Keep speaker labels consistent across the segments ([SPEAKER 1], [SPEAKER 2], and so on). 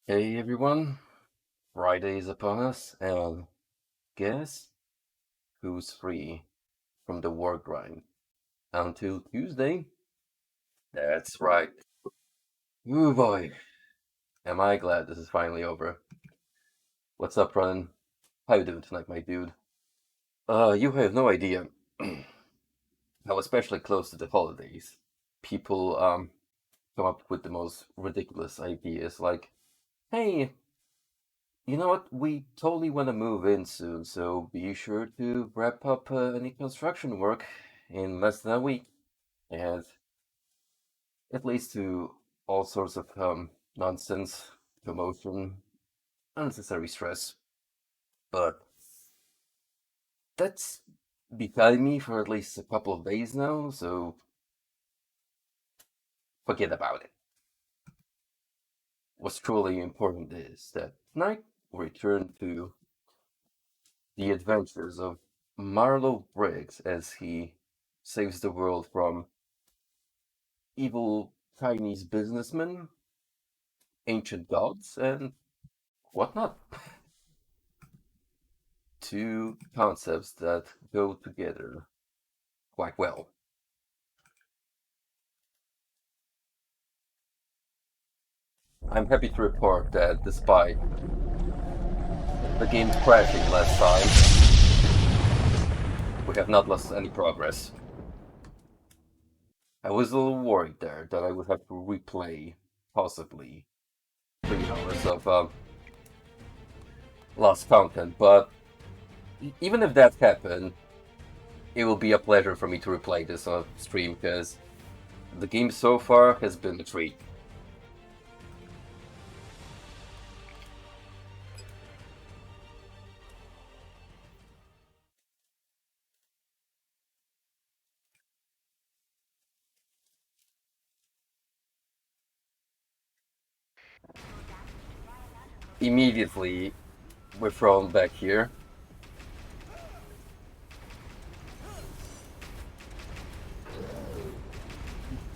[SPEAKER 1] Hey everyone, Friday is upon us, and guess who's free from the work grind until Tuesday? That's right. Ooh boy, am I glad this is finally over. What's up, Ryan? How you doing tonight, my dude? You have no idea how, especially close to the holidays, people come up with the most ridiculous ideas like, hey, you know what? We totally want to move in soon, so be sure to wrap up any construction work in less than a week. And it leads to all sorts of nonsense, commotion, unnecessary stress. But that's behind me for at least a couple of days now, so forget about it. What's truly important is that tonight we return to the adventures of Marlow Briggs as he saves the world from evil Chinese businessmen, ancient gods, and whatnot. Two concepts that go together quite well. I'm happy to report that despite the game crashing last time, we have not lost any progress. I was a little worried there that I would have to replay, possibly, 3 hours of lost content, but even if that happened, it will be a pleasure for me to replay this on stream because the game so far has been a treat. Immediately, we're thrown back here.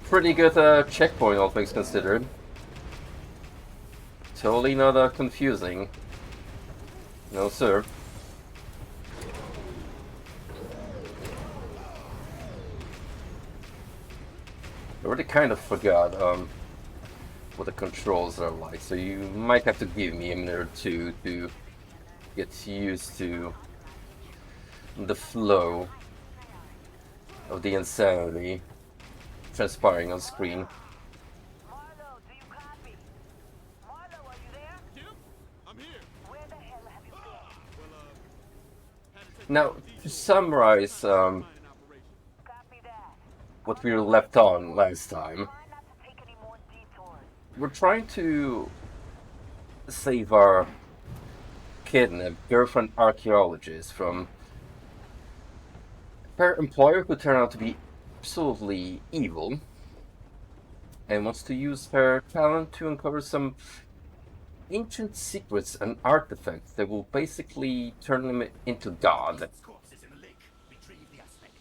[SPEAKER 1] Pretty good checkpoint, all things considered. Totally not confusing. No, sir. I already kind of forgot what the controls are like, so you might have to give me a minute or two to get used to the flow of the insanity transpiring on screen.
[SPEAKER 2] Marlow, do you copy? Marlow, are you there?
[SPEAKER 3] Yep, I'm here.
[SPEAKER 2] Where the hell have you been?
[SPEAKER 3] Well, had to take care
[SPEAKER 1] Now,
[SPEAKER 3] of a
[SPEAKER 1] to
[SPEAKER 3] detour.
[SPEAKER 1] summarize
[SPEAKER 3] Contract mining operation.
[SPEAKER 2] Copy that.
[SPEAKER 1] what we
[SPEAKER 2] Marlow,
[SPEAKER 1] were
[SPEAKER 2] stay
[SPEAKER 1] left
[SPEAKER 2] on
[SPEAKER 1] on
[SPEAKER 2] course.
[SPEAKER 1] last time,
[SPEAKER 2] Try not to take any more detours.
[SPEAKER 1] we're trying to save our kidnapped girlfriend archaeologist from her employer who turned out to be absolutely evil and wants to use her talent to uncover some ancient secrets and artifacts that will basically turn him into God.
[SPEAKER 3] Corpses in the lake. Retrieve the aspect.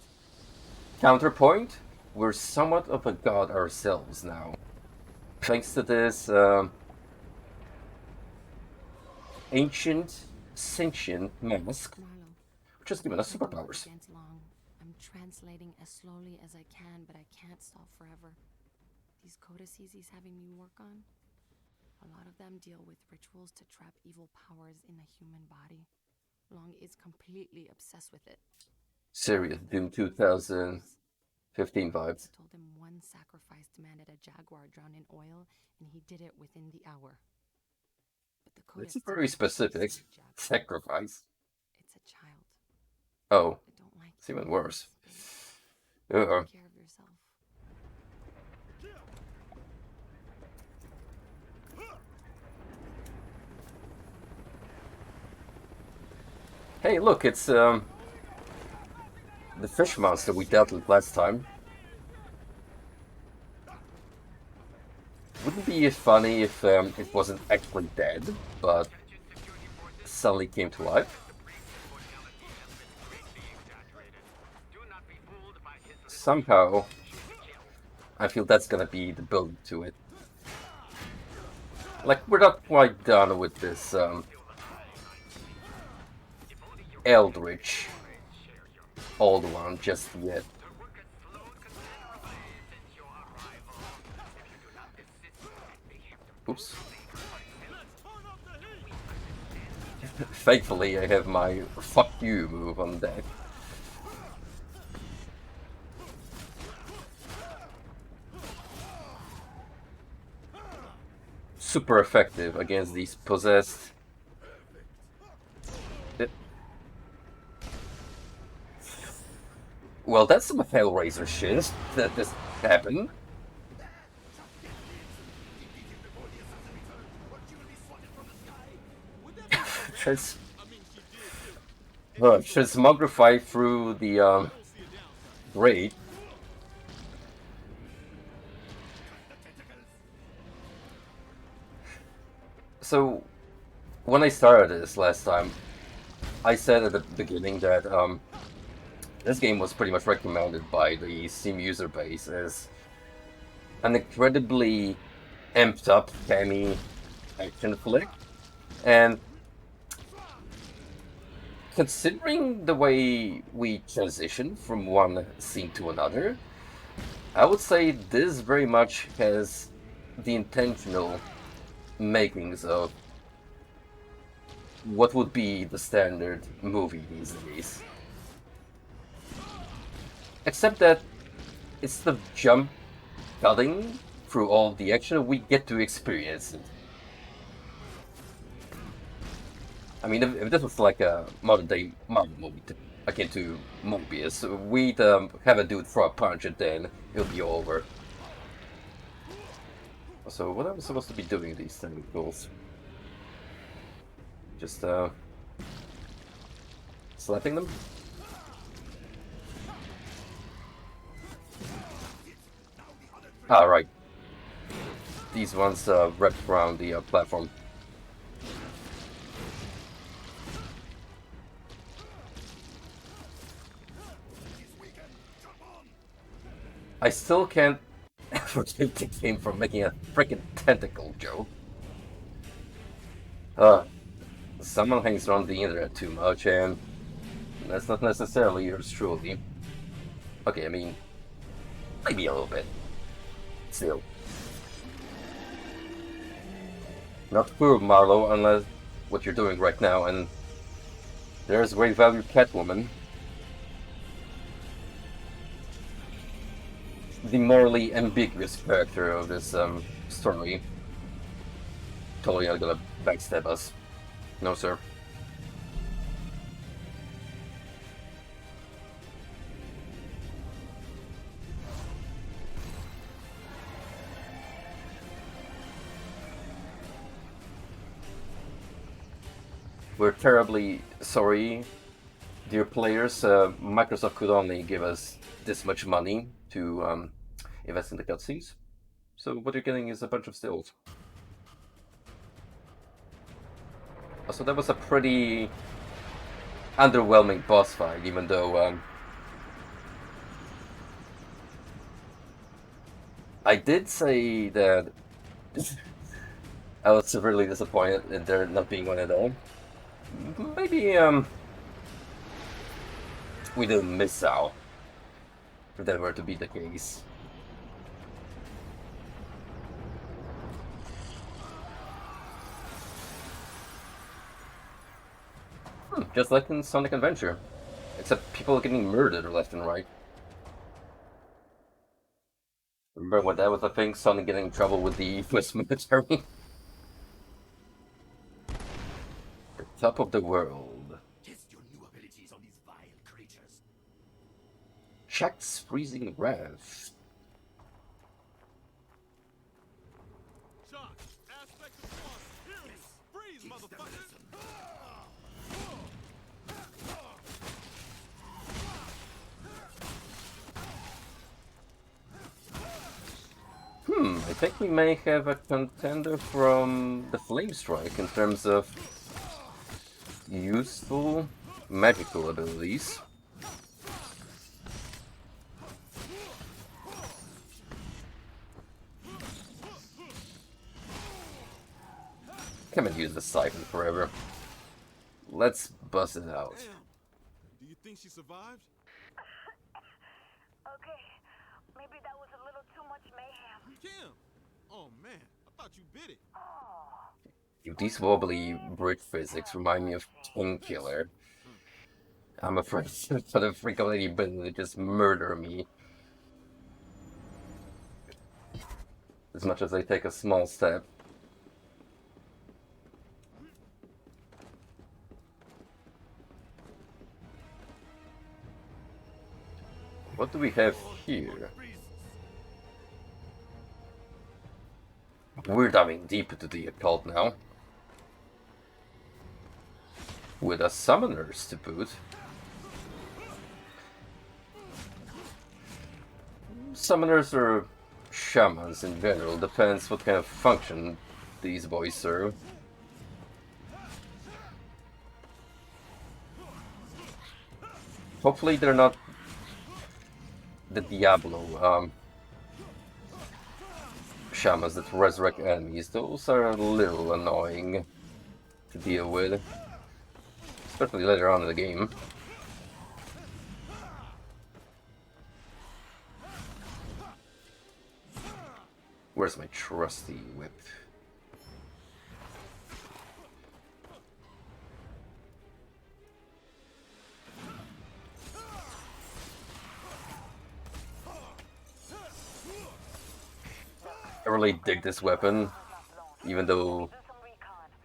[SPEAKER 1] Counterpoint, we're somewhat of a god ourselves now. Thanks to this ancient, sentient mask,
[SPEAKER 4] Marlow,
[SPEAKER 1] which has given us
[SPEAKER 4] I don't
[SPEAKER 1] superpowers.
[SPEAKER 4] dance long. I'm translating as slowly as I can, but I can't stop forever. These codices he's having me work on, a lot of them deal with rituals to trap evil powers in the human body. Long is completely obsessed with it.
[SPEAKER 1] Serious Doom 2015 vibes.
[SPEAKER 4] I told him one sacrifice demanded a jaguar drowned in oil, and he did it within the hour. But the
[SPEAKER 1] It's
[SPEAKER 4] codex
[SPEAKER 1] very
[SPEAKER 4] tells me
[SPEAKER 1] specific.
[SPEAKER 4] it's not a jaguar.
[SPEAKER 1] Sacrifice.
[SPEAKER 4] It's a child.
[SPEAKER 1] Oh,
[SPEAKER 4] I don't like
[SPEAKER 1] it's even
[SPEAKER 4] you,
[SPEAKER 1] worse.
[SPEAKER 4] babe.
[SPEAKER 1] Uh,
[SPEAKER 4] Take care of yourself.
[SPEAKER 1] hey, look, it's the fish monster we dealt with last time. Wouldn't it be funny if it wasn't actually dead, but suddenly came to life? Somehow, I feel that's gonna be the build to it. Like, we're not quite done with this Eldritch Old One just yet. Oops. Thankfully, I have my fuck you move on deck. Super effective against these possessed. Well, that's some Hellraiser shit that just happened. Transmogrify through the grate. So, when I started this last time, I said at the beginning that this game was pretty much recommended by the Steam user base as an incredibly amped up Cammy action flick, and considering the way we transition from one scene to another, I would say this very much has the intentional makings of what would be the standard movie these days. Except that instead of jump cutting through all the action, we get to experience it. I mean, if this was like a modern day Marvel movie akin to Mobius, we'd have a dude throw a punch and then it'll be over. So what am I supposed to be doing these tentacles? Just slapping them? Ah, right. These ones wrapped around the platform. I still can't forgive the game for making a freaking tentacle joke. Someone hangs around the internet too much, and that's not necessarily yours truly. Okay, I mean, maybe a little bit. Still. Not poor Marlow, unless what you're doing right now, and there's great value Catwoman. The morally ambiguous character of this story. Totally not gonna backstab us. No, sir. We're terribly sorry, dear players. Microsoft could only give us this much money to invest in the cutscenes. So what you're getting is a bunch of stills. So that was a pretty underwhelming boss fight, even though I did say that I was severely disappointed in there not being one at all. Maybe we didn't miss out, if that were to be the case. Just like in Sonic Adventure. Except people are getting murdered left and right. Remember when that was a thing? Sonic getting in trouble with the US military? The top of the world.
[SPEAKER 3] Test your new abilities on these vile creatures.
[SPEAKER 1] Jack's freezing wrath.
[SPEAKER 3] Shock. Aspect of force. Here it is. Freeze, motherfucker.
[SPEAKER 1] I think we may have a contender from the Flame Strike in terms of useful magical abilities. Haven't used the siphon forever. Let's bust it out.
[SPEAKER 3] Damn. Do you think she survived?
[SPEAKER 2] Okay, maybe that was a little too much mayhem.
[SPEAKER 3] Kim! Oh man, I thought you bit it.
[SPEAKER 1] These wobbly bridge physics remind me of Killer. I'm afraid for the freak of lady ability to just murder me. As much as I take a small step. What do we have here? We're diving deep into the occult now. With a summoners to boot. Summoners or shamans in general, depends what kind of function these boys serve. Hopefully they're not the Diablo shamans that resurrect enemies. Those are a little annoying to deal with, especially later on in the game. Where's my trusty whip? I really dig this weapon, even though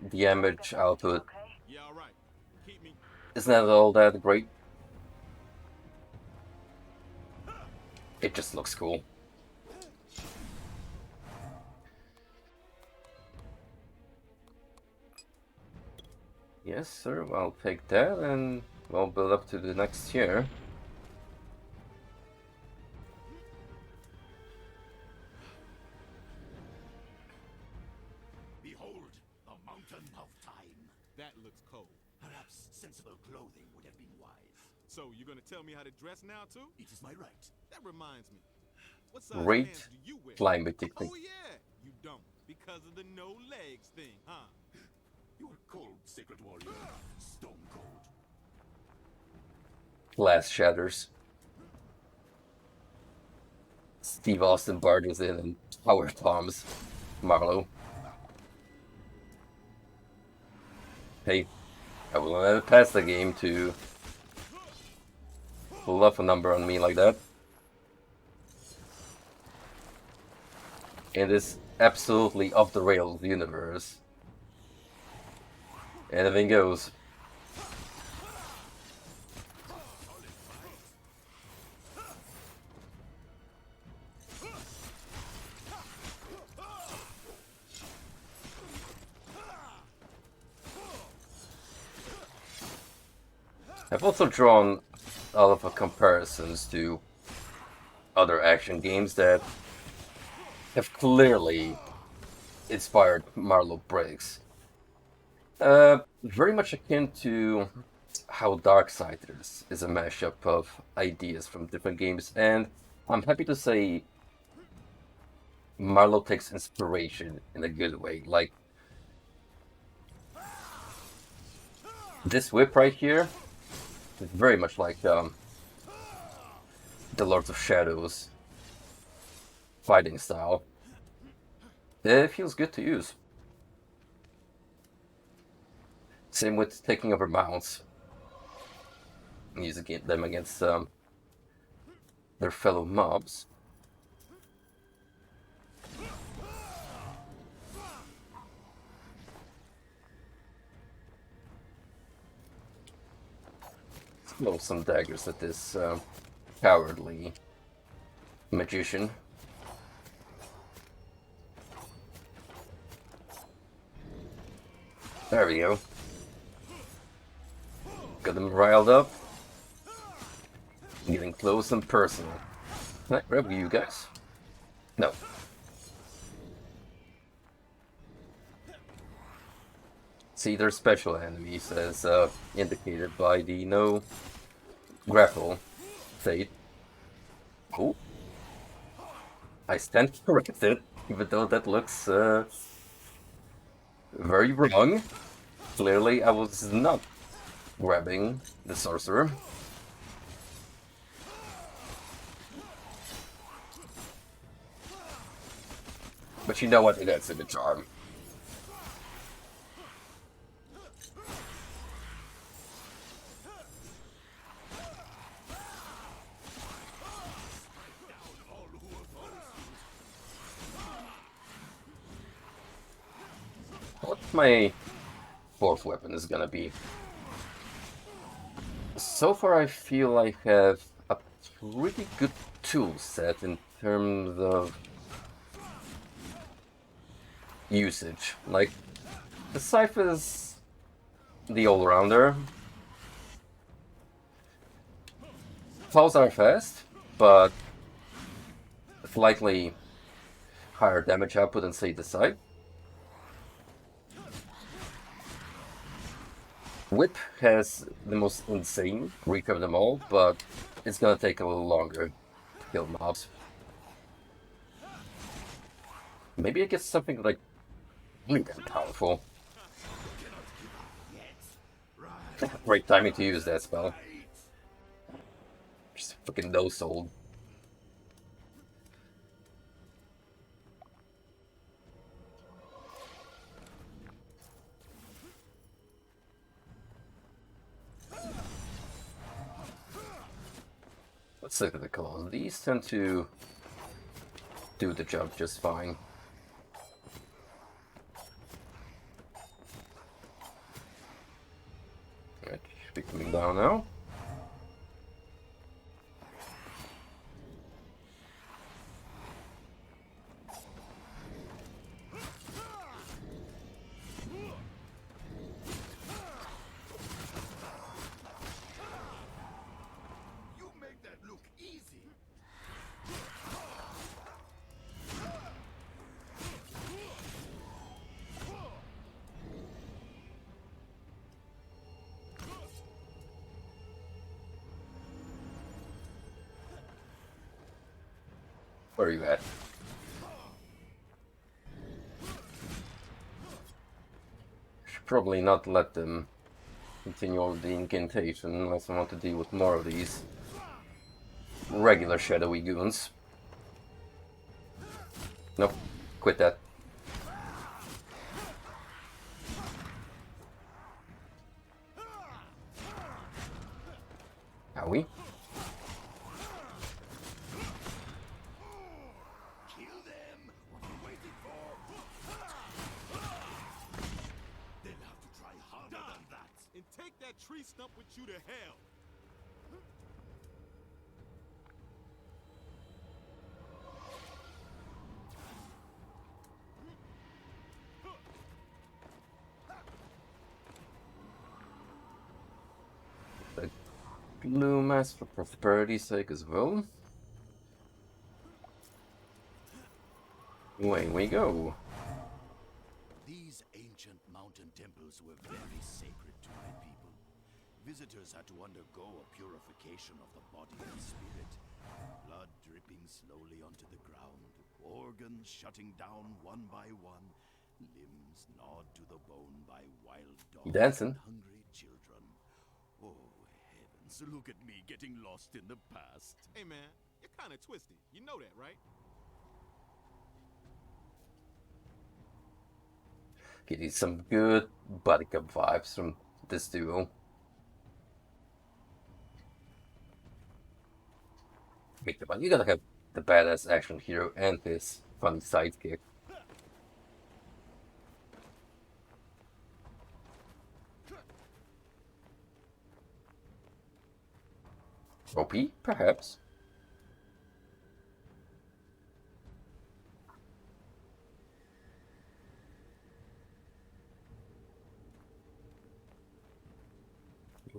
[SPEAKER 1] the damage output
[SPEAKER 3] Yeah, all right. Keep me.
[SPEAKER 1] isn't all that great. It just looks cool. Yes, sir, I'll take that and we'll build up to the next tier.
[SPEAKER 5] Behold, the mountain of time.
[SPEAKER 3] That looks cold.
[SPEAKER 5] Perhaps sensible clothing would have been wise.
[SPEAKER 3] So you're gonna tell me how to dress now too?
[SPEAKER 5] It is my right.
[SPEAKER 3] That reminds me. What size
[SPEAKER 1] Great
[SPEAKER 3] pants do you wear?
[SPEAKER 1] climate technique.
[SPEAKER 3] Oh yeah, you don't because of the no legs thing, huh?
[SPEAKER 5] You are cold, sacred warrior. Stone cold.
[SPEAKER 1] Glass shatters. Steve Austin barges in and power toms Marlow. Hey, I will never pass the game to pull off a number on me like that. In this absolutely off the rails universe, anything goes. I've also drawn a lot of comparisons to other action games that have clearly inspired Marlow Briggs. Very much akin to how Darksiders is a mashup of ideas from different games, and I'm happy to say Marlow takes inspiration in a good way. Like, this whip right here is very much like the Lords of Shadows fighting style. It feels good to use. Same with taking over mounts. Using them against their fellow mobs. Throw some daggers at this cowardly magician. There we go. Got them riled up. Getting close and personal. Can I grab you guys? No. See, they're special enemies as indicated by the no grapple fate. Oh. I stand corrected, even though that looks Very wrong. Clearly, I was not grabbing the sorcerer. But you know what? That's in the charm. What my fourth weapon is gonna be? So far, I feel I have a pretty good tool set in terms of usage. Like, the scythe is the all-rounder. Claws are fast, but slightly higher damage output than, say, the scythe. Whip has the most insane reach of them all, but it's gonna take a little longer to kill mobs. Maybe I get something like really powerful. Great timing to use that spell. Just fucking no soul. Let's look at the claws. These tend to do the job just fine. Alright, should be coming down now.
[SPEAKER 5] You make that look easy.
[SPEAKER 1] Where are you at? Should probably not let them continue on the incantation unless I want to deal with more of these regular shadowy goons. Nope, quit that. Owie.
[SPEAKER 5] Kill them. What are you waiting for? They'll have to try harder than that.
[SPEAKER 3] And take that tree stump with you to hell.
[SPEAKER 1] The glue mask for prosperity's sake as well. Away we go.
[SPEAKER 5] These ancient mountain temples were very sacred to my people. Visitors had to undergo a purification of the body and spirit. Blood dripping slowly onto the ground, organs shutting down one by one, limbs gnawed to the bone by wild dogs
[SPEAKER 1] Dancing.
[SPEAKER 5] and hungry children. Oh, heavens, look at me getting lost in the past.
[SPEAKER 3] Hey man, you're kind of twisted. You know that, right?
[SPEAKER 1] Getting some good buddy cop vibes from this duo. Wait, but you gotta have the badass action hero and his funny sidekick. OP, perhaps.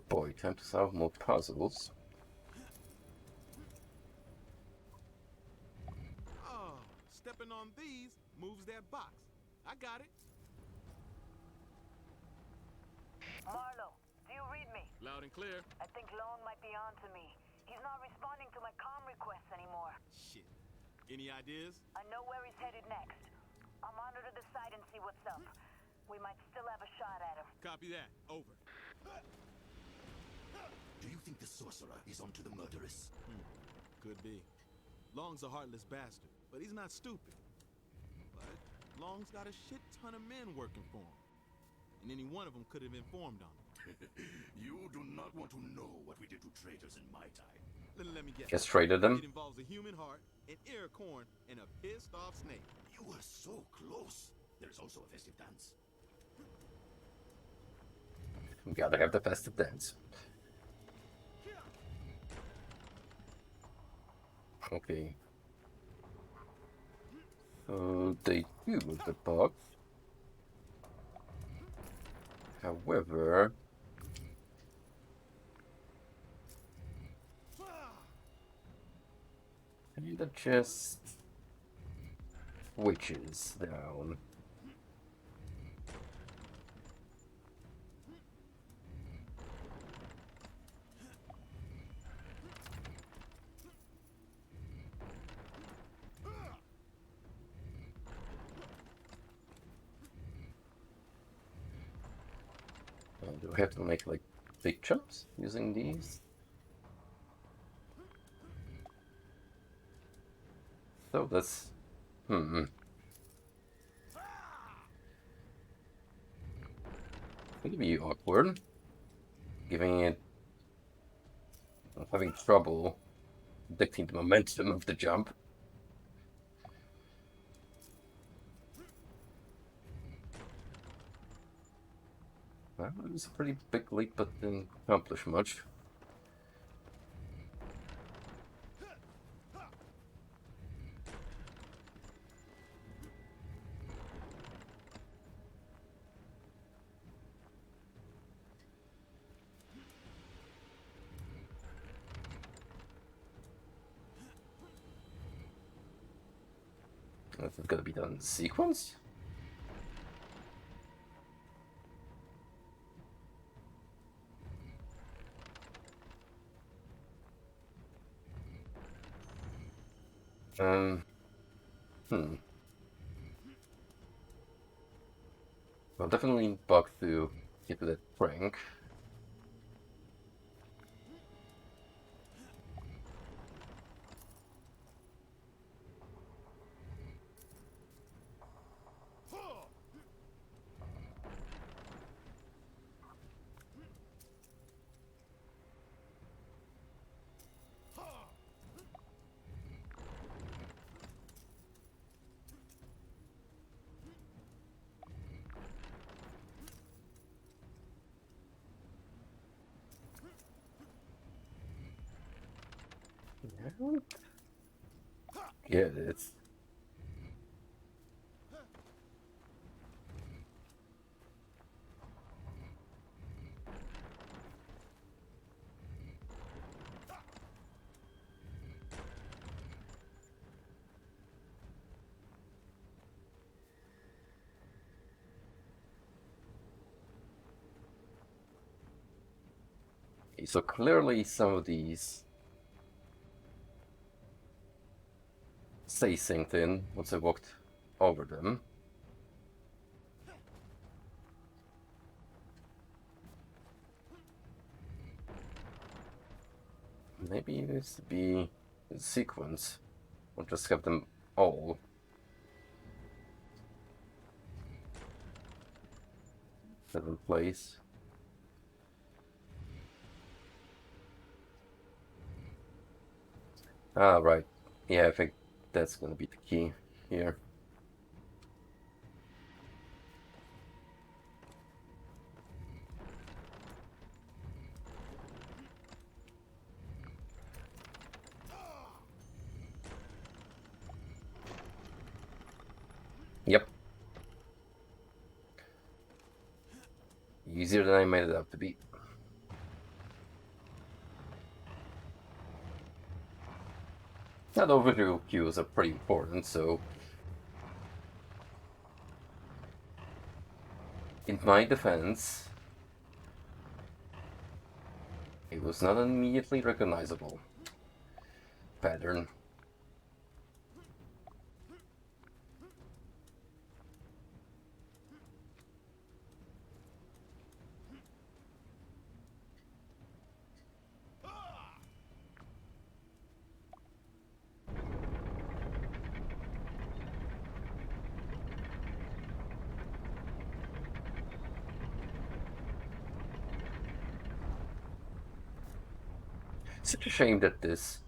[SPEAKER 1] Boy, time to solve more puzzles.
[SPEAKER 3] Oh, stepping on these moves that box. I got it.
[SPEAKER 2] Marlow, do you read me?
[SPEAKER 3] Loud and clear.
[SPEAKER 2] I think Lone might be on to me. He's not responding to my comm requests anymore.
[SPEAKER 3] Shit. Any ideas?
[SPEAKER 2] I know where he's headed next. I'll monitor the site and see what's up. We might still have a shot at him.
[SPEAKER 3] Copy that. Over.
[SPEAKER 5] Do you think the sorcerer is onto the murderess?
[SPEAKER 3] Could be. Long's a heartless bastard, but he's not stupid. But Long's got a shit ton of men working for him. And any one of them could have informed on him.
[SPEAKER 5] You do not want to know what we did to traitors in my time.
[SPEAKER 3] Let me guess.
[SPEAKER 1] Just traded them.
[SPEAKER 3] It involves a human heart, an ear of corn, and a pissed off snake.
[SPEAKER 5] You were so close. There is also a festive dance.
[SPEAKER 1] We gotta have the festive dance. Okay. So they do the box. However, I need to just witches down. Do I have to make like big jumps using these? So that's gonna be awkward. Giving it, I'm having trouble predicting the momentum of the jump. Well, it was a pretty big leap, but didn't accomplish much. This is gonna be done in sequence. Well, definitely bug to get to that prank. Yeah, it's okay, so clearly some of these stay synced in once I walked over them. Maybe it needs to be in sequence, or just have them all. Set in place. Ah, right. Yeah, I think that's gonna be the key here. Yep. Easier than I made it out to be. Now the overdue cues are pretty important, so in my defense, it was not an immediately recognizable pattern. Such a shame that this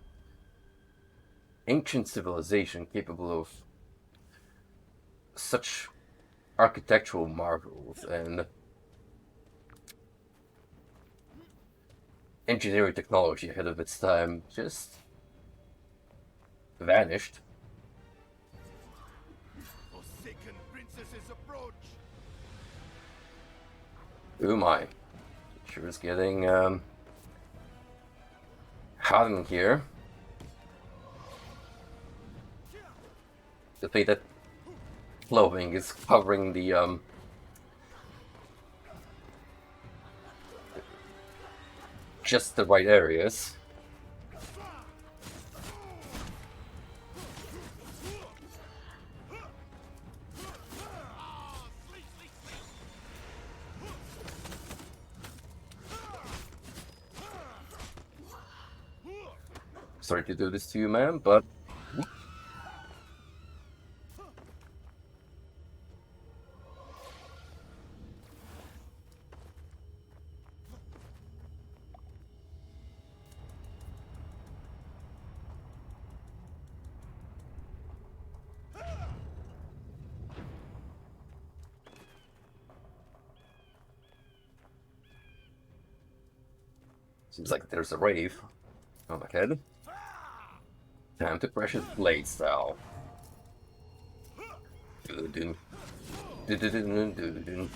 [SPEAKER 1] ancient civilization capable of such architectural marvels and engineering technology ahead of its time just vanished.
[SPEAKER 5] Forsaken princesses approach.
[SPEAKER 1] Oh my. Sure is getting hot in here. The thing that clothing is covering the just the right areas. Sorry to do this to you, man, but seems like there's a rave on ahead. Time to precious blade style. Doo-doo. Doo-doo-doo-doo-doo-doo.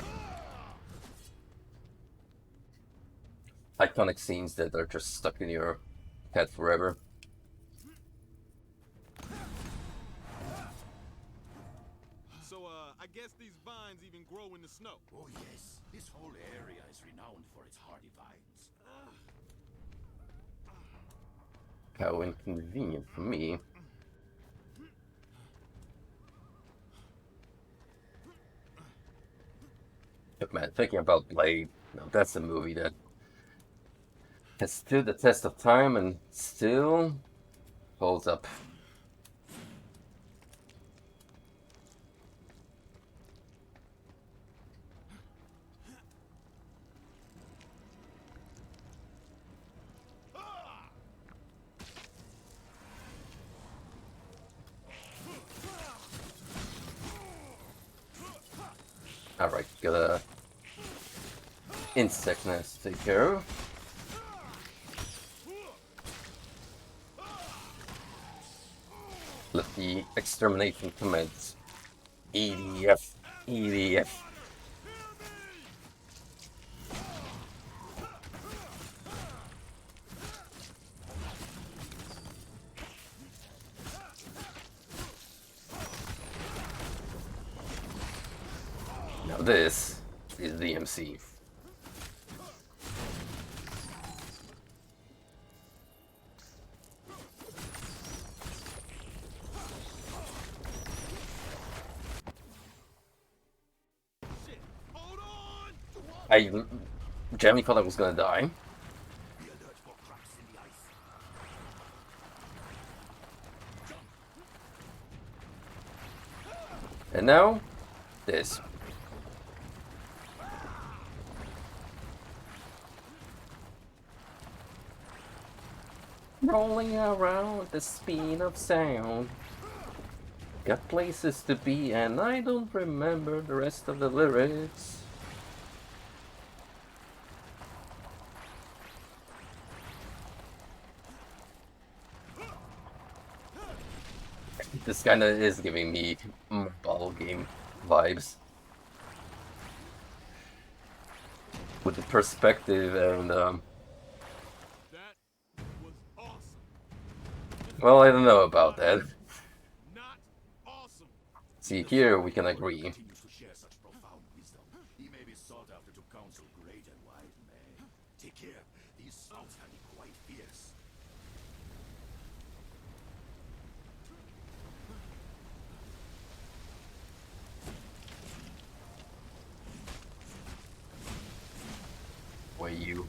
[SPEAKER 1] Iconic scenes that are just stuck in your head forever.
[SPEAKER 3] So, I guess these vines even grow in the snow.
[SPEAKER 5] Oh yes, this whole area is renowned for its hardy vines.
[SPEAKER 1] How inconvenient for me. But man, thinking about Blade, now that's a movie that has stood the test of time and still holds up. Alright, got a insect nest to take care of. Let the extermination commence. EDF, EDF. Now this is DMC.
[SPEAKER 3] Shit, hold on!
[SPEAKER 1] I genuinely thought I was gonna die.
[SPEAKER 5] Be alert for cracks in the ice.
[SPEAKER 1] And now, this. Rolling around at the speed of sound. Got places to be and I don't remember the rest of the lyrics. This kinda is giving me bottle game vibes. With the perspective and
[SPEAKER 3] That was awesome.
[SPEAKER 1] well, I don't know about that.
[SPEAKER 3] Not awesome.
[SPEAKER 1] See, here we can agree.
[SPEAKER 5] Continues to share such profound wisdom. He may be sought after to counsel great and wide men. Take care. These scouts can be quite fierce.
[SPEAKER 1] Why you?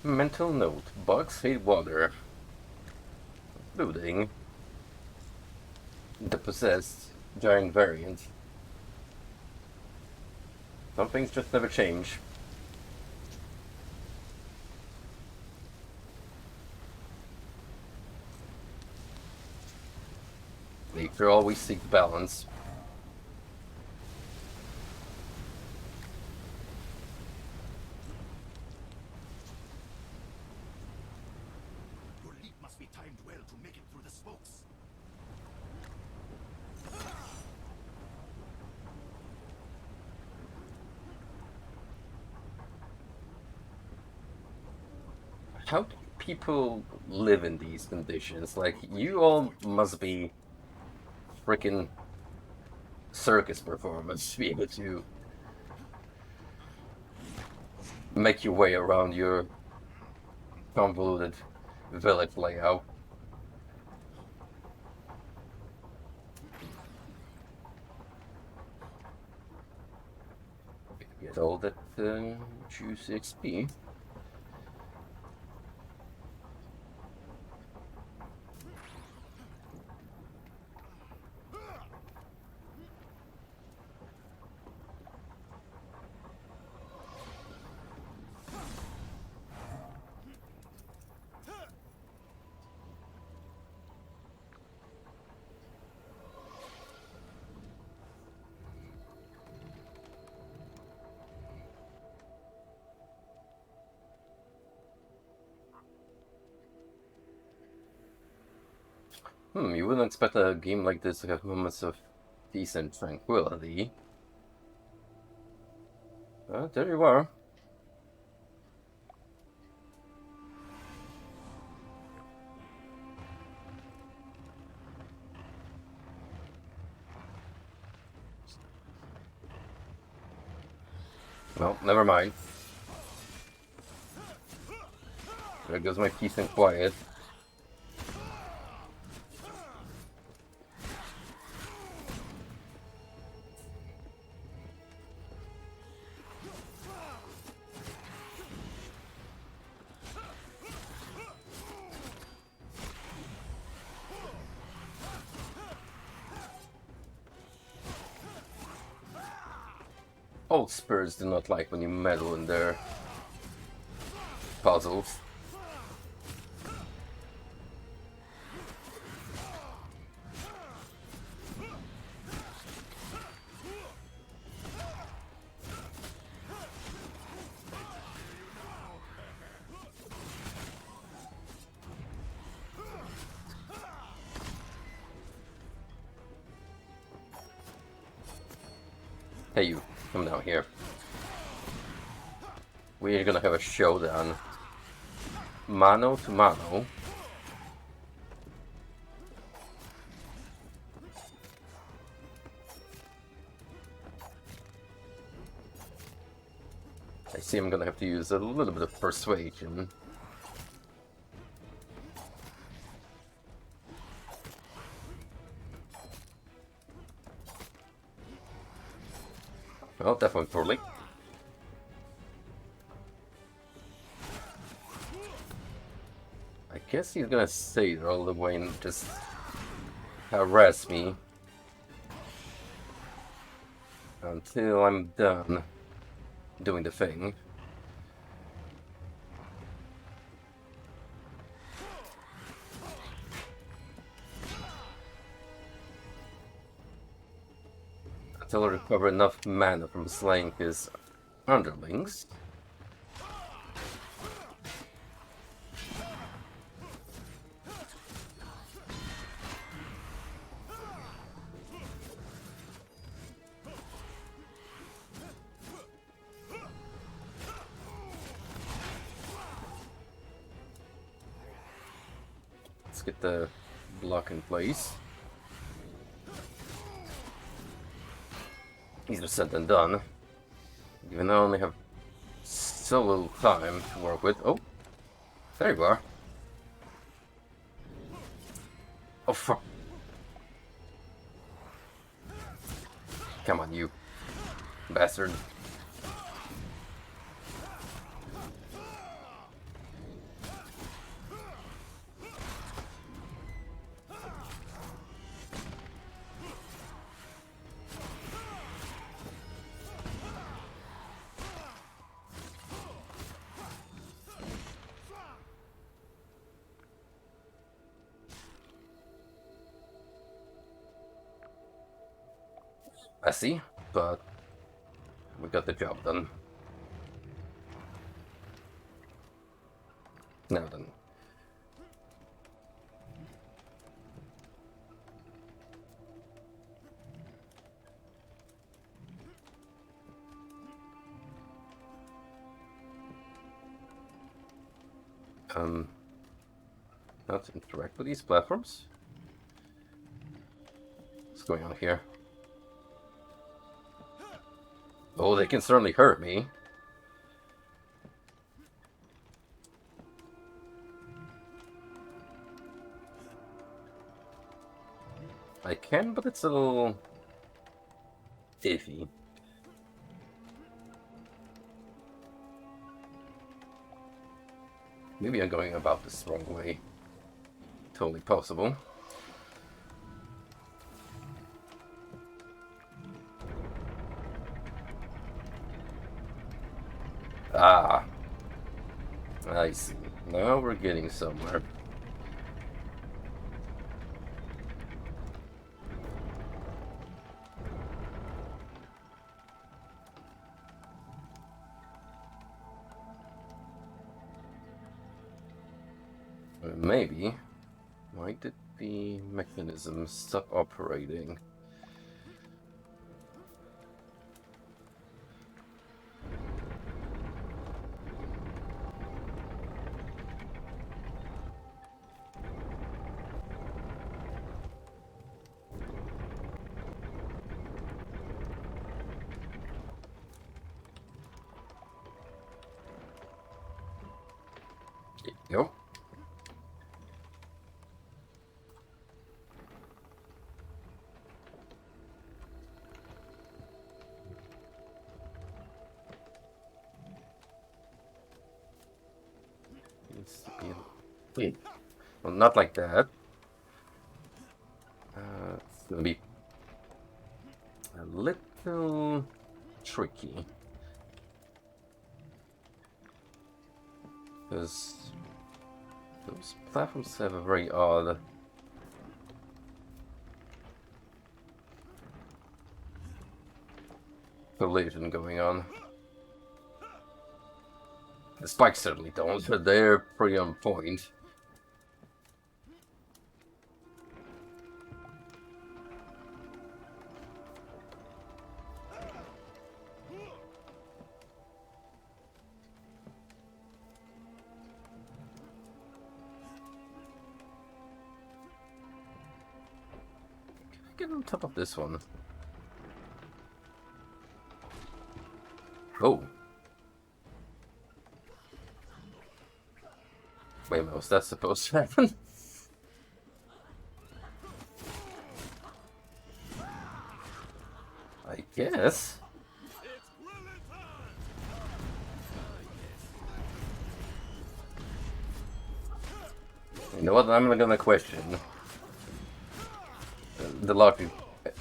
[SPEAKER 1] Mental note. Bugs hate water. Including the possessed giant variant. Some things just never change. Nature always seeks balance.
[SPEAKER 5] Your leap must be timed well to make it through the smokes.
[SPEAKER 1] How do people live in these conditions? Like, you all must be freaking circus performers to be able to make your way around your convoluted village layout. Get all that juicy XP. You wouldn't expect a game like this to have moments of decent tranquility. But there you are. Well, never mind. There goes my peace and quiet. Old spurs do not like when you meddle in their puzzles. Hey, you, come down here. We're gonna have a showdown. Mano to mano. I see I'm gonna have to use a little bit of persuasion. Well, that went poorly. I guess he's gonna stay there all the way and just harass me until I'm done doing the thing. Until I recover enough mana from slaying his underlings. Let's get the block in place. Easier said than done. Even though I only have so little time to work with. Oh, there you are. Oh, fuck. Come on, you bastard. messy, but we got the job done. Now then. Not interact with these platforms. What's going on here? Oh, they can certainly hurt me. I can, but it's a little iffy. Maybe I'm going about this the wrong way. Totally possible. Ah, I see. Now we're getting somewhere. Maybe. Why did the mechanism stop operating? Yep. Wait. Well, not like that. It's gonna be a little tricky. Because those platforms have a very odd collision going on. The spikes certainly don't, but they're pretty on point. Get on top of this one. Oh. Wait a minute, was that supposed to happen? I guess. You know what? I'm not gonna question the logic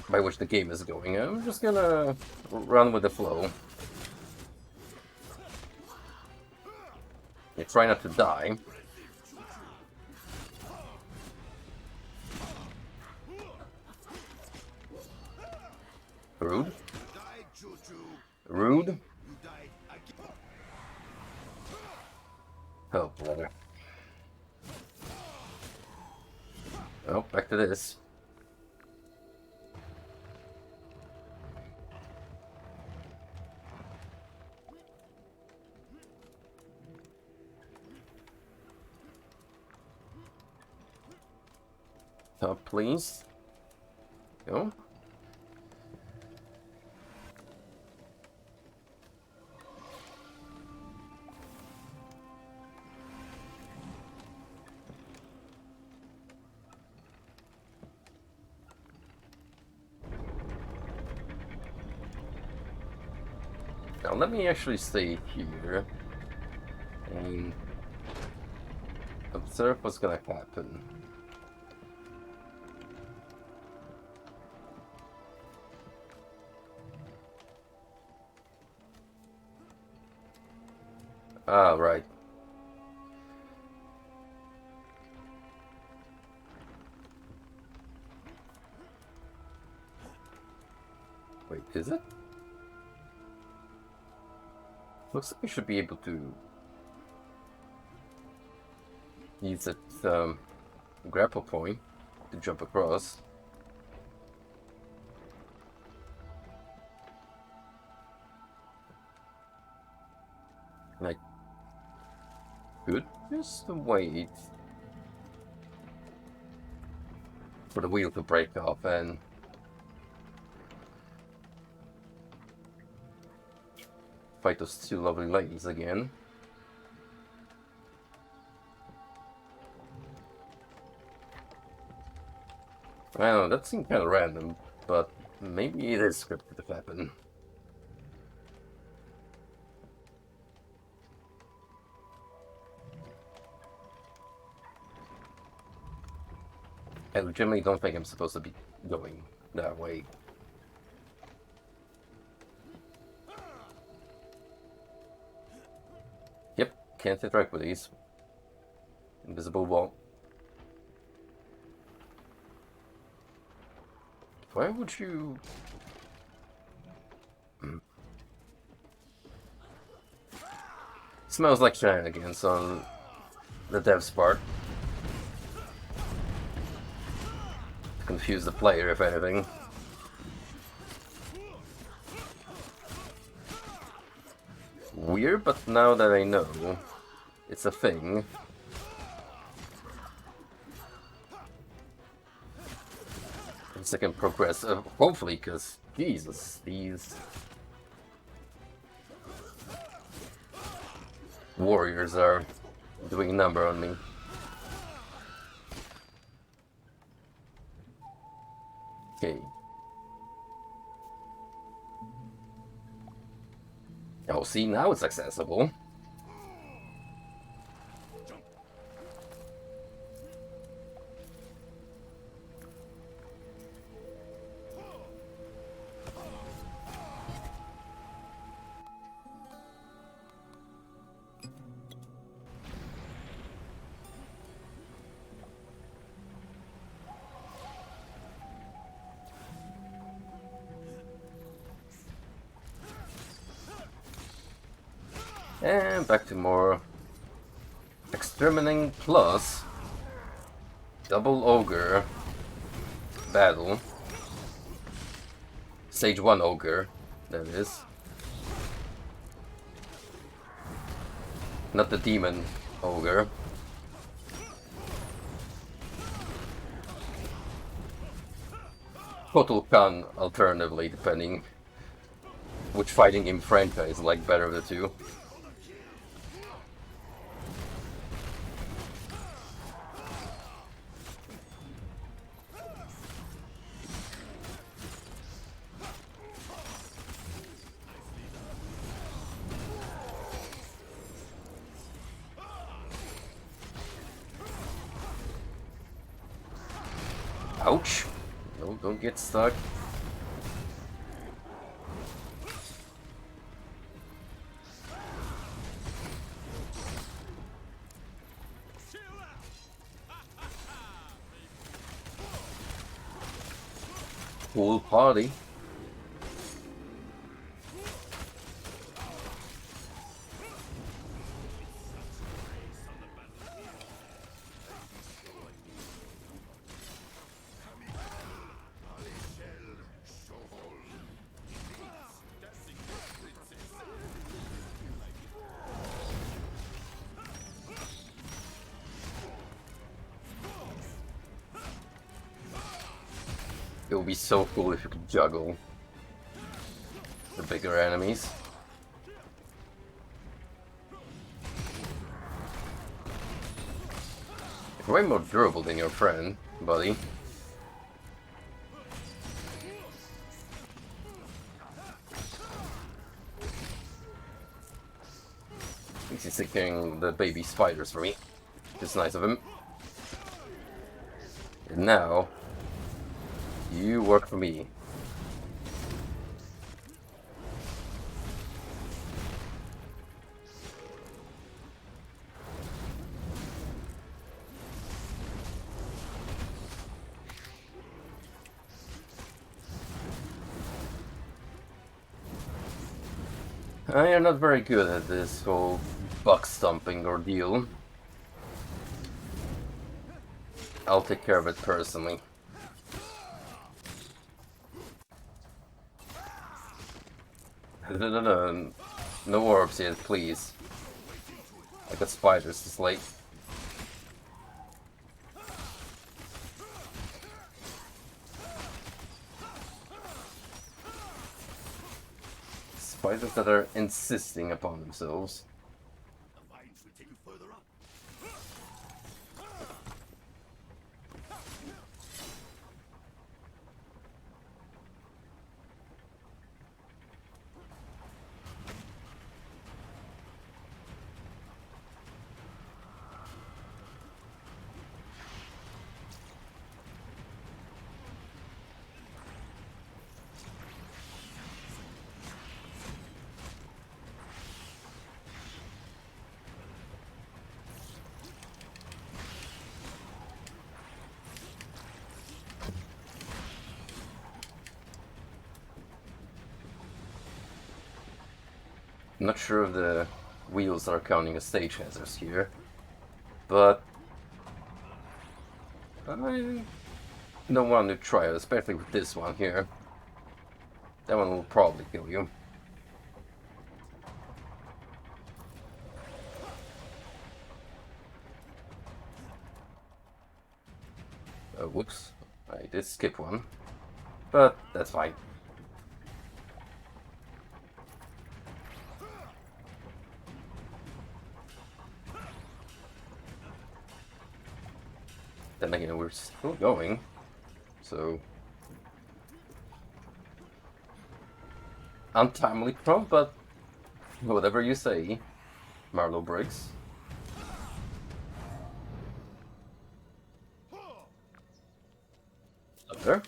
[SPEAKER 1] by which the game is going. I'm just gonna run with the flow. You try not to die. Rude. Rude. Oh, brother. Oh, back to this. Top, please. Go. Now let me actually stay here and observe what's gonna happen. Ah, right. Wait, is it? Looks like I should be able to use that grapple point to jump across. And I could just wait for the wheel to break off and fight those two lovely ladies again. I don't know, that seemed kind of random, but maybe it is scripted to happen. I legitimately don't think I'm supposed to be going that way. Yep, can't interact with these. Invisible wall. Why would you... Smells like shenanigans on the dev's part. To confuse the player, if anything. Weird, but now that I know it's a thing, I can progress, hopefully, because, Jesus, these warriors are doing a number on me. Okay. Oh, see, now it's accessible. And back to more exterminating plus double ogre battle. Stage 1 ogre, that is. Not the demon ogre. Total Khan, alternatively, depending which fighting game franchise like better of the two. Ouch! No, don't get stuck. Pool party. It would be so cool if you could juggle the bigger enemies. You're way more durable than your friend, buddy. He's taking the baby spiders for me. It's nice of him. And now, you work for me. I am not very good at this whole buck stomping ordeal. I'll take care of it personally. No orbs yet, please. I got spiders this late. Spiders that are insisting upon themselves.
[SPEAKER 5] The vines will take you further up.
[SPEAKER 1] I'm not sure if the wheels are counting as stage hazards here, but I don't want to try it, especially with this one here. That one will probably kill you. Oh, whoops. I did skip one, but that's fine. Then again, we're still going, so untimely prompt, but whatever you say, Marlow Briggs. Up there.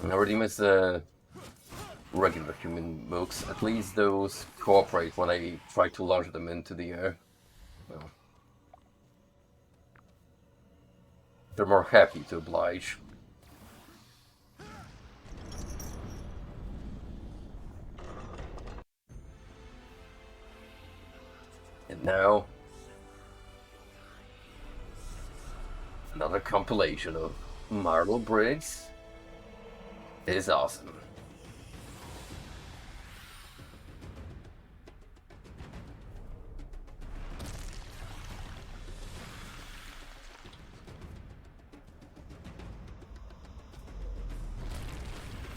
[SPEAKER 1] I already missed the regular human mooks. At least those cooperate when I try to launch them into the air. Well, they're more happy to oblige. And now, another compilation of Marlow Briggs. It is awesome.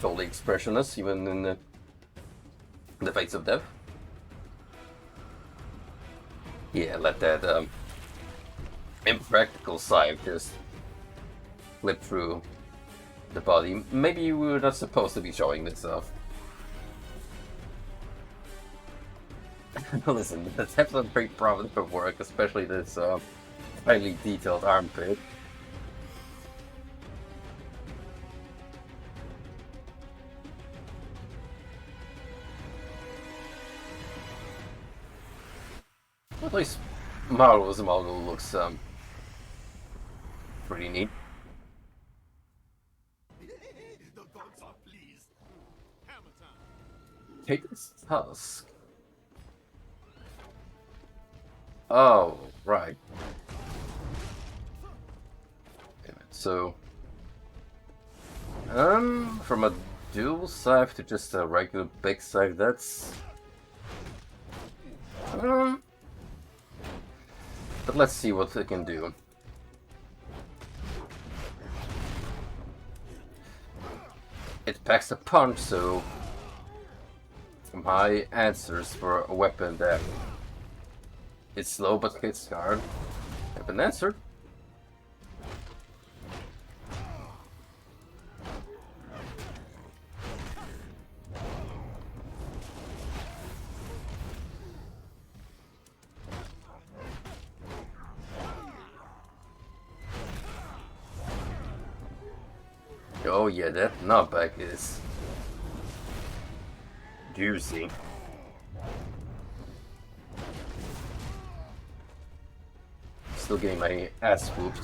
[SPEAKER 1] Totally expressionless, even in the face of death. Yeah, let that impractical scythe just flip through the body. Maybe we were not supposed to be showing this off. Listen, that's definitely great profitable work, especially this highly detailed armpit. At least Marlow's model looks pretty neat.
[SPEAKER 5] The gods are pleased.
[SPEAKER 3] Hammer time.
[SPEAKER 1] Take this tusk. Oh, right. Damn it. So, from a dual scythe to just a regular big scythe, that's but let's see what it can do. It packs a punch, so my answers for a weapon that is slow but hits hard have been answered. Oh yeah, that knockback is juicy. Still getting my ass whooped.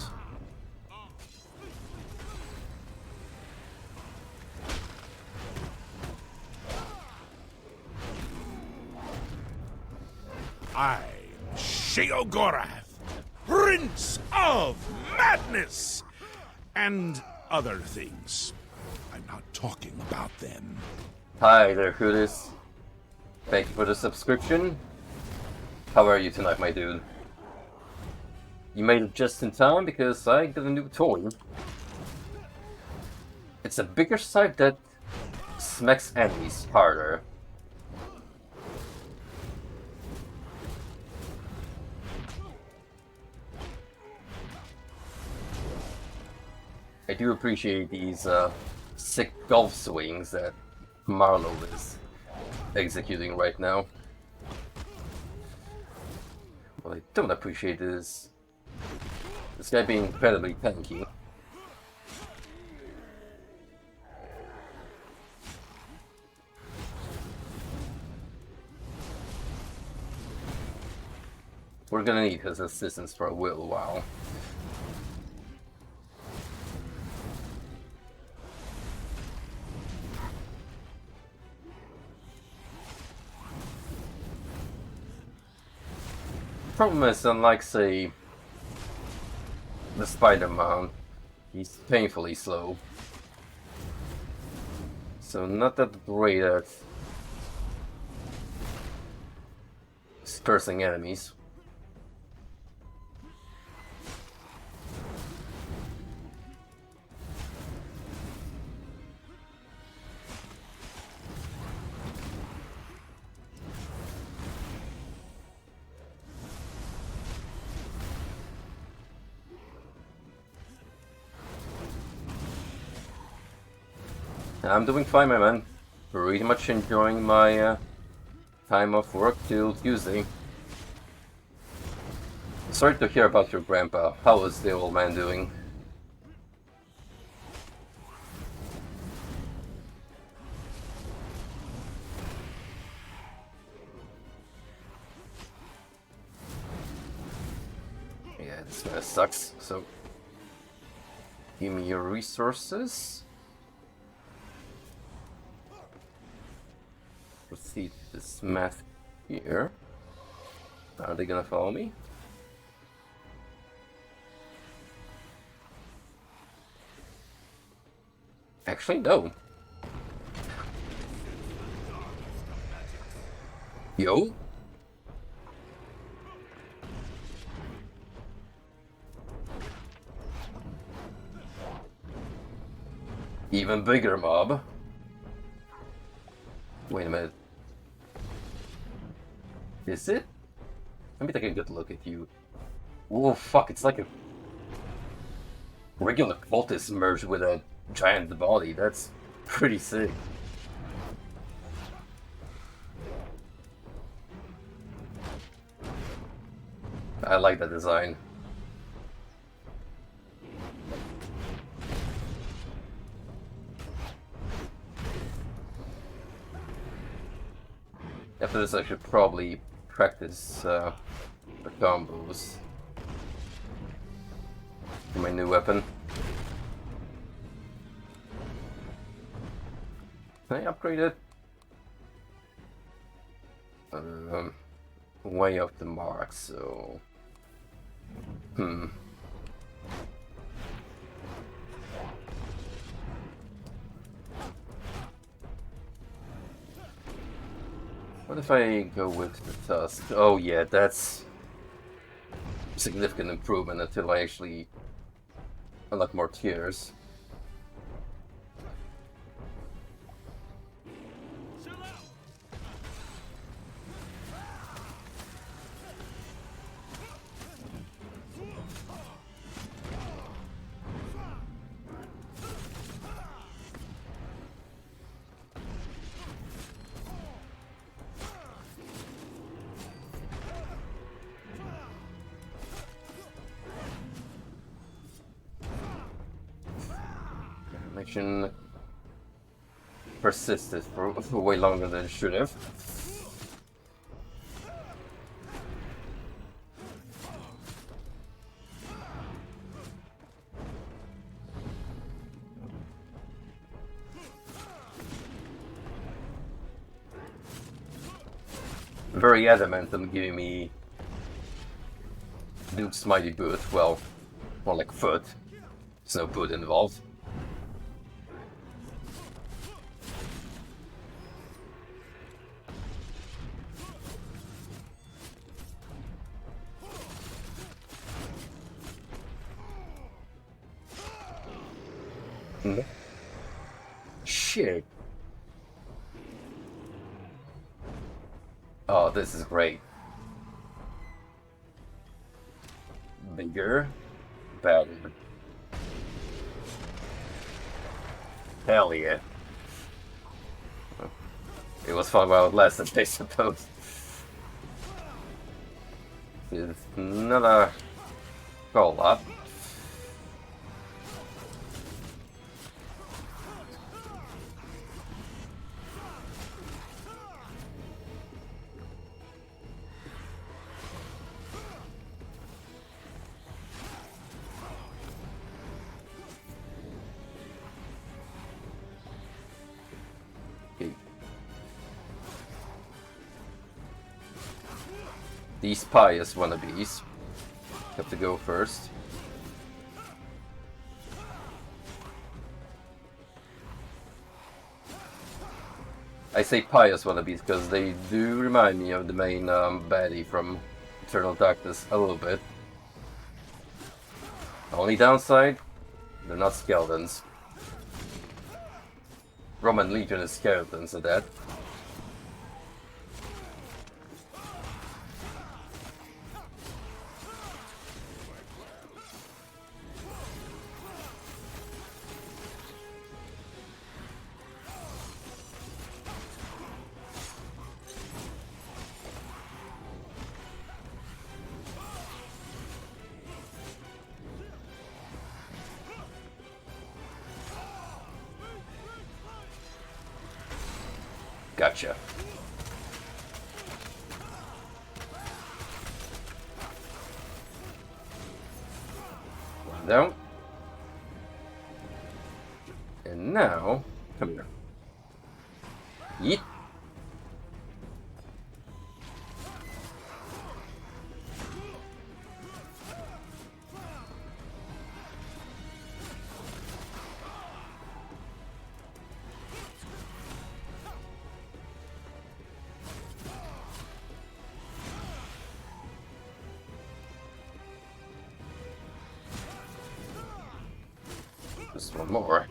[SPEAKER 6] I'm Sheogorath, Prince of Madness! And other things. I'm not talking about them.
[SPEAKER 1] Hi there, Hooters. Thank you for the subscription. How are you tonight, my dude? You made it just in time because I got a new toy. It's a bigger scythe that smacks enemies harder. I do appreciate these sick golf swings that Marlow is executing right now. What I don't appreciate is this guy being incredibly tanky. We're gonna need his assistance for a little while. Problem is, unlike, say, the Spider-Man, he's painfully slow. So not that great at cursing enemies. I'm doing fine, my man. Pretty much enjoying my time off work till Tuesday. Sorry to hear about your grandpa. How is the old man doing? Yeah, this kinda sucks. So, give me your resources. Proceed to this math here. Are they gonna follow me? Actually, no. Yo? Even bigger mob. Wait a minute. Is it? Let me take a good look at you. Oh fuck, it's like a regular cultist merged with a giant body. That's pretty sick. I like that design. After this I should probably practice the combos for my new weapon. Can I upgrade it? Way off the mark, so... What if I go with the Tusk? Oh yeah, that's significant improvement until I actually unlock more tiers. reaction persisted for way longer than it should have. Very adamant on giving me Duke's mighty boot. Well, more like foot. There's no boot involved. Shit. Oh, this is great. Bigger, better. Hell yeah. It was fun while it lasted, I suppose. It's another goal up. These pious wannabes have to go first. I say pious wannabes because they do remind me of the main baddie from Eternal Darkness a little bit. Only downside, they're not skeletons. Roman Legion is skeletons at that. Gotcha. One down. And now, come here. Yeet. Just one more.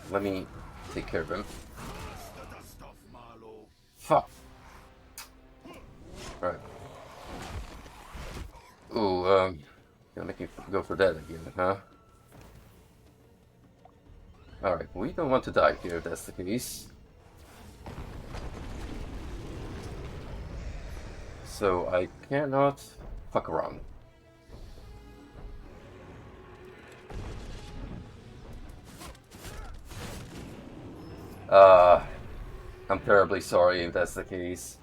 [SPEAKER 1] Let me take care of him.
[SPEAKER 5] Stuff, Marlow.
[SPEAKER 1] Fuck. Right. Ooh, gonna make you go for that again, huh? Alright, we don't want to die here if that's the case. So I cannot fuck around. I'm terribly sorry if that's the case.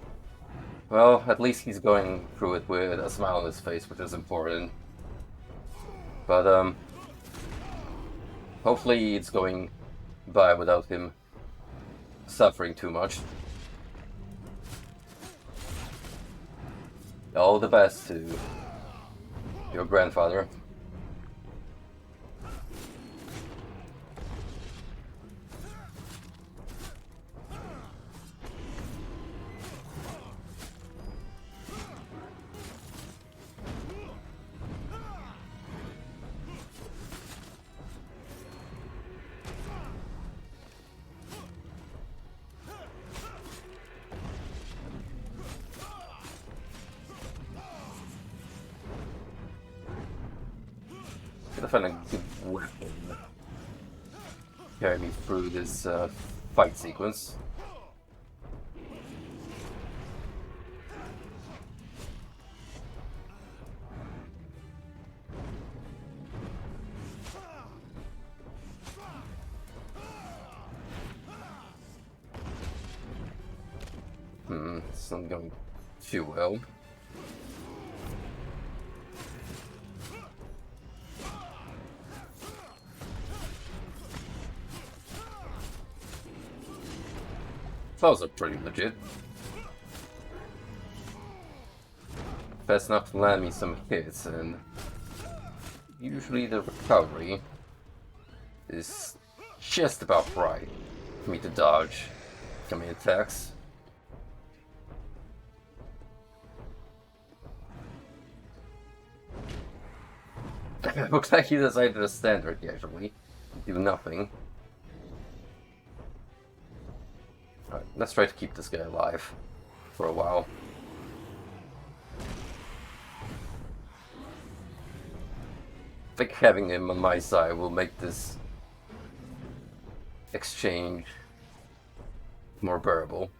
[SPEAKER 1] Well, at least he's going through it with a smile on his face, which is important. But, hopefully it's going by without him suffering too much. All the best to your grandfather. Gotta find a good weapon to carry me through this fight sequence. It's not going too well. Those are pretty legit. Fast enough to land me some hits, and usually the recovery is just about right for me to dodge coming attacks. Looks like he decided to stand there casually, do nothing. Alright, let's try to keep this guy alive for a while. I think having him on my side will make this exchange more bearable.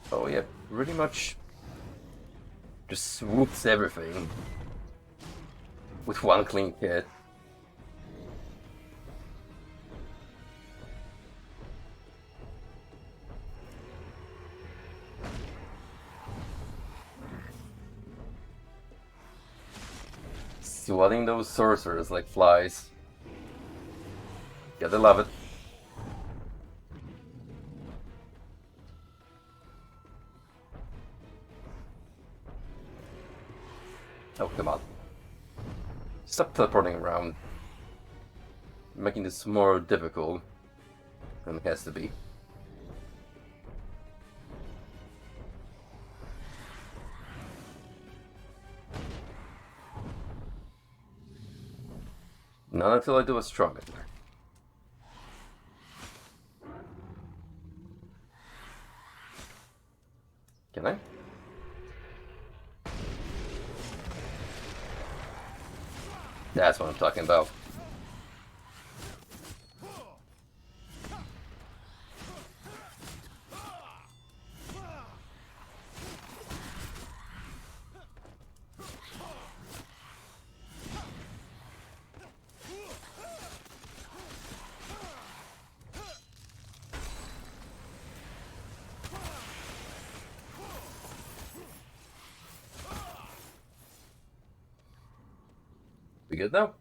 [SPEAKER 1] Oh yeah, pretty much just swoops everything with one clean hit. Swatting those sorcerers like flies. Gotta love it. Oh, come on. Stop teleporting around. Making this more difficult than it has to be. Not until I do a strong attack. Can I? That's what I'm talking about. We good now?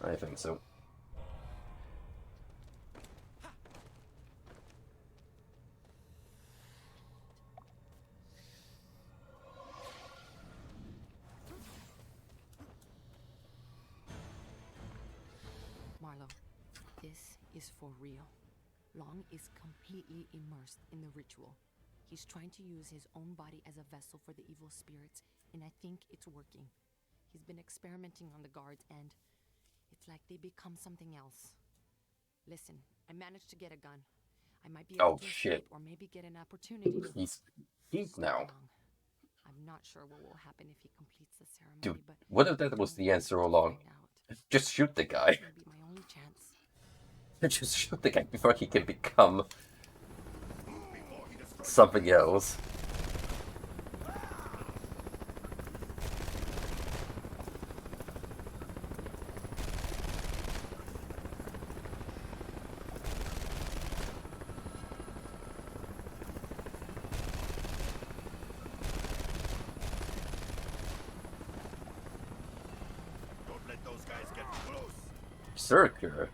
[SPEAKER 1] I think so.
[SPEAKER 4] Marlow, this is for real. Long is completely immersed in the ritual. He's trying to use his own body as a vessel for the evil spirits, and I think it's working. He's been experimenting on the guards, and it's like they become something else. Listen, I managed to get a gun. I might be able to escape or maybe get an opportunity to...
[SPEAKER 1] He's now.
[SPEAKER 4] I'm not sure what will happen if he completes the ceremony,
[SPEAKER 1] Dude,
[SPEAKER 4] but
[SPEAKER 1] what if that was the answer all along? Just shoot the guy.
[SPEAKER 4] This may be my only chance.
[SPEAKER 1] Just shoot the guy before he can become something else.
[SPEAKER 5] Don't let those guys get close.
[SPEAKER 1] Berserker.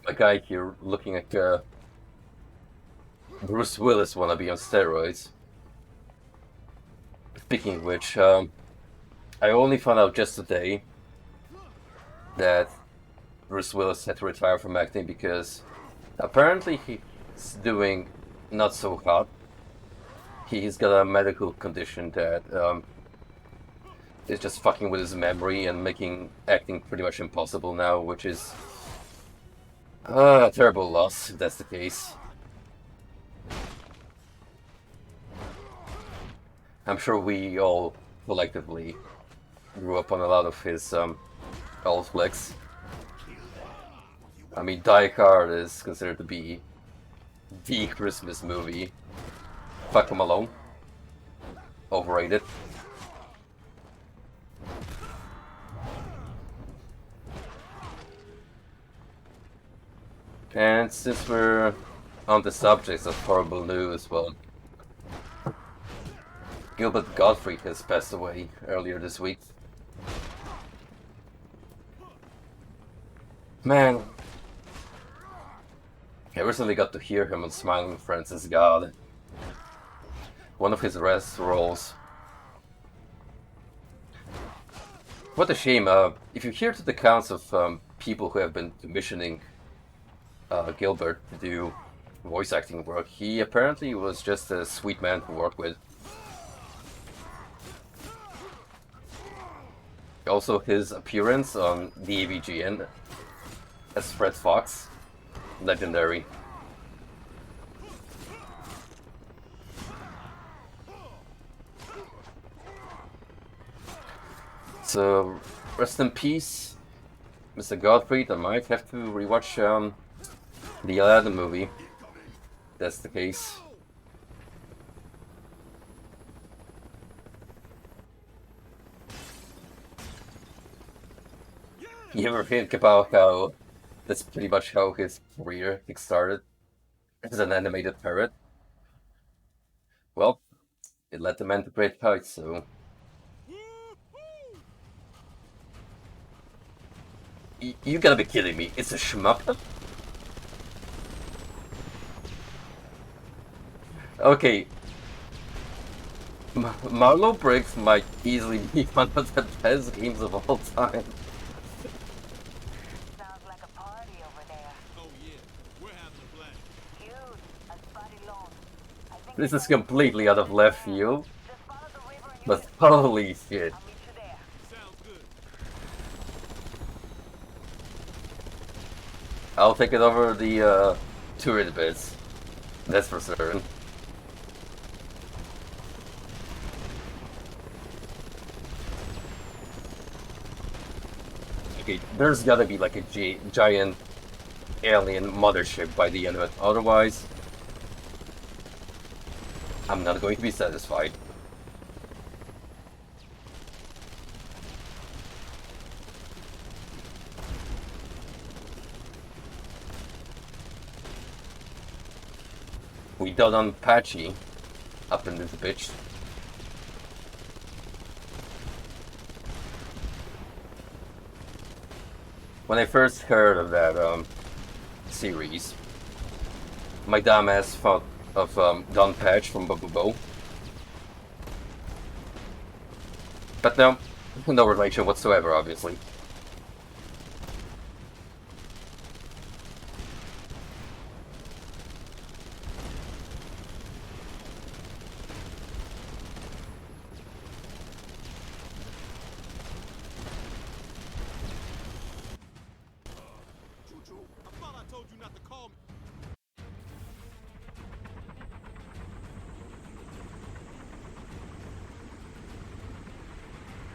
[SPEAKER 1] A guy here looking like Bruce Willis wannabe on steroids. Speaking of which, I only found out just today that Bruce Willis had to retire from acting because apparently he's doing not so hot. He's got a medical condition that is just fucking with his memory and making acting pretty much impossible now, which is a terrible loss if that's the case. I'm sure we all collectively grew up on a lot of his old flicks. I mean, Die Hard is considered to be the Christmas movie. Fuck 'em alone. Overrated. And since we're on the subject of horrible news, well, Gilbert Gottfried has passed away earlier this week. Man, I recently got to hear him on Smiling Francis God, one of his rest roles. What a shame. If you hear to the accounts of people who have been commissioning Gilbert to do voice acting work, he apparently was just a sweet man to work with. Also, his appearance on the AVGN as Fred Fox, legendary. So, rest in peace, Mr. Gottfried. I might have to rewatch the Aladdin movie. That's the case. You ever think about how that's pretty much how his career kick-started as an animated parrot? Well, it led the man to great heights, so... You gotta be kidding me, it's a shmup? Okay. Marlow Briggs might easily be one of the best games of all time.
[SPEAKER 2] Sounds like a party over there.
[SPEAKER 3] Oh yeah, we're having a blast.
[SPEAKER 2] Huge. A spotty lawn. I think
[SPEAKER 1] This is completely out of left field,
[SPEAKER 2] just follow the river and
[SPEAKER 1] but
[SPEAKER 2] you'll
[SPEAKER 1] holy shit.
[SPEAKER 2] I'll meet you there.
[SPEAKER 3] Sounds good.
[SPEAKER 1] I'll take it over the touring bits. That's for certain. Okay, there's gotta be like a giant alien mothership by the end of it. Otherwise, I'm not going to be satisfied. We done on Patchy up in this bitch. When I first heard of that series, my dumbass thought of Don Patch from Bo. But no, no relation whatsoever, obviously.
[SPEAKER 3] I thought I told you not to call me.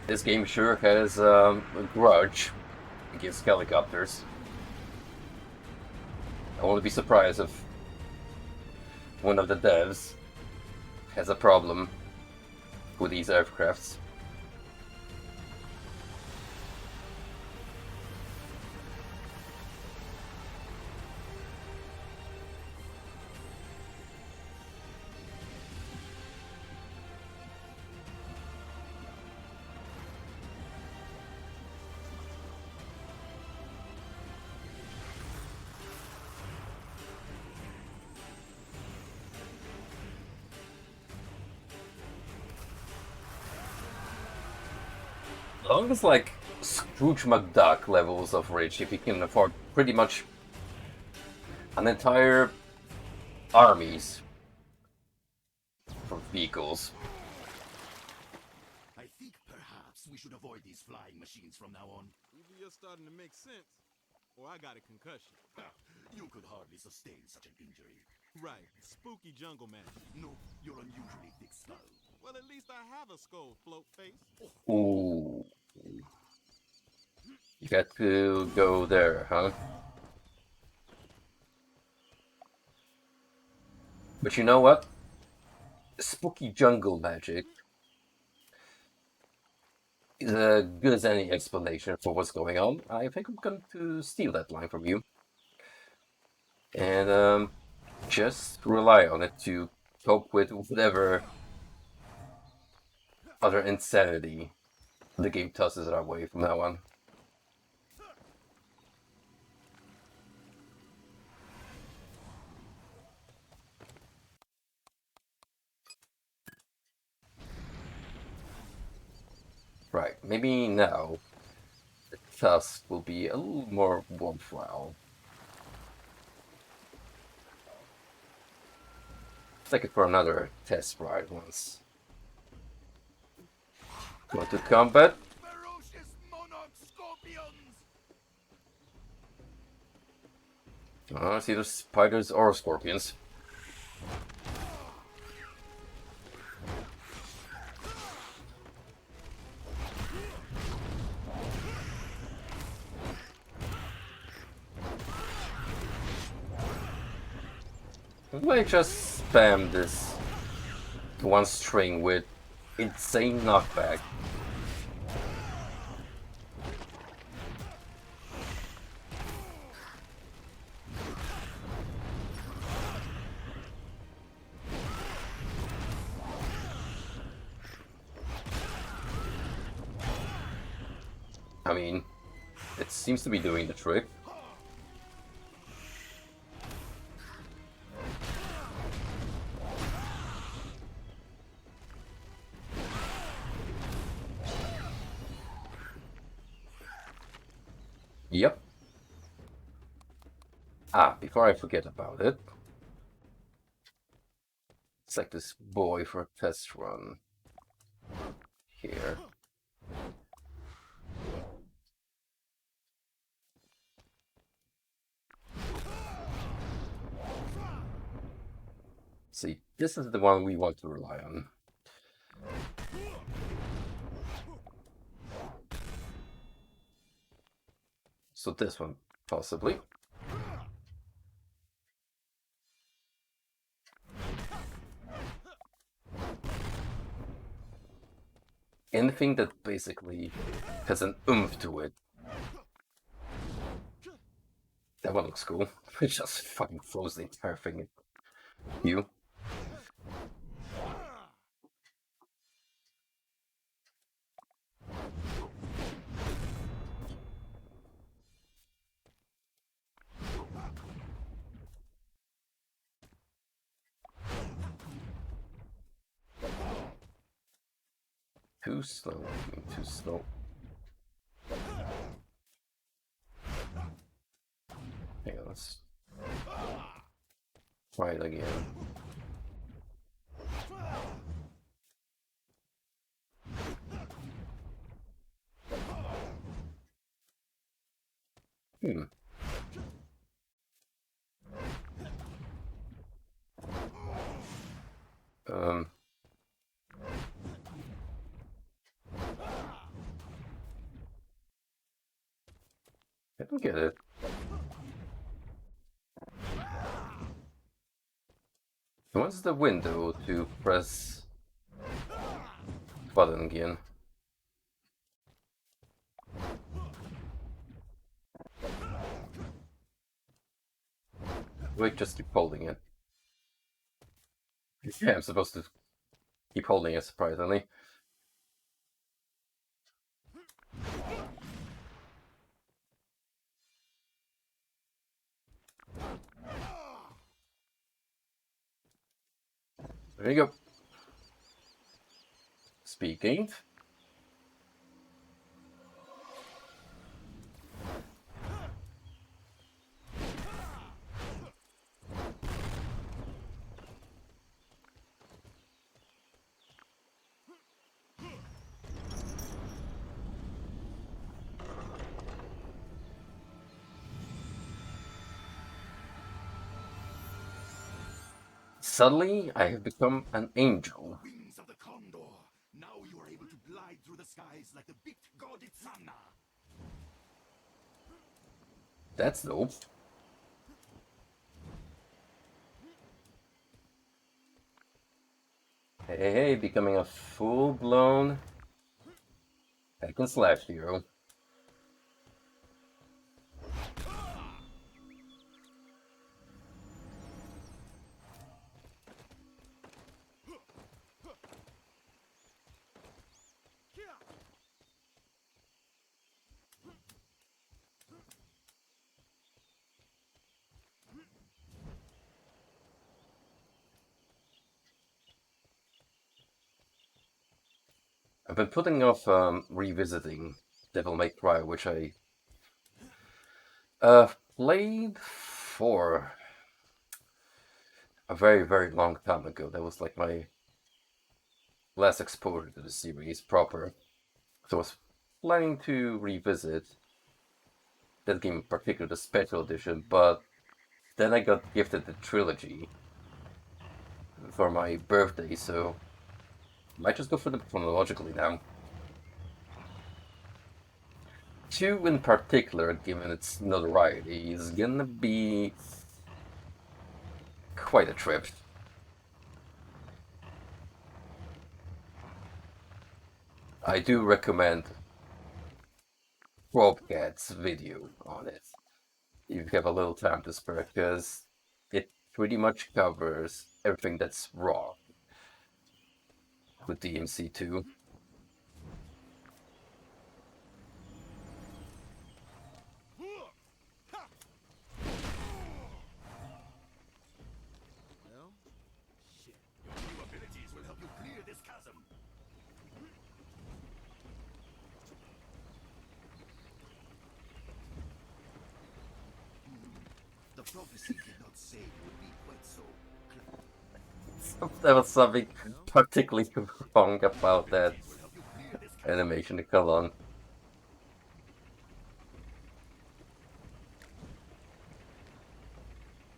[SPEAKER 1] This game sure has a grudge against helicopters. I won't be surprised if one of the devs has a problem with these aircrafts. Long as like Scrooge McDuck levels of rich, if you can afford pretty much an entire armies for vehicles.
[SPEAKER 5] I think perhaps we should avoid these flying machines from now on.
[SPEAKER 3] Either you're starting to make sense, or I got a concussion.
[SPEAKER 5] You could hardly sustain such an injury.
[SPEAKER 3] Right, spooky jungle magic.
[SPEAKER 5] No, your unusually thick skull.
[SPEAKER 3] Well, at least I have a skull, float face.
[SPEAKER 1] Ooh. You got to go there, huh? But you know what? Spooky jungle magic is as good as any explanation for what's going on. I think I'm going to steal that line from you. And just rely on it to cope with whatever other insanity the game tosses our way from now on. Right, maybe now the task will be a little more worthwhile. Take it for another test ride once. Go to combat.
[SPEAKER 5] Ferocious monarch scorpions!
[SPEAKER 1] It's either spiders or scorpions. I might just spam this one string with insane knockback. I mean, it seems to be doing the trick. Yep. Before I forget about it, select this boy for a test run. Here. See, this is the one we want to rely on. So this one, possibly. Anything that basically has an oomph to it. That one looks cool. It just fucking throws the entire thing at you. Too slow, too slow. Hang on, let's try it again. Hmm. Um. I don't get it. What's the window to press button again? Wait, just keep holding it. Yeah, I'm supposed to keep holding it, surprisingly. There you go. Speed gained. Suddenly, I have become an angel.
[SPEAKER 5] Wings of the condor. Now you are able to glide through the skies like the big god Itzana.
[SPEAKER 1] That's dope. Hey, becoming a full-blown hack and slash hero. I've been putting off revisiting Devil May Cry, which I played for a very, very long time ago. That was like my last exposure to the series proper. So I was planning to revisit that game in particular, the special edition, but then I got gifted the trilogy for my birthday, so might just go for them chronologically now. 2 in particular, given its notoriety, is gonna be quite a trip. I do recommend Robcat's video on it if you have a little time to spare, because it pretty much covers everything that's wrong with DMC2.
[SPEAKER 3] Well, shit.
[SPEAKER 5] Your new abilities will help you clear this chasm. The prophecy did not say it would be quite so.
[SPEAKER 1] There was something particularly wrong about that animation to come on.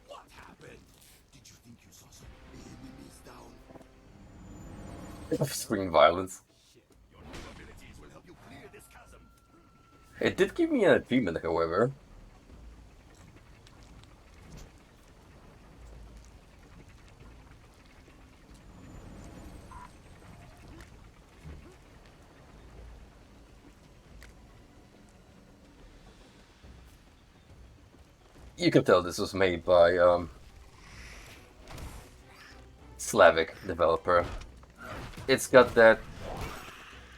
[SPEAKER 5] What happened? Did you think you saw some enemies down?
[SPEAKER 1] Off-screen violence.
[SPEAKER 5] Your new abilities will help you clear this chasm.
[SPEAKER 1] It did give me an achievement, however. You can tell this was made by Slavic developer. It's got that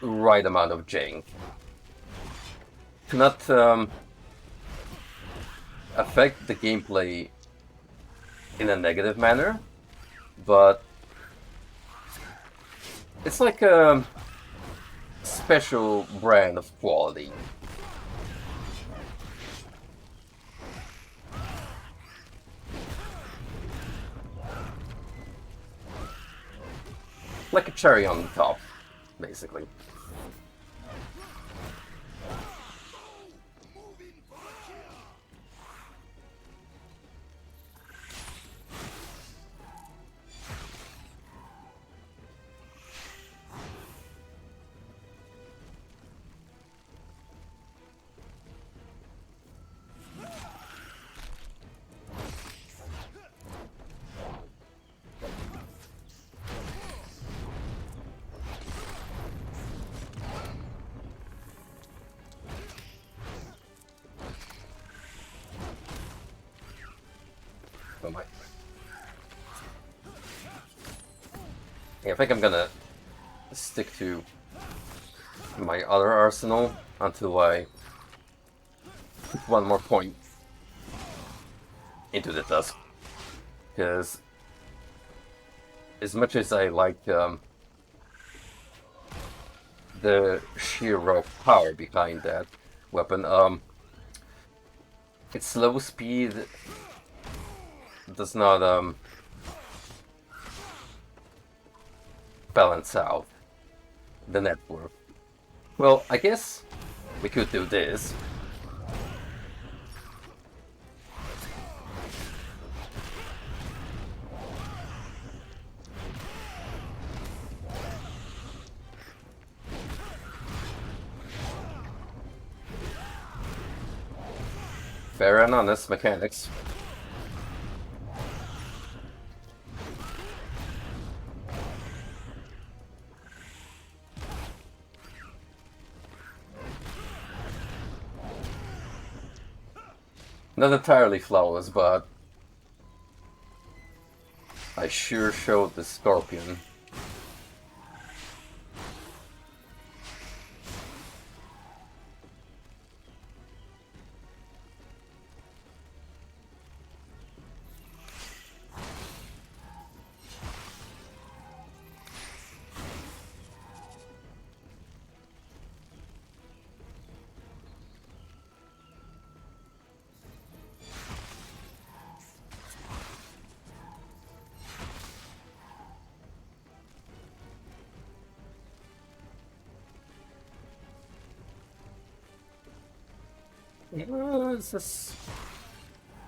[SPEAKER 1] right amount of jank. To not affect the gameplay in a negative manner, but it's like a special brand of quality. Like a cherry on the top, basically. Oh my. Yeah, I think I'm gonna stick to my other arsenal until I put one more point into the tusk. Because as much as I like the sheer raw power behind that weapon, its slow speed does not balance out the network. Well, I guess we could do this. Fair and honest mechanics. Not entirely flawless, but I sure showed the scorpion. This is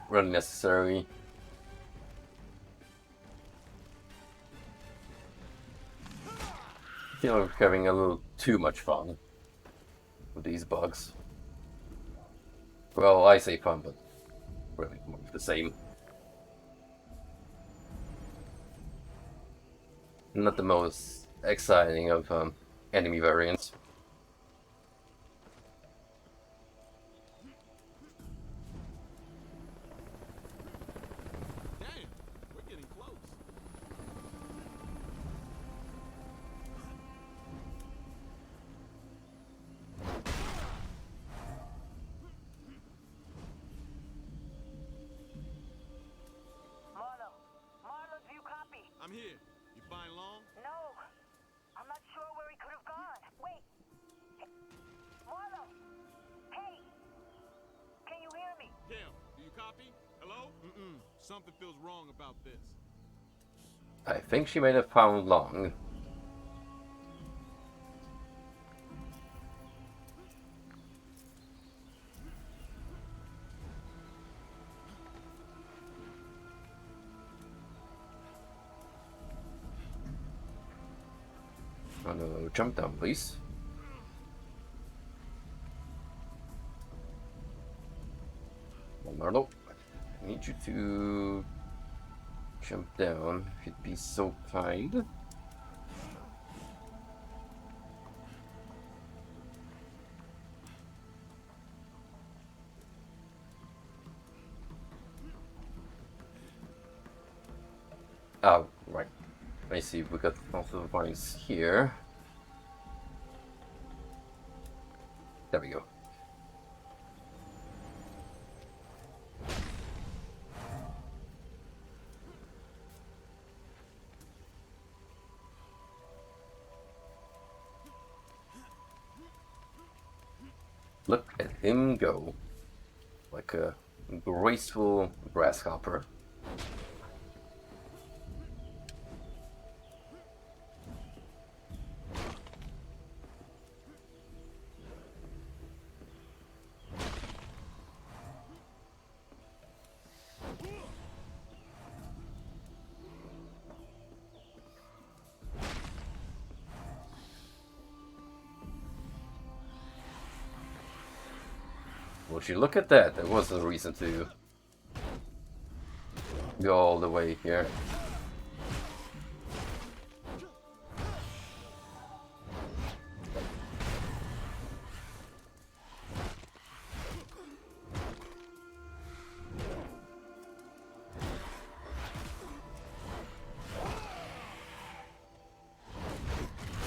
[SPEAKER 1] really necessary. I feel like we're having a little too much fun with these bugs. Well, I say fun, but really more of the same. Not the most exciting of enemy variants.
[SPEAKER 3] Damn, we're getting close.
[SPEAKER 2] Marlow. Marlow, do you copy?
[SPEAKER 3] I'm here. You find Long?
[SPEAKER 2] No. I'm not sure where he could have gone. Wait. Marlow. Hey. Can you hear me?
[SPEAKER 3] Kim, do you copy? Hello? Something feels wrong about this.
[SPEAKER 1] I think she may have found Long. Oh no, jump down, please. Well, Marlow, I need you to jump down, if you'd be so kind. Oh, right. I see, we got also the vines here. There we go. Look at him go. Like a graceful grasshopper. Would you look at that? There was a reason to go all the way here.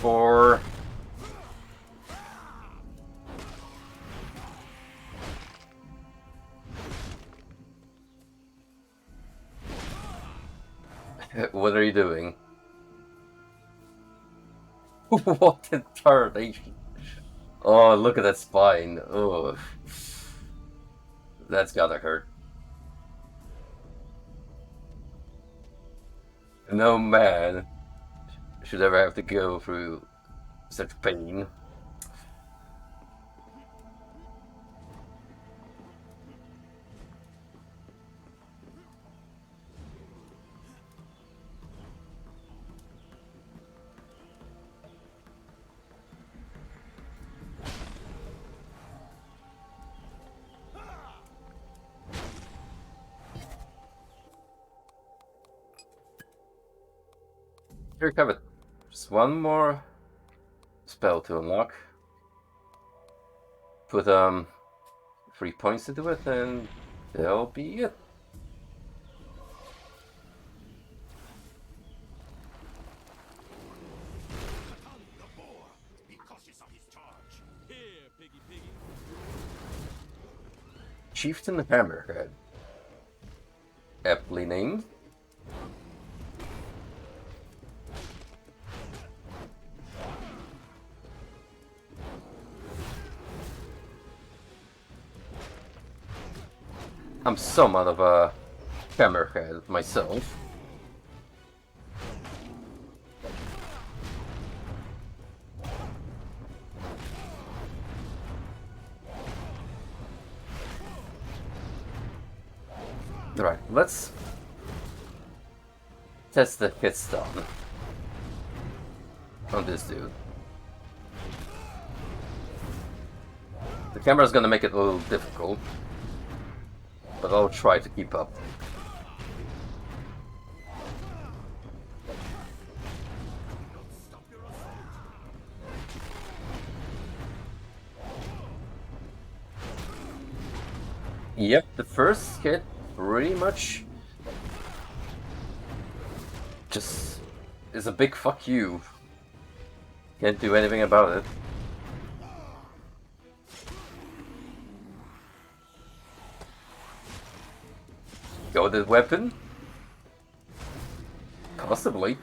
[SPEAKER 1] For what are you doing? What in tarnation? Oh, look at that spine. Oh, that's gotta hurt. No man should ever have to go through such pain. Here, we have it. Just one more spell to unlock. Put 3 points into it and That'll be it.
[SPEAKER 5] The boar! Be cautious of his charge.
[SPEAKER 3] Here, piggy piggy.
[SPEAKER 1] Chieftain Hammerhead. Aptly named. I'm somewhat of a Hammerhead myself. Alright, let's test the hit stun on this dude. The camera's gonna make it a little difficult, but I'll try to keep up. Yep, the first hit pretty much just is a big fuck you. Can't do anything about it. Goaded weapon? Possibly.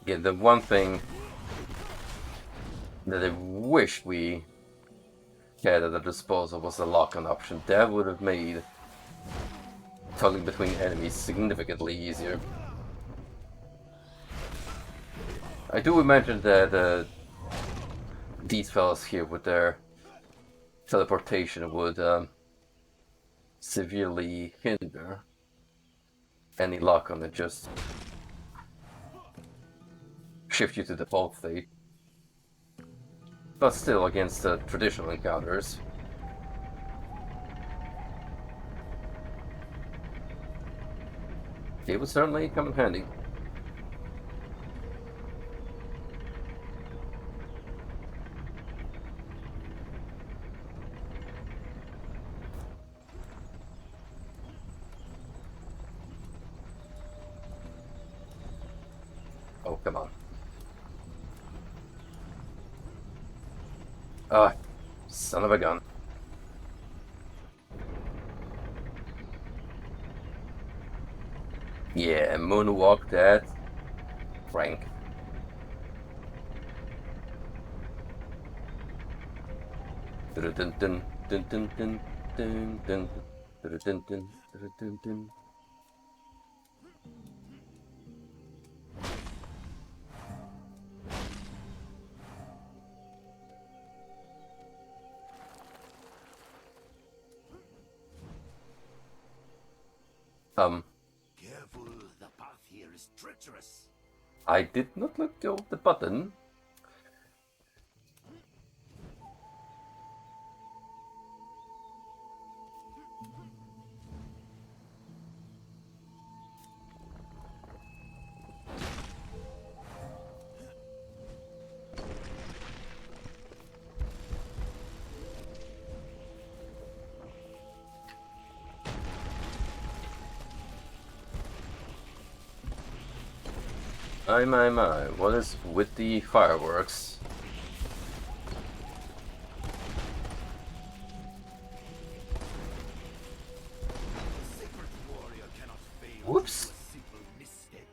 [SPEAKER 1] Yeah, the one thing that I wish we had at our disposal was a lock-on option. That would have made tugging between enemies significantly easier. I do imagine that these fellas here with their teleportation would severely hinder any lock-on and just shift you to default state. But still, against traditional encounters, it would certainly come in handy. Oh, come on. Ah, son of a gun. Yeah, moonwalk that. Frank. Dun dun dun dun dun dun dun dun dun dun dun dun dun.
[SPEAKER 5] Careful, the path here is treacherous.
[SPEAKER 1] I did not let go of the button. My, what is with the fireworks?
[SPEAKER 5] Secret warrior cannot fail.
[SPEAKER 1] Whoops.
[SPEAKER 5] A simple misstep.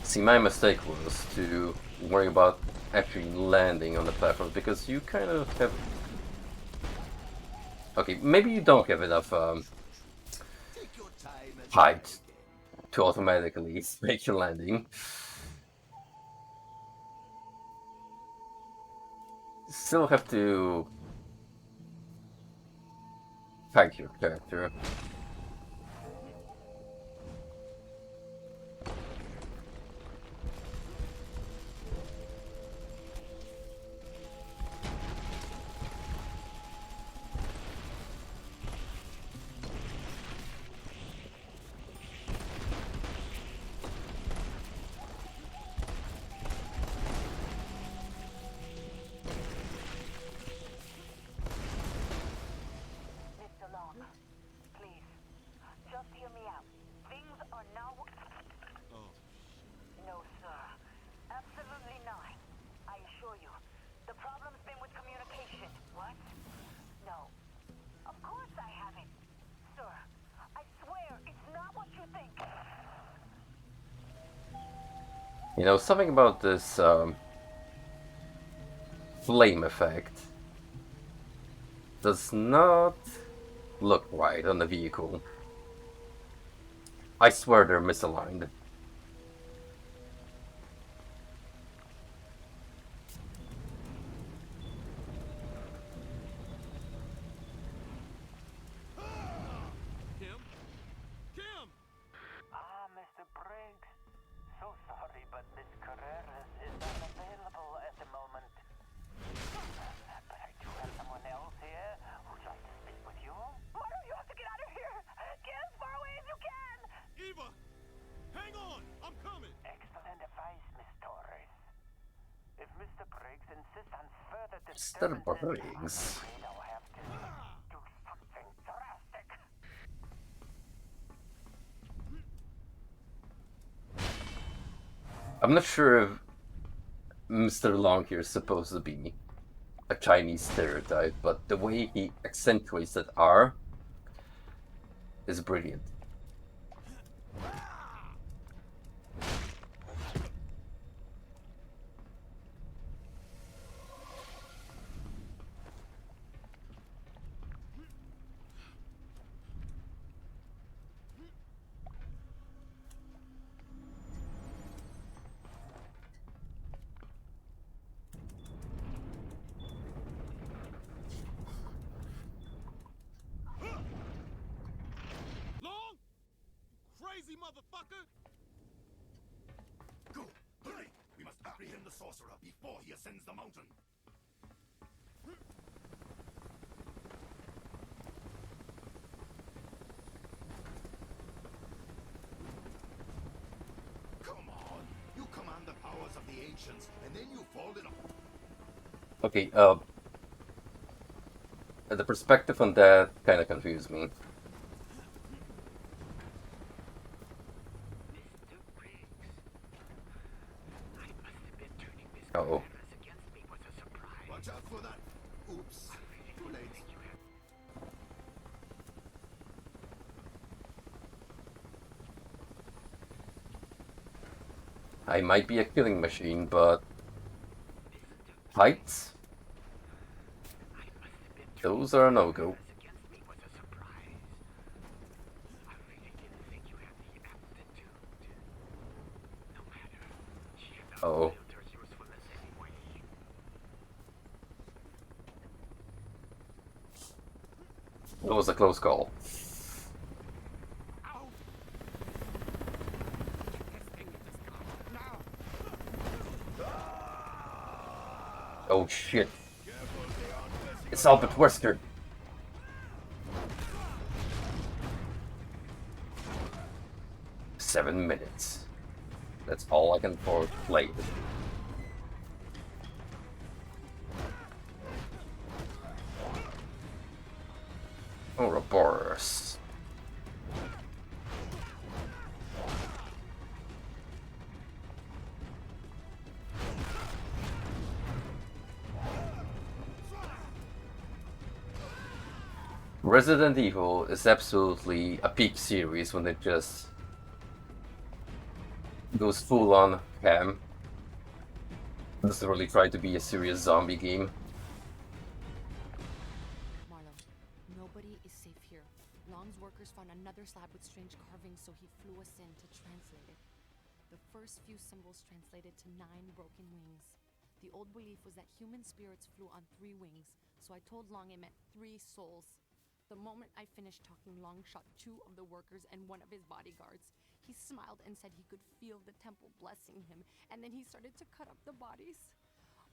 [SPEAKER 1] See, my mistake was to worry about actually landing on the platform, because you kind of have Okay, maybe you don't have enough
[SPEAKER 5] Take your time and try
[SPEAKER 1] height
[SPEAKER 5] again.
[SPEAKER 1] to automatically make your landing. Still have to thank your character.
[SPEAKER 2] Mr. Long, please, just hear me out. Things are now...
[SPEAKER 3] Oh,
[SPEAKER 2] No, sir. Absolutely not. I assure you, the problem's been with communication. What? No. Of course I haven't. Sir, I swear it's not what you think.
[SPEAKER 1] You know, something about this flame effect does not look right on the vehicle. I swear they're misaligned.
[SPEAKER 3] Kim? Kim!
[SPEAKER 2] Ah, Mr. Briggs. So sorry, but Miss Carreras is unavailable at the moment. But I do have someone else here who'd like to speak with you. Marlow, you have to get out of here! Get as far away as you can!
[SPEAKER 3] Eva! Hang on! I'm coming!
[SPEAKER 2] Excellent advice, Miss Torres. If Mr. Briggs insists on further
[SPEAKER 1] Mr.
[SPEAKER 2] disturbances,
[SPEAKER 1] Briggs.
[SPEAKER 2] I'm afraid I'll have to do something drastic.
[SPEAKER 1] I'm not sure if Mr. Long here is supposed to be a Chinese stereotype, but the way he accentuates that R is brilliant.
[SPEAKER 3] Long? Crazy motherfucker!
[SPEAKER 5] Go! Hurry! We must apprehend the sorcerer before he ascends the mountain. Come on! You command the powers of the ancients, and then you fall in a...
[SPEAKER 1] Okay, the perspective on that kind of confused me. Oh.
[SPEAKER 5] Watch out for that! Oops. Too late.
[SPEAKER 1] I might be a killing machine, but heights? Those are a no-go. Uh-oh. That was a close call. Oh shit. It's Albert Wesker. Seven minutes. That's all I can afford to play. Ouroboros. Resident Evil is absolutely a peak series when it just goes full on ham. Doesn't really try to be a serious zombie game.
[SPEAKER 4] Marlow, no workers found another slab with strange carvings, so he flew us in to translate it. The first few symbols translated to 9 broken wings. The old belief was that human spirits flew on 3 wings, so I told Long it meant 3 souls. The moment I finished talking, Long shot 2 of the workers and 1 of his bodyguards. He smiled and said he could feel the temple blessing him, and then he started to cut up the bodies.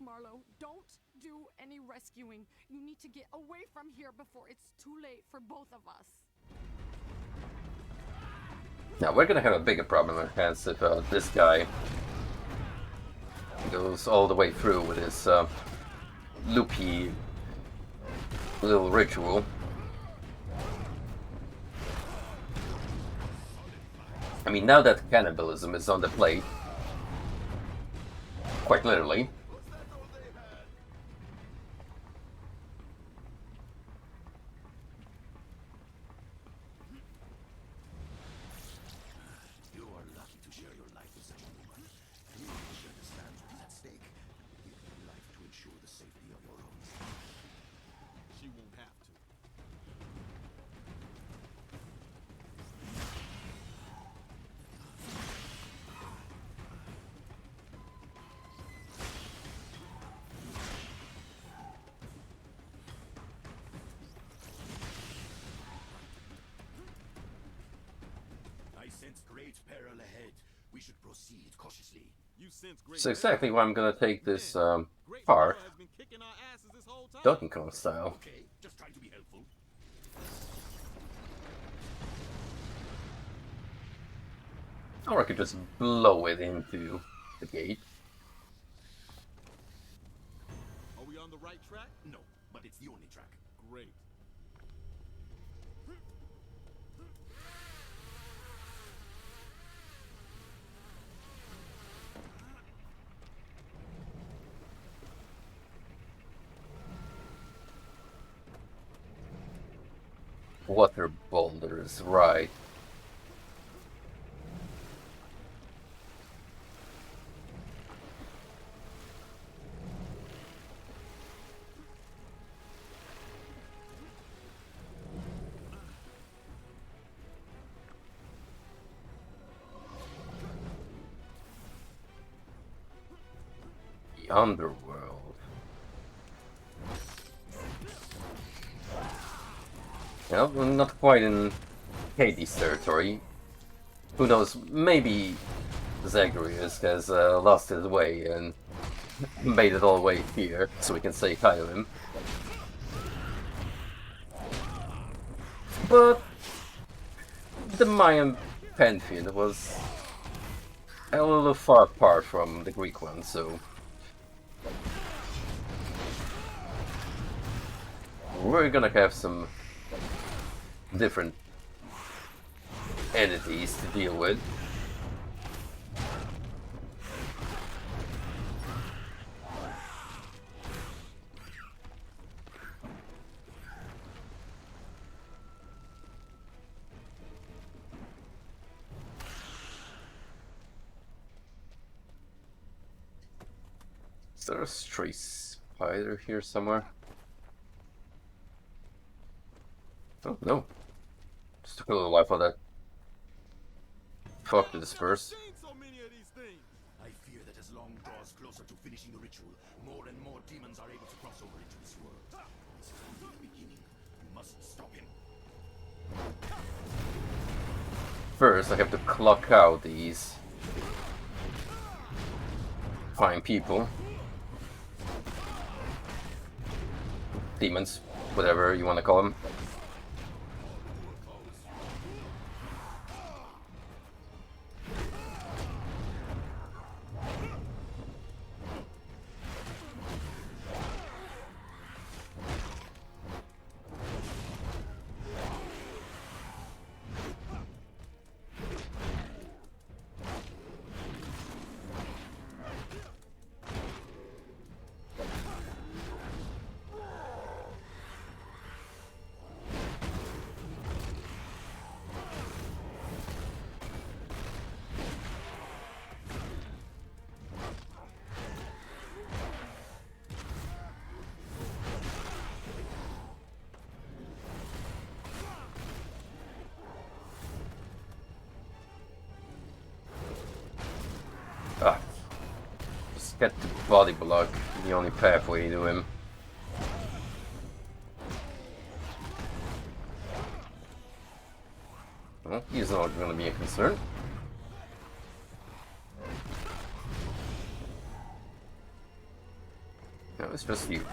[SPEAKER 4] Marlow, don't do any rescuing. You need to get away from here before it's too late for both of us.
[SPEAKER 1] Now we're gonna have a bigger problem on our hands if this guy goes all the way through with his loopy little ritual. I mean, now that cannibalism is on the plate, quite literally,
[SPEAKER 5] You are lucky to share your life with such a woman. You understand what is at stake. Give your life to ensure the safety of your own.
[SPEAKER 3] She won't have to.
[SPEAKER 5] I sense great peril ahead. We should proceed cautiously.
[SPEAKER 3] You sense great.
[SPEAKER 1] so exactly why I'm gonna take this
[SPEAKER 3] Great
[SPEAKER 1] part,
[SPEAKER 3] Marlow has been kicking our asses this whole time.
[SPEAKER 1] Donkey Kong style.
[SPEAKER 5] Okay, just trying to be helpful.
[SPEAKER 1] Or I could just blow it into the gate.
[SPEAKER 3] Are we on the right track?
[SPEAKER 5] No, but it's the only track.
[SPEAKER 3] Great.
[SPEAKER 1] Water boulders, right. The underworld. Well, we're not quite in Hades territory. Who knows, maybe Zagreus has lost his way and made it all the way here, so we can say hi to him. But the Mayan pantheon was a little far apart from the Greek one, so we're gonna have some different entities to deal with. Is there a stray spider here somewhere? Oh, no. Just took a little while for that fuck to disperse.
[SPEAKER 3] I've seen so many of these things.
[SPEAKER 5] I fear that as Long draws closer to finishing the ritual, more and more demons are able to cross over into this world. This is only the beginning. We must stop him.
[SPEAKER 1] First, I have to clock out these fine people. Demons, whatever you want to call them. get to body block, the only pathway to him. Well, he's not gonna be a concern. No, it's just you.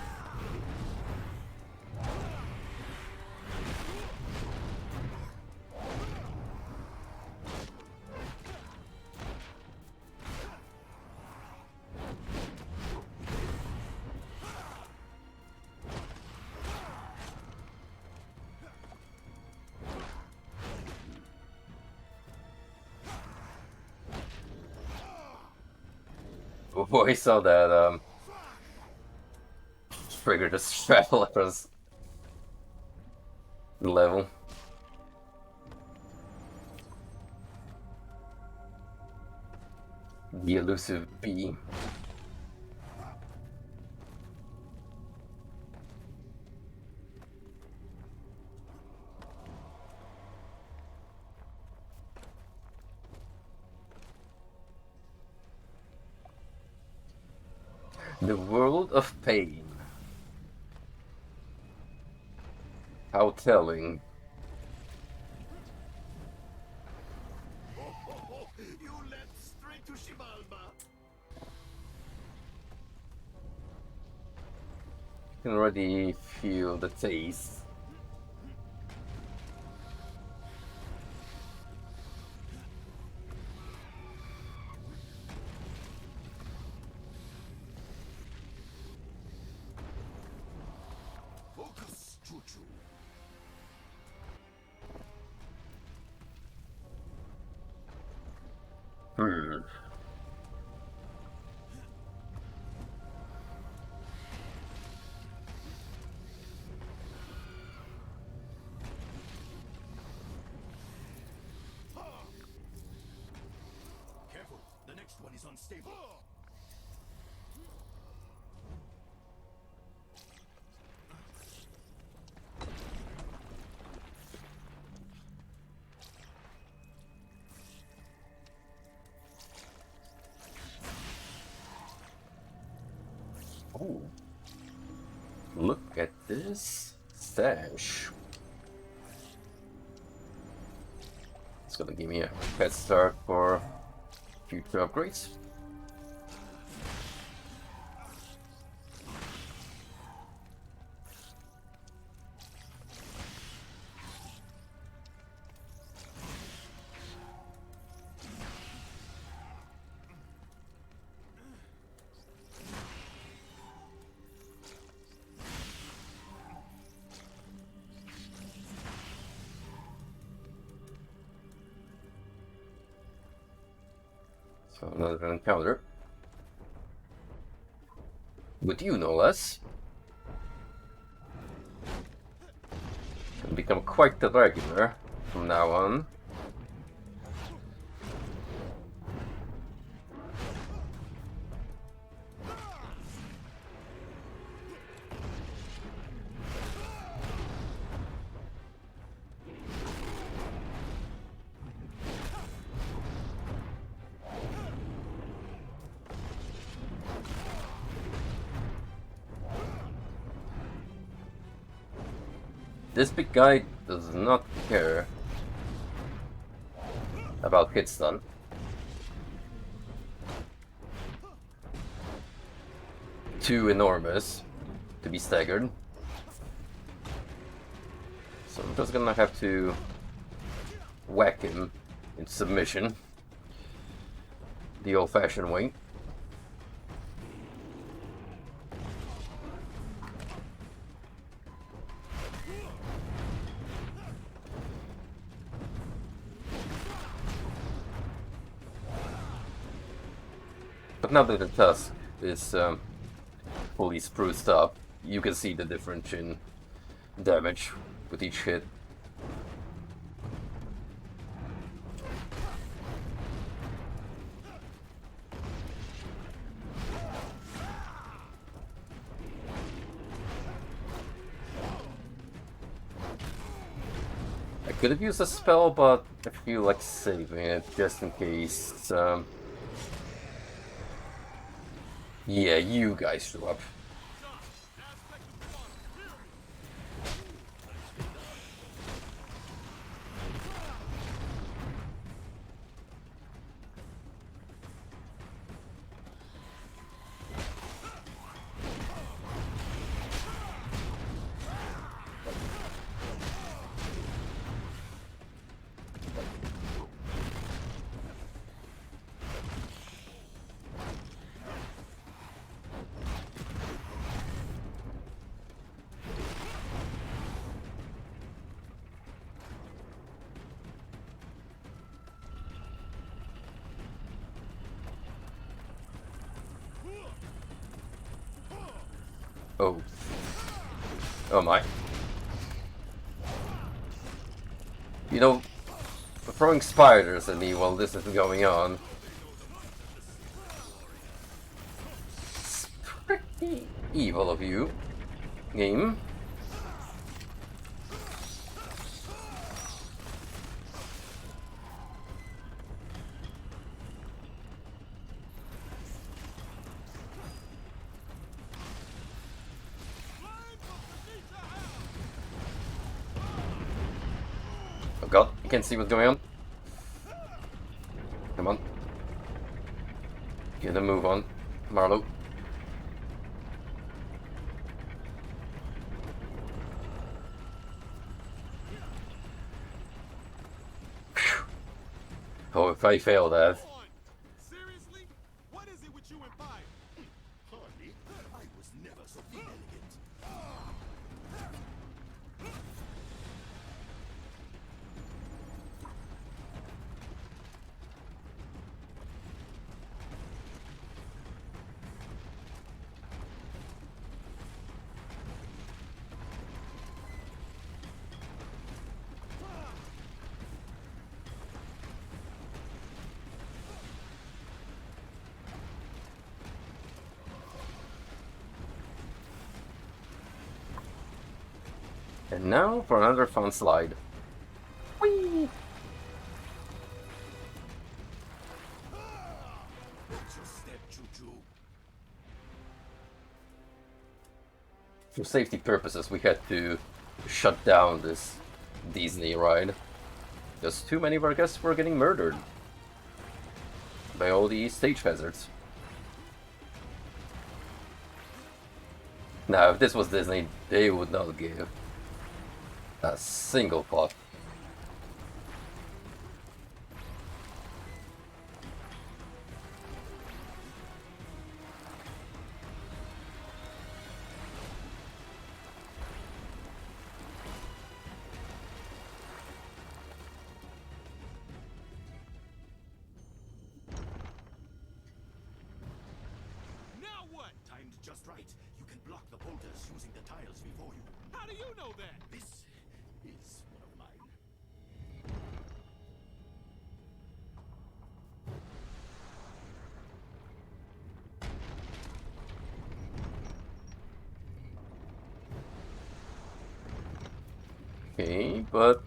[SPEAKER 1] Oh, I saw that, trigger just travel across the level. The elusive bee. The world of pain. How telling.
[SPEAKER 5] You led straight to Shibalba.
[SPEAKER 1] You can already feel the taste.
[SPEAKER 5] Focus, Chuchu.
[SPEAKER 1] Hmm.
[SPEAKER 5] Careful, the next one is unstable.
[SPEAKER 1] Oh. Look at this stash. It's gonna give me a head start for future upgrades. So another encounter. With you, no less. Can become quite the regular from now on. This big guy does not care about hit stun. Too enormous to be staggered. So I'm just gonna have to whack him in submission. The old-fashioned way. But now that the tusk is fully spruced up, you can see the difference in damage with each hit. I could have used a spell, but I feel like saving it just in case Yeah, you guys show up. Oh. Oh my. You know, throwing spiders at me while this is going on. It's pretty evil of you, game. Oh god, you can see what's going on. Come on. Get a move on, Marlow. Phew. Oh, if I fail that.
[SPEAKER 3] Seriously? What is it with you and fire?
[SPEAKER 5] Hardly. I was never so inelegant.
[SPEAKER 1] And now for another fun slide. Whee!
[SPEAKER 5] Watch your step, Choo-Choo.
[SPEAKER 1] For safety purposes, we had to shut down this Disney ride. Because too many of our guests were getting murdered by all the stage hazards. Now, if this was Disney, they would not give a single fuck.
[SPEAKER 3] Now what?
[SPEAKER 5] Timed just right. You can block the boulders using the tiles before you.
[SPEAKER 3] How do you know that?
[SPEAKER 5] This is one of mine.
[SPEAKER 1] Okay, but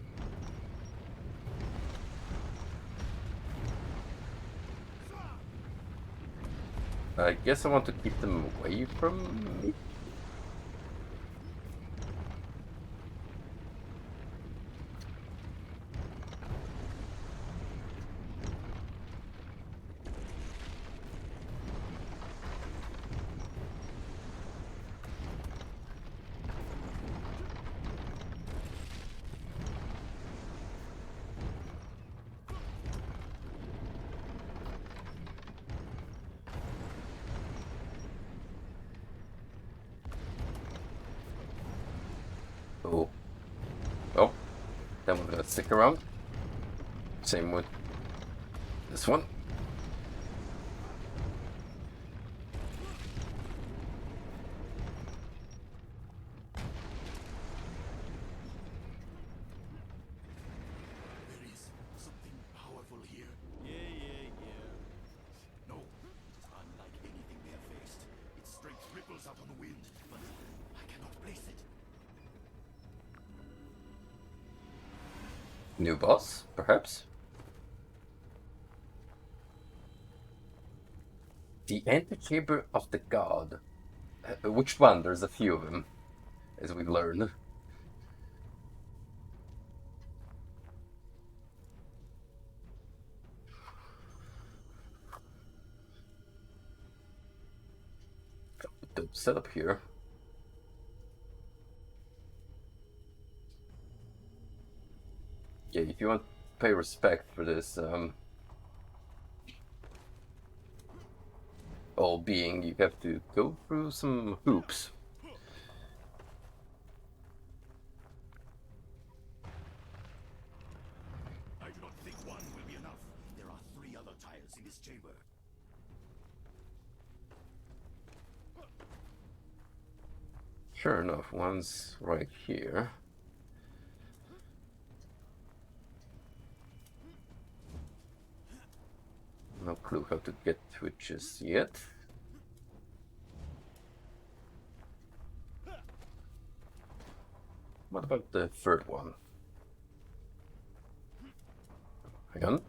[SPEAKER 1] I guess I want to keep them away from me. Oh. Oh. Then we're gonna stick around. Same with this one.
[SPEAKER 5] There is something powerful here.
[SPEAKER 3] Yeah.
[SPEAKER 5] No, it is unlike anything they have faced. Its strength ripples out on the wind, but I cannot place it.
[SPEAKER 1] New boss, perhaps? The antechamber of the god. Which one? There's a few of them, as we learn. Dope setup here. Yeah, if you want to pay respect for this all being, you have to go through some hoops.
[SPEAKER 5] I do not think one will be enough. There are 3 other tiles in this chamber.
[SPEAKER 1] Sure enough, one's right here. No clue how to get to it just yet. What about the third one? Hang on.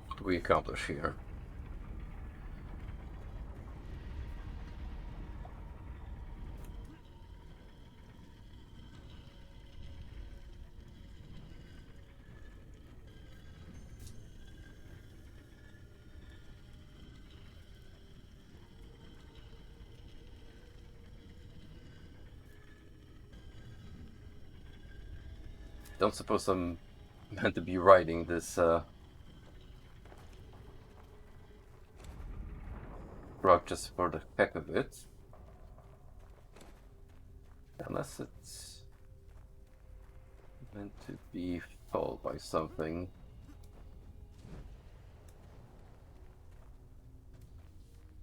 [SPEAKER 1] What do we accomplish here? Don't suppose I'm meant to be writing this rock just for the heck of it. Unless it's meant to be followed by something.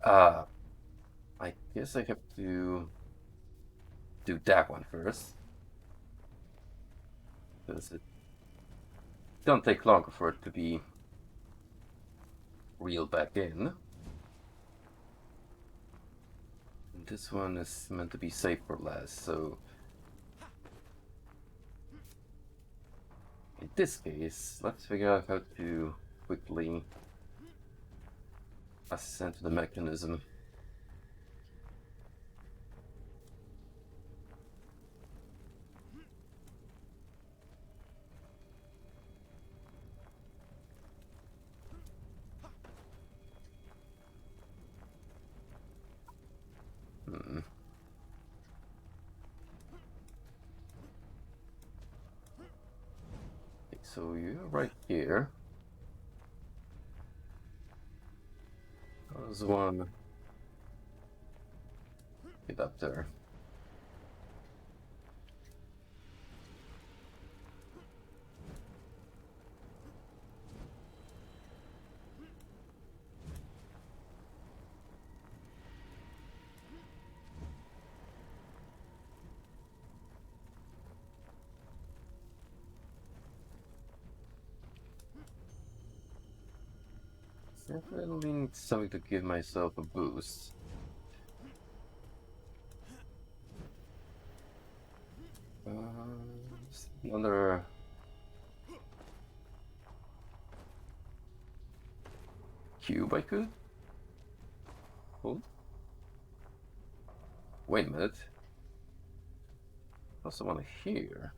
[SPEAKER 1] I guess I have to do that one first. Because it don't take longer for it to be reeled back in. And this one is meant to be safe for last, so in this case, let's figure out how to quickly ascend to the mechanism. So you're right here. There's one. Get up there. Definitely need something to give myself a boost. Another cube I could hold. Wait a minute. Also want to hear.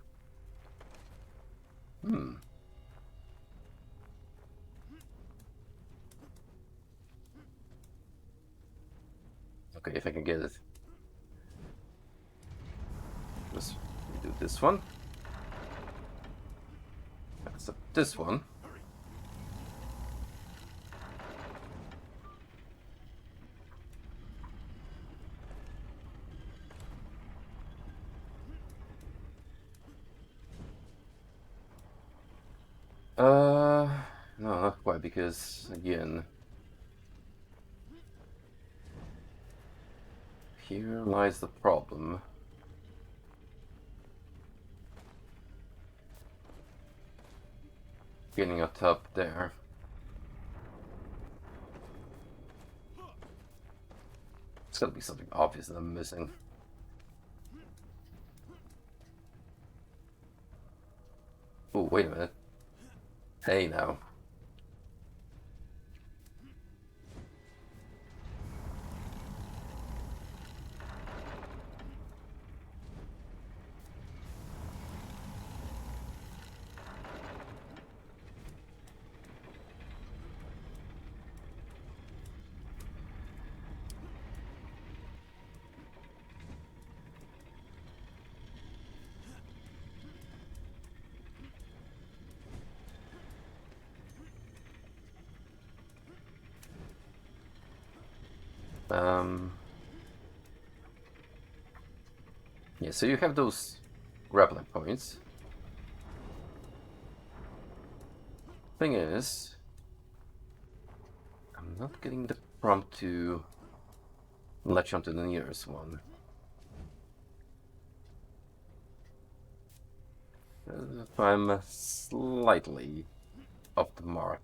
[SPEAKER 1] Okay, if I can get it. Let's do this one. So this one. because, again, here lies the problem. Getting up top there. It's gotta be something obvious that I'm missing. Oh, wait a minute. Hey now. Yeah, so you have those grappling points. Thing is, I'm not getting the prompt to latch onto the nearest one. If I'm slightly off the mark.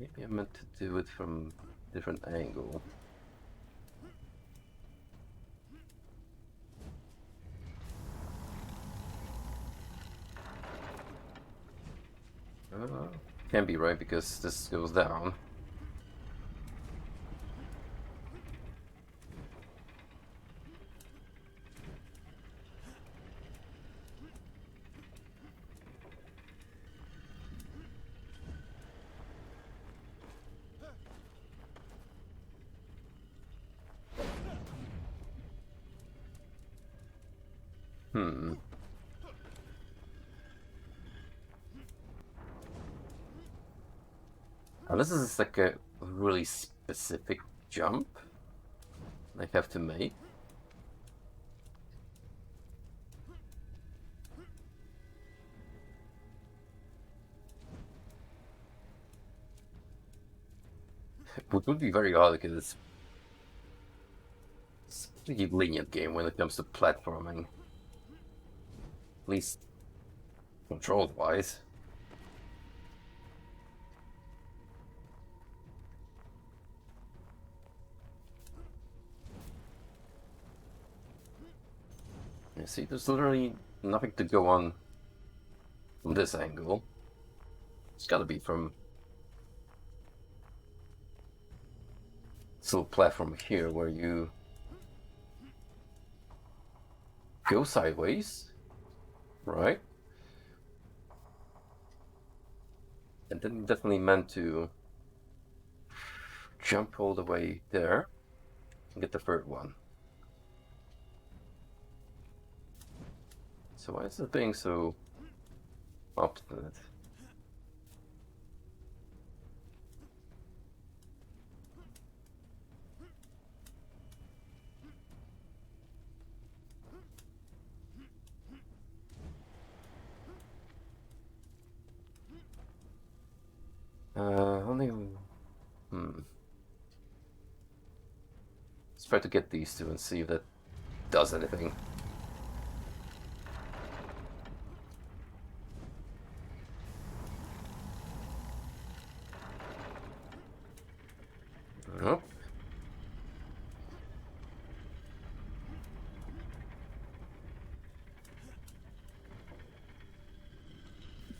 [SPEAKER 1] Maybe I meant to do it from a different angle. Can't be right because this goes down. Now this is like a really specific jump I have to make. It would be very odd because it's a pretty lenient game when it comes to platforming. At least controlled wise. You see, there's literally nothing to go on from this angle. It's gotta be from this little platform here where you go sideways, right? And then definitely meant to jump all the way there and get the third one. So why is it being so obstinate? Only... Let's try to get these two and see if that does anything. Nope.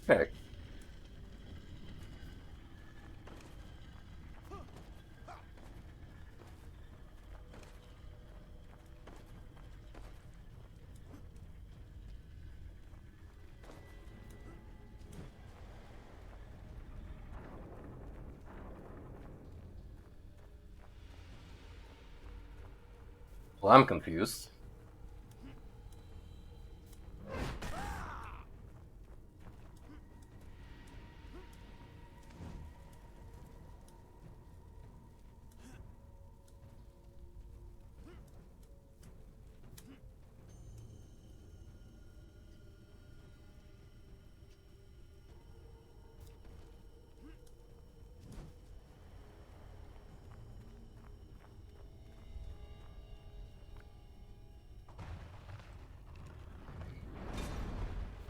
[SPEAKER 1] Heck. Well, I'm confused.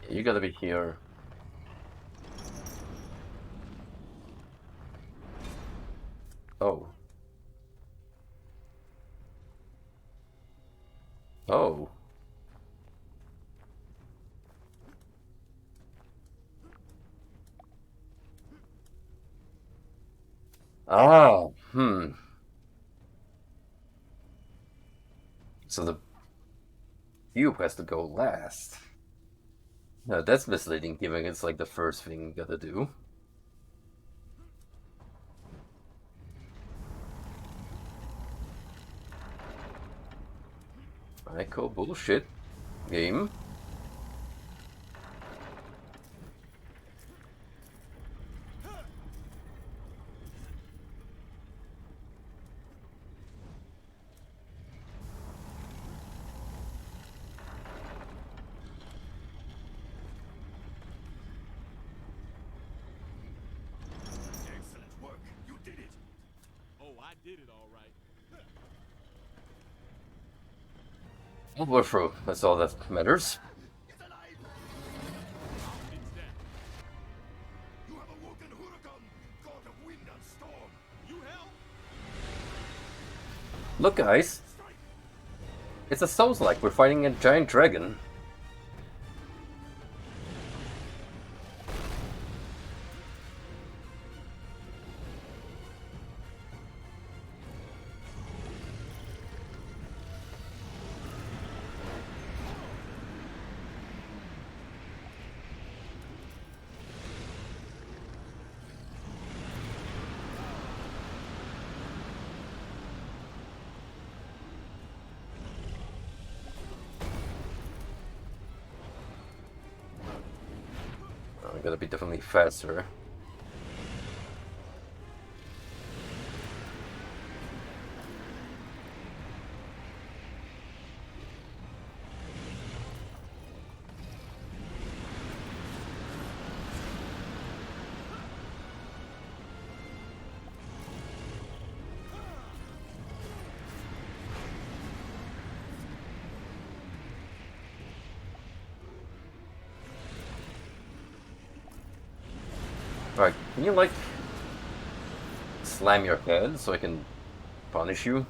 [SPEAKER 1] You gotta be here. Oh. Oh. Ah, So the cube has to go last. No, that's misleading, given it's like the first thing you gotta do. I call bullshit. Game.
[SPEAKER 5] Excellent work. You did it.
[SPEAKER 3] Oh, I did it all right.
[SPEAKER 1] We're through. That's all that matters.
[SPEAKER 5] It's alive.
[SPEAKER 3] It's down.
[SPEAKER 5] You have awoken Huracan, god of wind and storm.
[SPEAKER 3] You help?
[SPEAKER 1] Look, guys. It's a Souls-like. We're fighting a giant dragon. I gotta be definitely faster. Alright, can you like slam your head so I can punish you?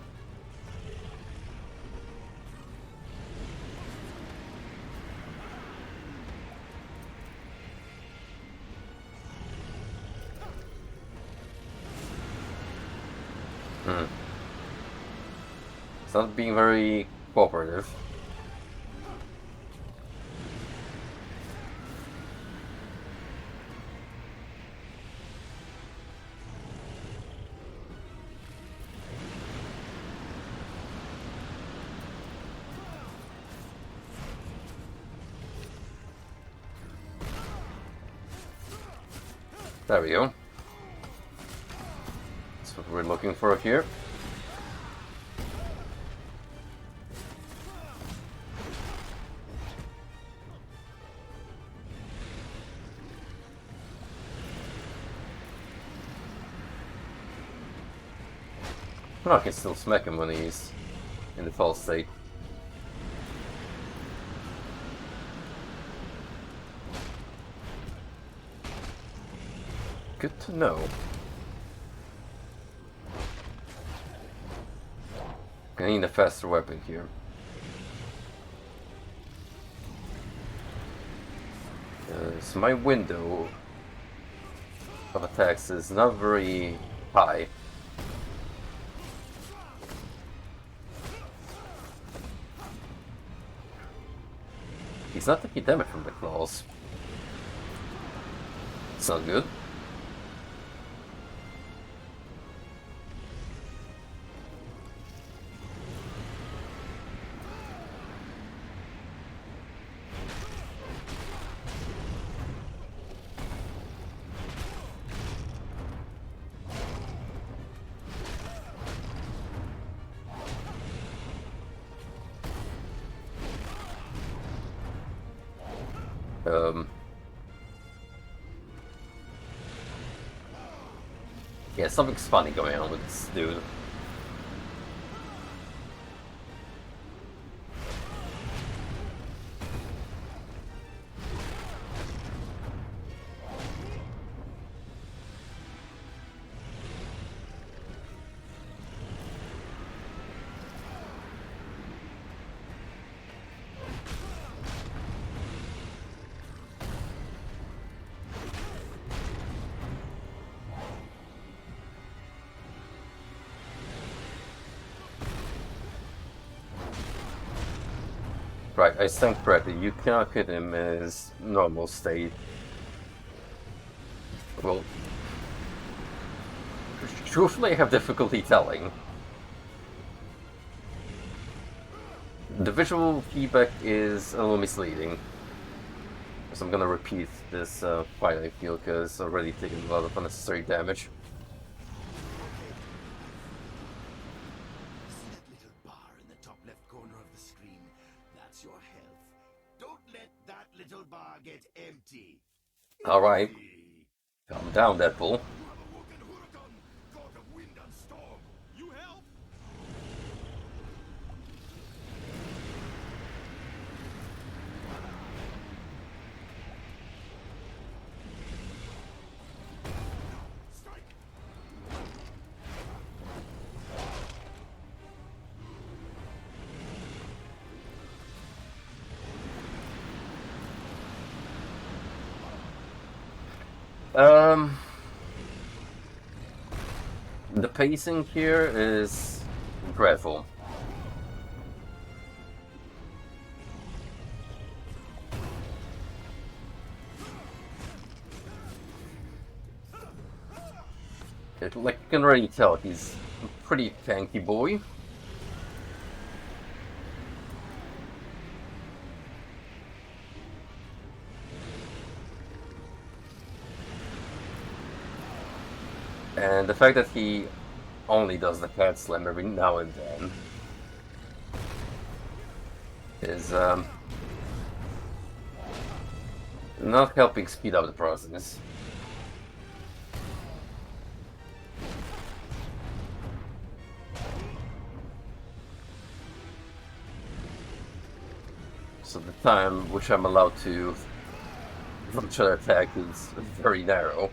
[SPEAKER 1] It's not being very cooperative. There we go. That's what we're looking for here. Well, I can still smack him when he's in the false state. Good to know. I need a faster weapon here. So my window of attacks is not very high. He's not taking damage from the claws. It's not good. Yeah, something's funny going on with this dude. I stand correctly. You cannot hit him in his normal state. Well, truthfully, I have difficulty telling. The visual feedback is a little misleading. So I'm gonna repeat this fight, I feel, because it's already taken a lot of unnecessary damage.
[SPEAKER 5] See that little bar in the top left corner of the screen? That's your health. Don't let that little bar get empty.
[SPEAKER 1] Alright. Calm down, Deadpool.
[SPEAKER 5] You have awoken Huracan, god of wind and storm.
[SPEAKER 3] You help?
[SPEAKER 5] Strike!
[SPEAKER 1] The pacing here is dreadful. Like you can already tell, he's a pretty tanky boy. And the fact that he only does the cat slam every now and then is not helping speed up the process. So the time which I'm allowed to launch an attack is very narrow.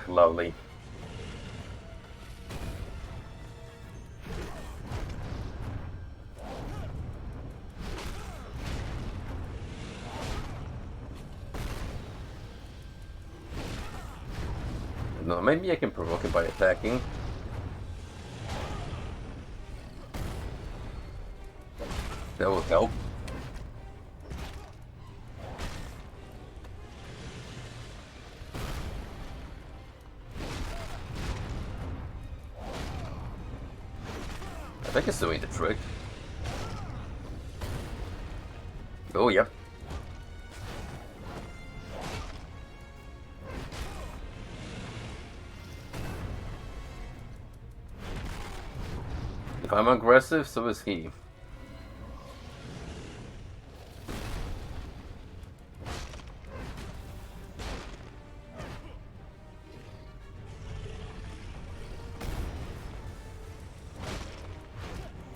[SPEAKER 1] Lovely. No, maybe I can provoke him by attacking. That will help. I think it's doing the trick. Oh, yep. If I'm aggressive, so is he.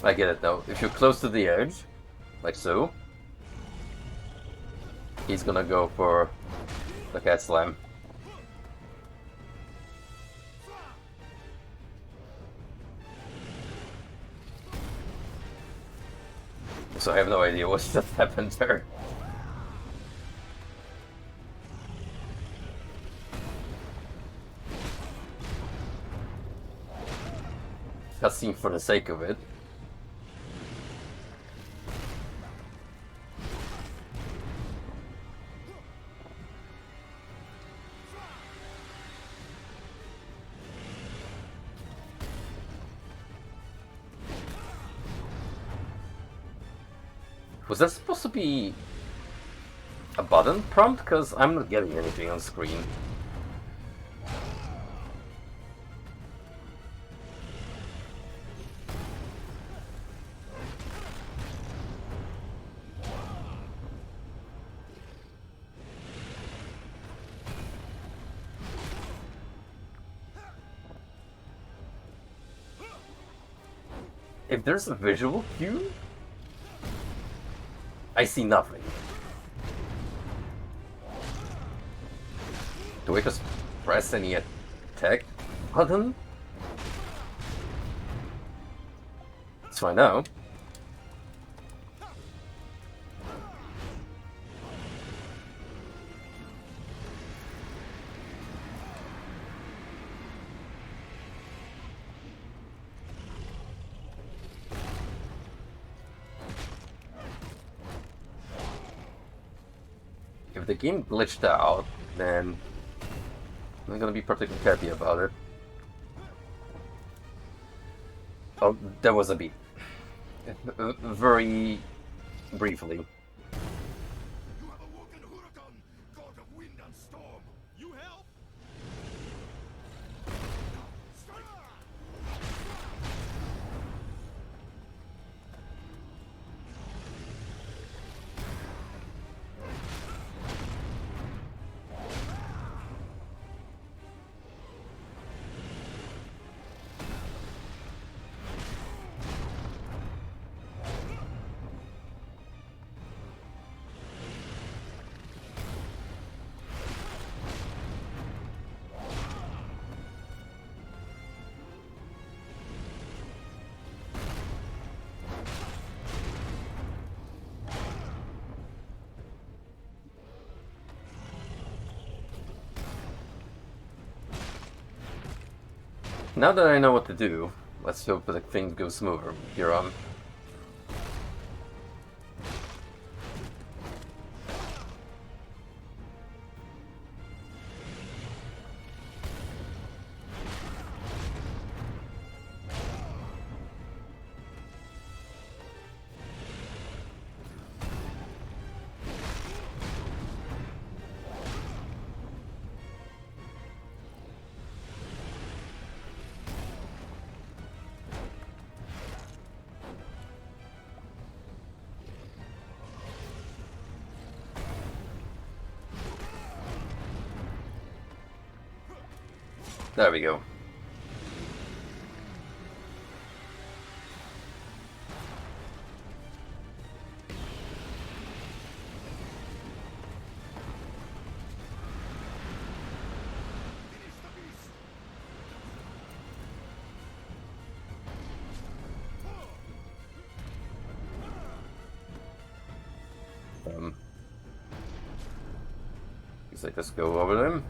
[SPEAKER 1] I get it though. If you're close to the edge, like so, he's gonna go for the cat slam. So I have no idea what just happened there. Cutscene for the sake of it. Was that supposed to be a button prompt? Because I'm not getting anything on screen. If there's a visual cue, I see nothing. Do I just press any attack button? Let's find out. If the game glitched out, then I'm not gonna be particularly happy about it. Oh, there was a beat. Very briefly.
[SPEAKER 5] You have awoken Huracan, god of wind and storm.
[SPEAKER 3] You help?
[SPEAKER 1] Now that I know what to do, let's hope that things go smoother here on. There we go. Guess I just go over them.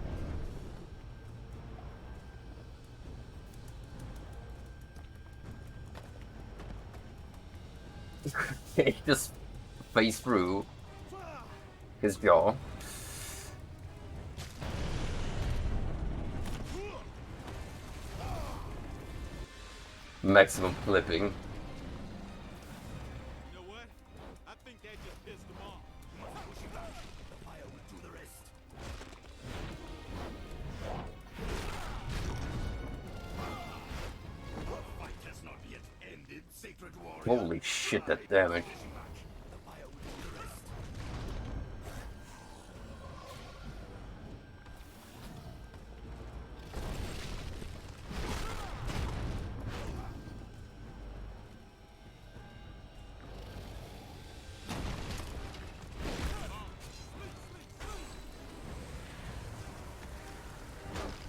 [SPEAKER 1] Okay, just face through his jaw. Maximum flipping.
[SPEAKER 3] You know what? I think that just pissed him off.
[SPEAKER 5] The fire will do the rest. The fight has not yet ended, sacred warrior.
[SPEAKER 1] Holy shit, that damage.
[SPEAKER 5] The fire will do the rest.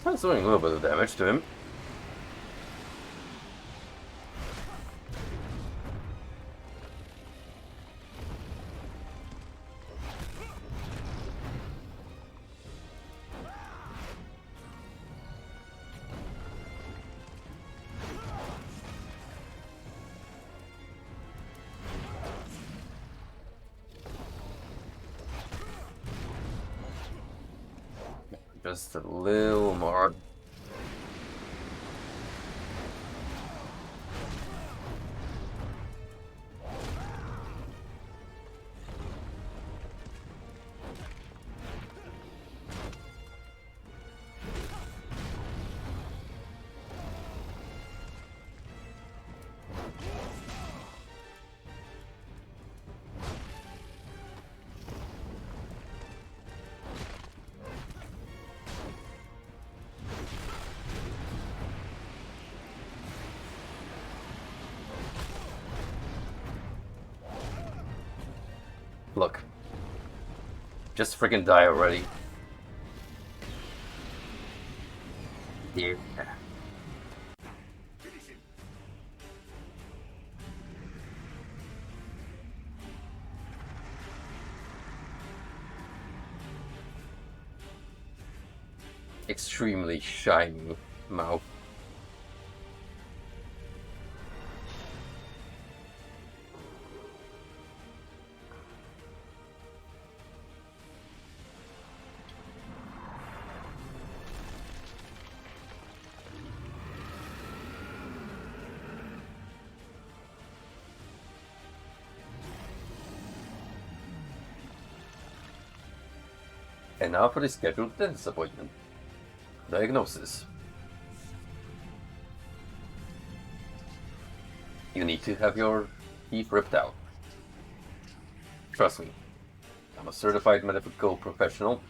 [SPEAKER 1] That's doing a little bit of damage to him. Just a little more. Look. Just freaking die already. Yeah. Extremely shiny mouth. And now for the scheduled dentist appointment. Diagnosis. You need to have your teeth ripped out. Trust me, I'm a certified medical professional.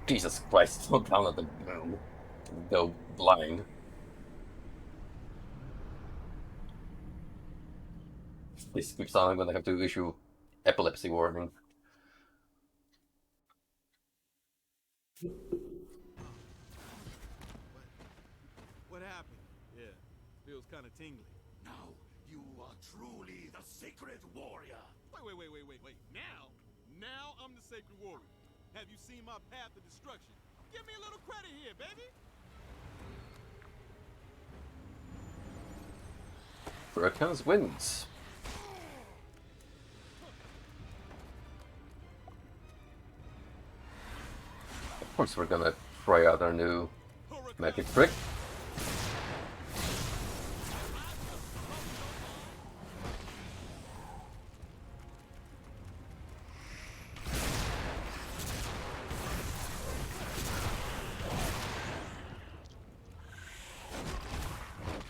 [SPEAKER 1] Jesus Christ, slow down at the boom. Go blind. This keeps on, I'm gonna have to issue epilepsy warning.
[SPEAKER 3] What happened? Yeah, feels kind of tingly.
[SPEAKER 5] Now, you are truly the sacred warrior.
[SPEAKER 3] Wait. Now I'm the sacred warrior. Have you seen my path to destruction? Give me a little credit here, baby.
[SPEAKER 1] Hurricanes wins. Of course we're gonna try out our new magic trick.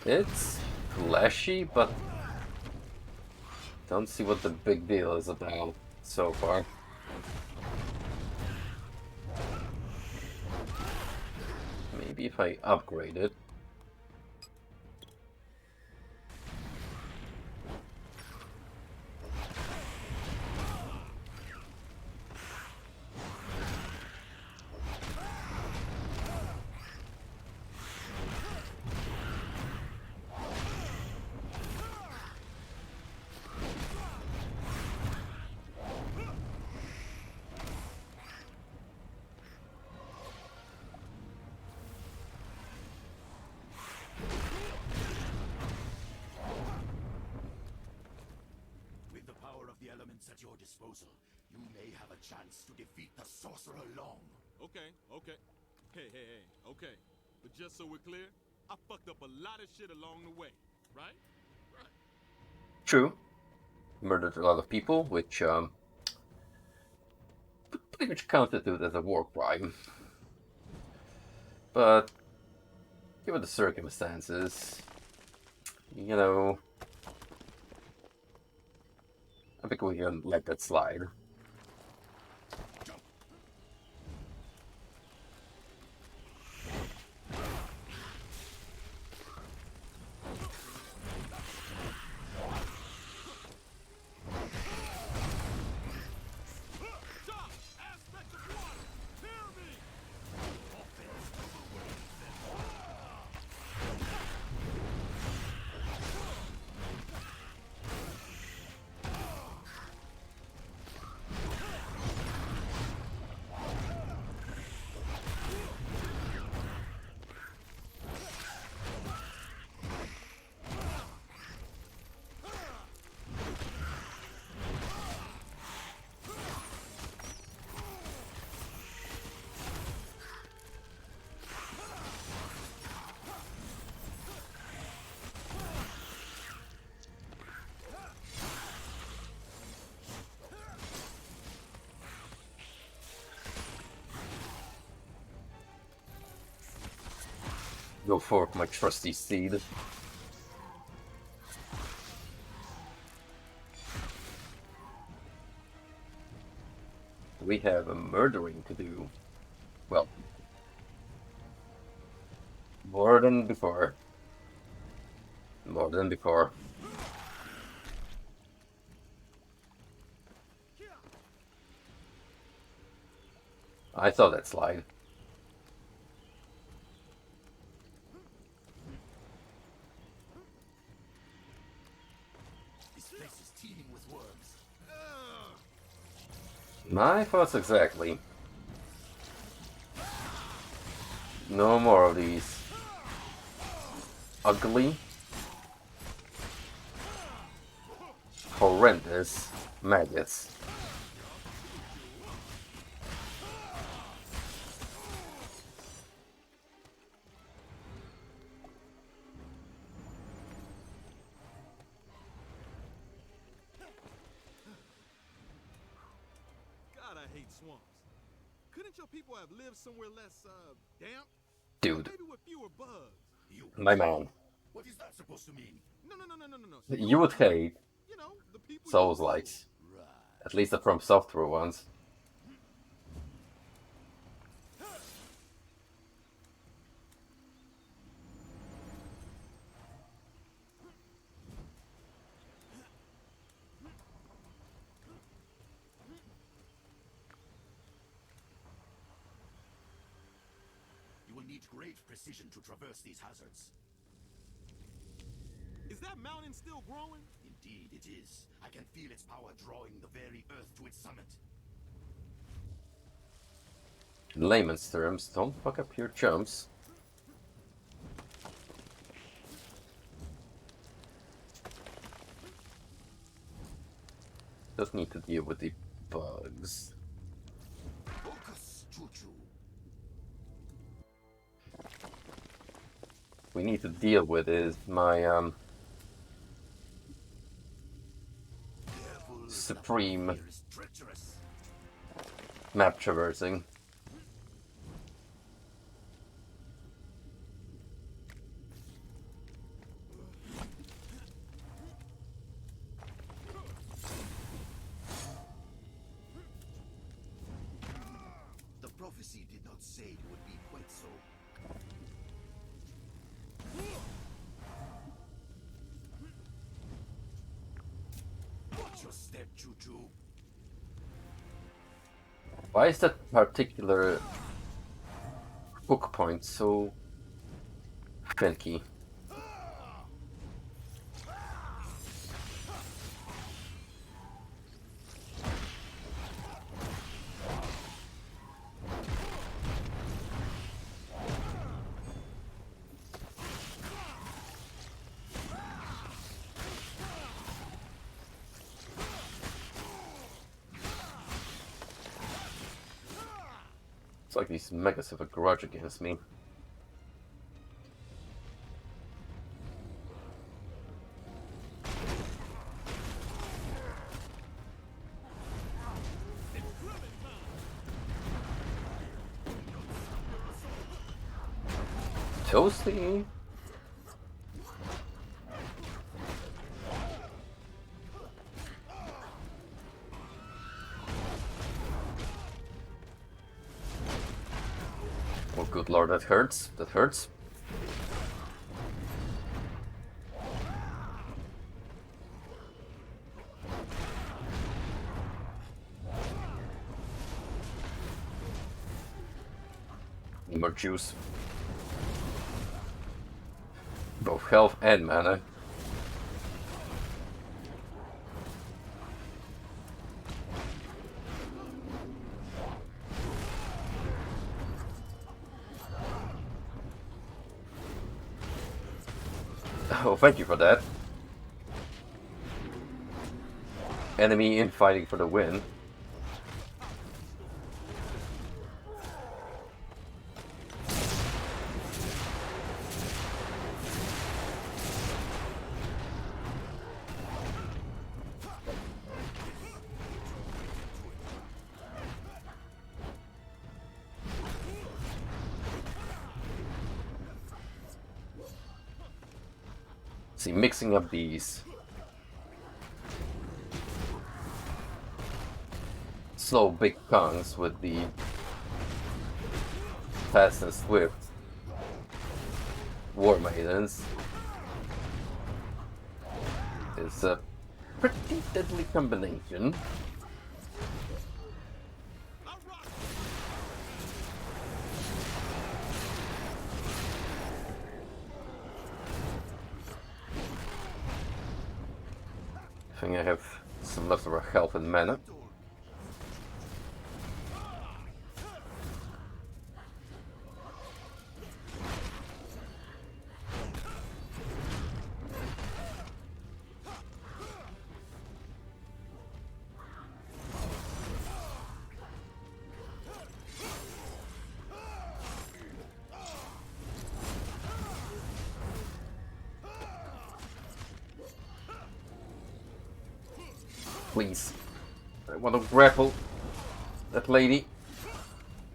[SPEAKER 1] It's flashy, but don't see what the big deal is about so far. Maybe if I upgrade it.
[SPEAKER 5] With the power of the elements at your disposal, you may have a chance to defeat the Sorcerer Long.
[SPEAKER 3] Okay. Hey, okay. But just so we're clear, I fucked up a lot of shit along the way, right?
[SPEAKER 1] True. Murdered a lot of people, which pretty much constitute as a war crime. But given the circumstances, you know, I think we can let that slide. Go for my trusty steed. We have a murdering to do. Well, more than before. More than before. I saw that slide.
[SPEAKER 5] This place is teeming with worms.
[SPEAKER 1] My thoughts exactly. No more of these ugly, horrendous maggots.
[SPEAKER 3] God, I hate swamps. Couldn't your people have lived somewhere less, damp?
[SPEAKER 1] Dude,
[SPEAKER 3] Maybe with fewer bugs.
[SPEAKER 5] You.
[SPEAKER 1] my man,
[SPEAKER 5] What is that supposed to mean?
[SPEAKER 3] No.
[SPEAKER 1] you would hate
[SPEAKER 3] You know, the people
[SPEAKER 1] Souls
[SPEAKER 3] you know.
[SPEAKER 1] likes.
[SPEAKER 5] Right.
[SPEAKER 1] At least the From Software ones.
[SPEAKER 5] You will need great precision to traverse these hazards.
[SPEAKER 3] Is that mountain still growing?
[SPEAKER 5] Indeed, it is. I can feel its power drawing the very earth to its summit.
[SPEAKER 1] In layman's terms, don't fuck up your jumps. Just need to deal with the bugs.
[SPEAKER 5] Focus, Choo-Choo.
[SPEAKER 1] We need to deal with is my
[SPEAKER 5] Careful,
[SPEAKER 1] supreme
[SPEAKER 5] the here is treacherous.
[SPEAKER 1] map traversing.
[SPEAKER 5] The prophecy did not say it would be quite so. Watch your step, Choo-Choo.
[SPEAKER 1] Why is that particular hook point so finicky? It's like these megas have a grudge against me. Toasty. Oh, good lord, that hurts. That hurts. Need more juice. Both health and mana. Oh, thank you for that. Enemy infighting for the win. See, mixing up these slow big tongues with the fast and swift war maidens is a pretty deadly combination. Assuming I have some leftover health and mana. Please. I want to grapple that lady.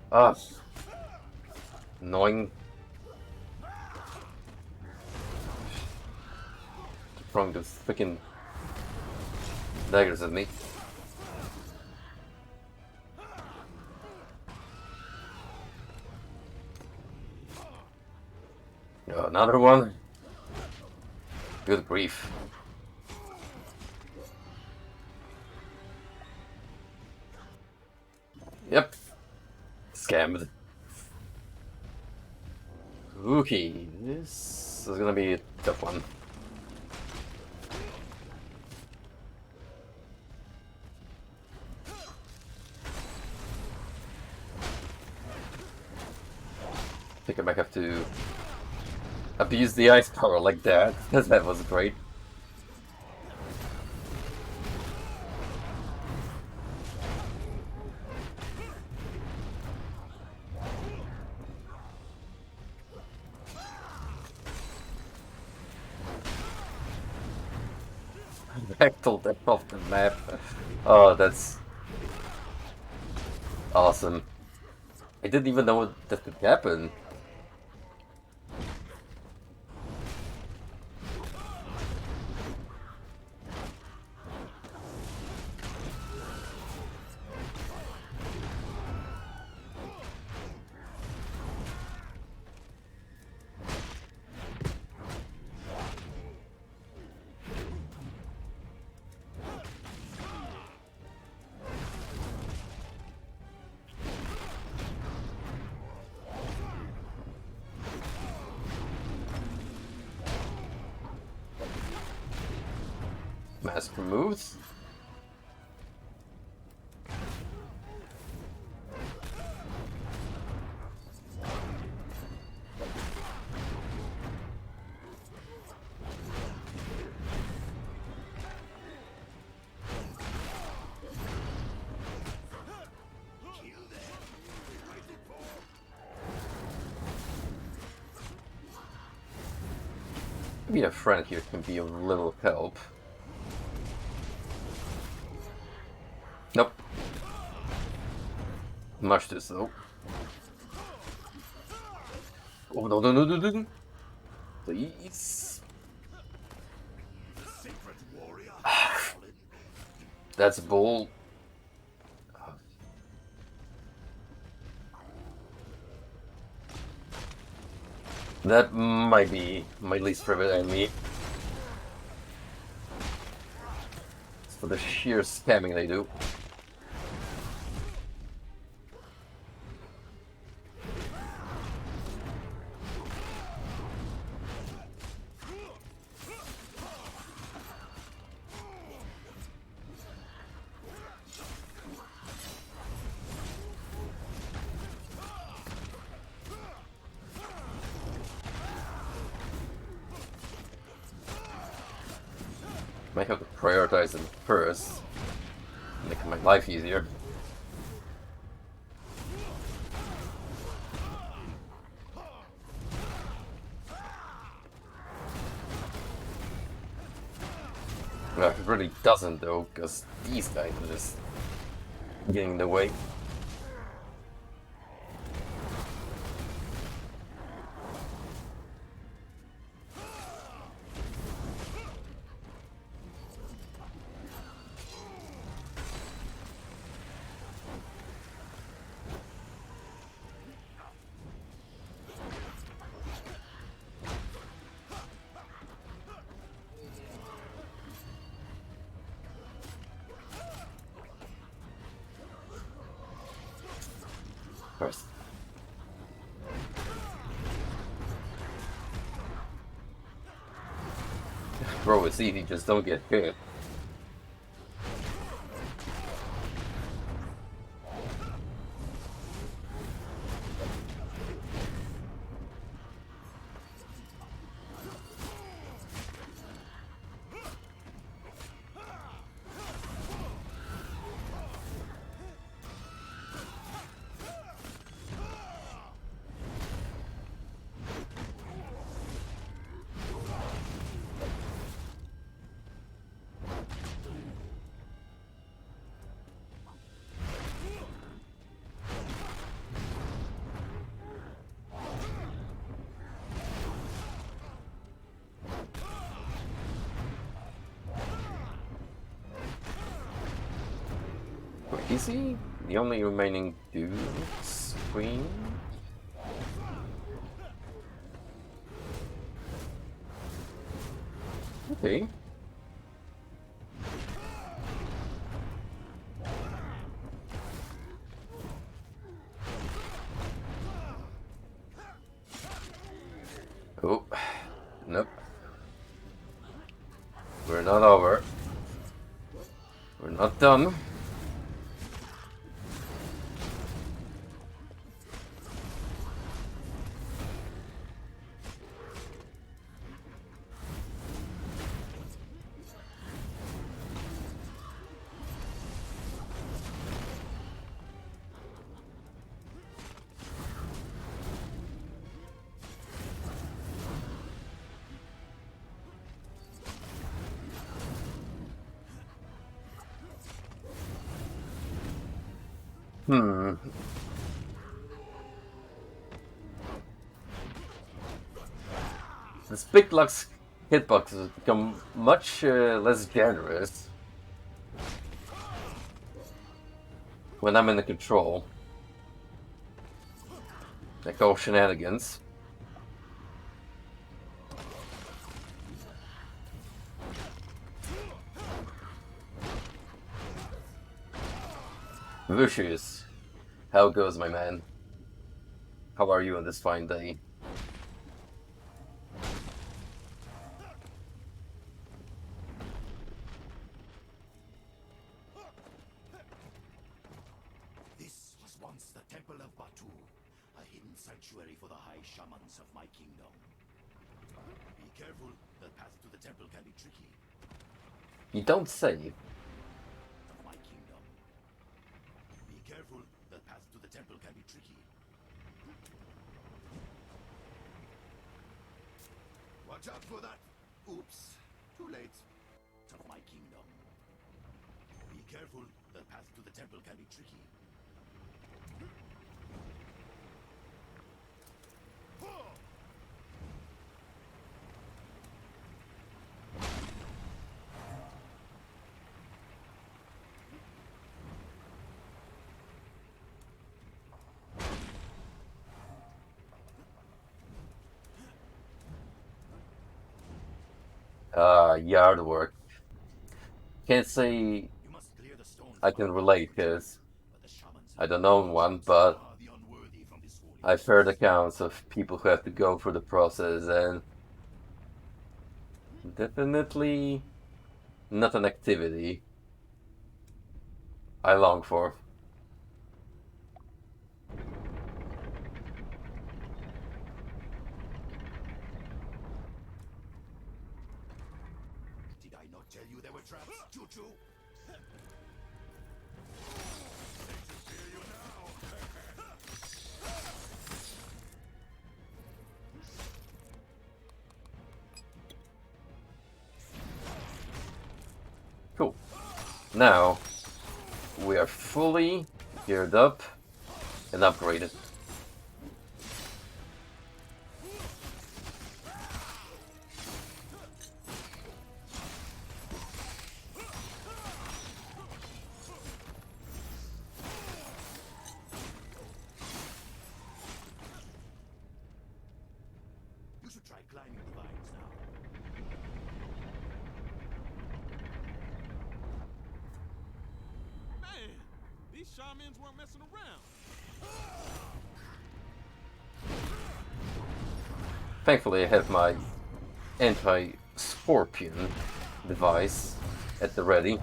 [SPEAKER 1] Ah. Annoying. Throwing those freaking daggers at me. Oh, another one. Good grief. Yep. Scammed. Okay, this is gonna be a tough one. I think I might have to abuse the ice power like that. That was great. Back to the off the map. Oh, that's awesome. I didn't even know that could happen. Mask removed. Maybe a friend here can be of little help. Nope. Much too slow. Oh no no no no no! Please. That's bull. That might be my least favorite enemy. It's for the sheer spamming they do. Might have to prioritize them first, making my life easier. Well, it really doesn't though, because these guys are just getting in the way. First. Bro, it's easy, just don't get hit. Is he the only remaining dude screen? Okay. Oh, nope. We're not over. We're not done. This big luck's hitbox has become much less generous when I'm in the control. Like all shenanigans. Lucius, how goes, my man? How are you on this fine day?
[SPEAKER 5] This was once the Temple of Batu, a hidden sanctuary for the high shamans of my kingdom. Be careful, the path to the temple can be tricky.
[SPEAKER 1] You don't say.
[SPEAKER 5] Of my kingdom. Be careful, the path to the temple can be tricky. Watch out for that! Oops, too late. Of my kingdom. Be careful, the path to the temple can be tricky.
[SPEAKER 1] Yard work. Can't say
[SPEAKER 5] You must clear the stones
[SPEAKER 1] I
[SPEAKER 5] from
[SPEAKER 1] can
[SPEAKER 5] the
[SPEAKER 1] relate,
[SPEAKER 5] temple,
[SPEAKER 1] because
[SPEAKER 5] but the shamans
[SPEAKER 1] I don't own one, but
[SPEAKER 5] are the unworthy from this holy
[SPEAKER 1] I've heard accounts of people who have to go through the process, and definitely not an activity I long for.
[SPEAKER 5] Did I not tell you there were traps, Choo-Choo?
[SPEAKER 1] Cool. Now, we are fully geared up and upgraded.
[SPEAKER 5] You should try climbing the vines now.
[SPEAKER 3] Man, these shamans weren't messing around.
[SPEAKER 1] Thankfully, I have my anti-scorpion device at the ready.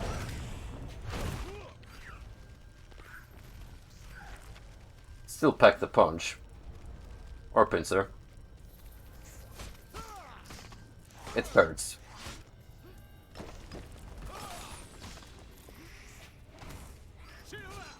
[SPEAKER 1] Still pack the punch. Or pincer. It hurts.
[SPEAKER 3] Chill out.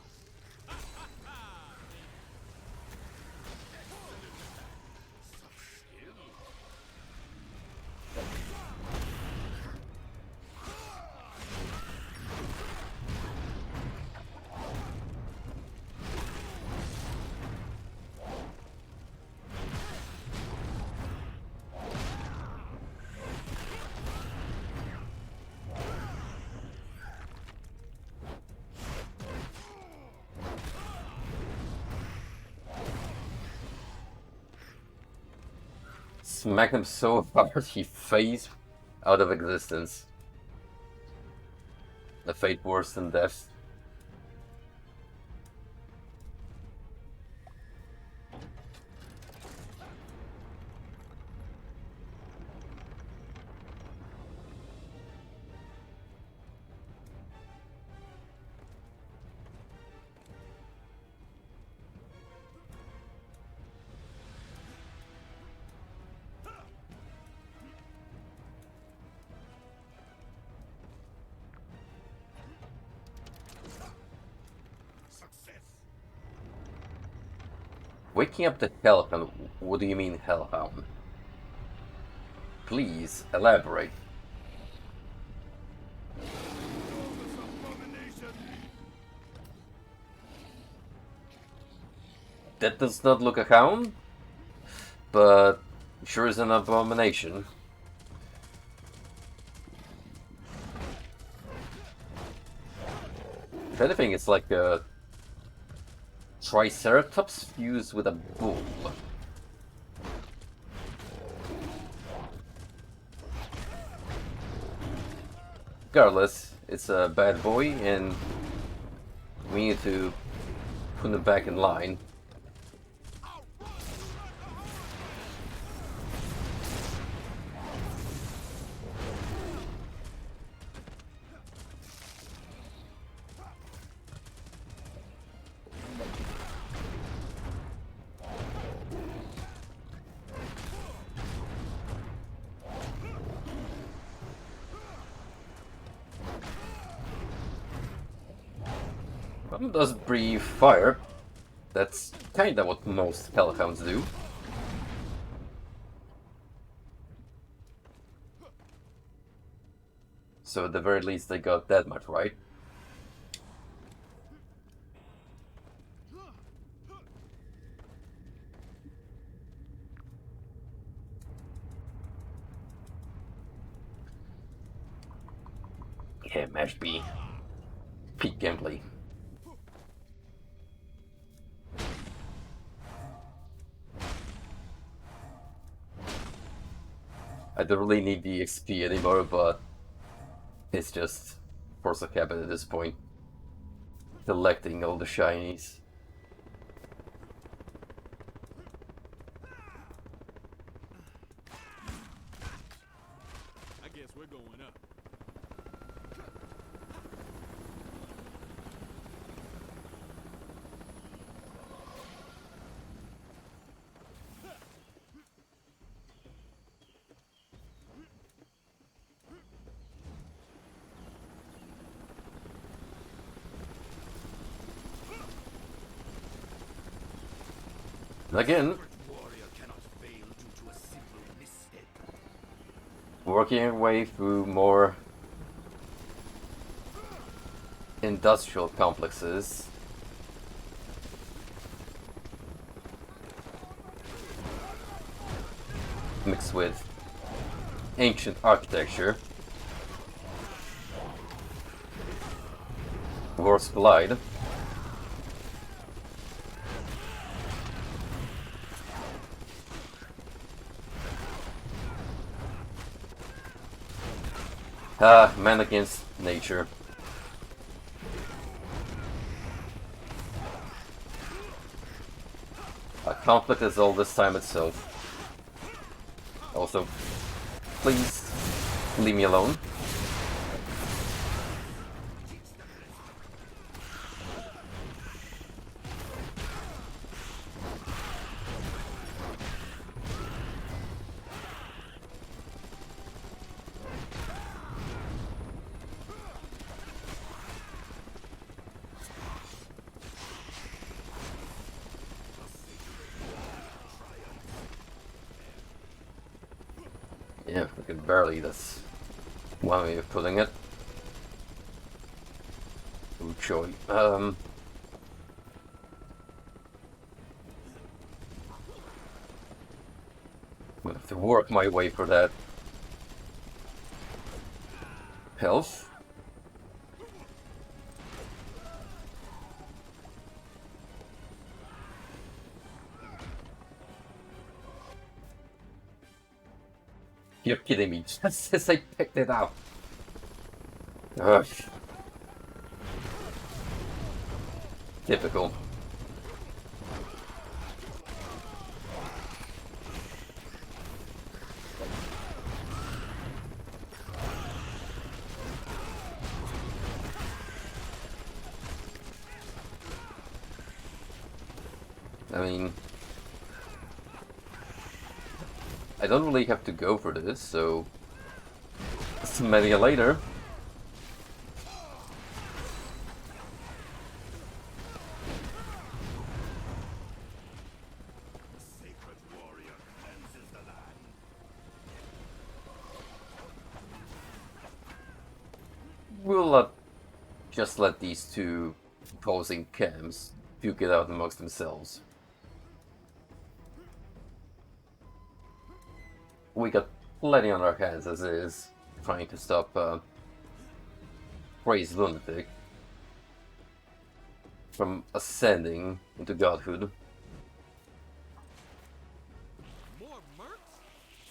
[SPEAKER 1] smacked him so hard he phased out of existence. A fate worse than death. Waking up the Hellhound. What do you mean, Hellhound? Please elaborate. That does not look a hound, but sure is an abomination. If anything, it's like a Triceratops fused with a bull. Regardless, it's a bad boy, and we need to put him back in line. One does breathe fire. That's kinda what most hellhounds do. So at the very least they got that much right. Yeah, match B. Peak gameplay. I don't really need the XP anymore, but it's just force of habit at this point. Collecting all the shinies.
[SPEAKER 3] I guess we're going up.
[SPEAKER 1] And again,
[SPEAKER 5] Warrior cannot fail due to a simple misstep.
[SPEAKER 1] working our way through more industrial complexes. Mixed with ancient architecture. Wars collide. Ah, man against nature. A conflict is all this time itself. Also, please leave me alone. Yeah, we could barely, that's one way of putting it. Ooh, choy. I'm gonna have to work my way for that health. You're kidding me, just as I picked it up. Ugh. Typical. I mean, I don't really have to go for this, so smell you later.
[SPEAKER 5] Sacred warrior cleanses the land.
[SPEAKER 1] We'll just let these two opposing camps duke it out amongst themselves. We got plenty on our hands as is, trying to stop crazy lunatic from ascending into godhood.
[SPEAKER 3] More mercs?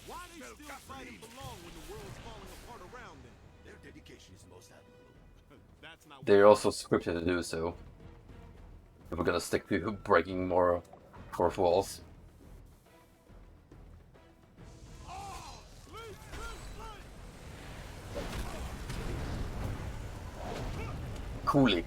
[SPEAKER 3] Why are they still fighting for long when the world's falling apart around them?
[SPEAKER 5] Their dedication is most admirable.
[SPEAKER 3] That's not
[SPEAKER 1] They're also scripted to do so. If we're gonna stick to breaking more fourth walls. Cool it.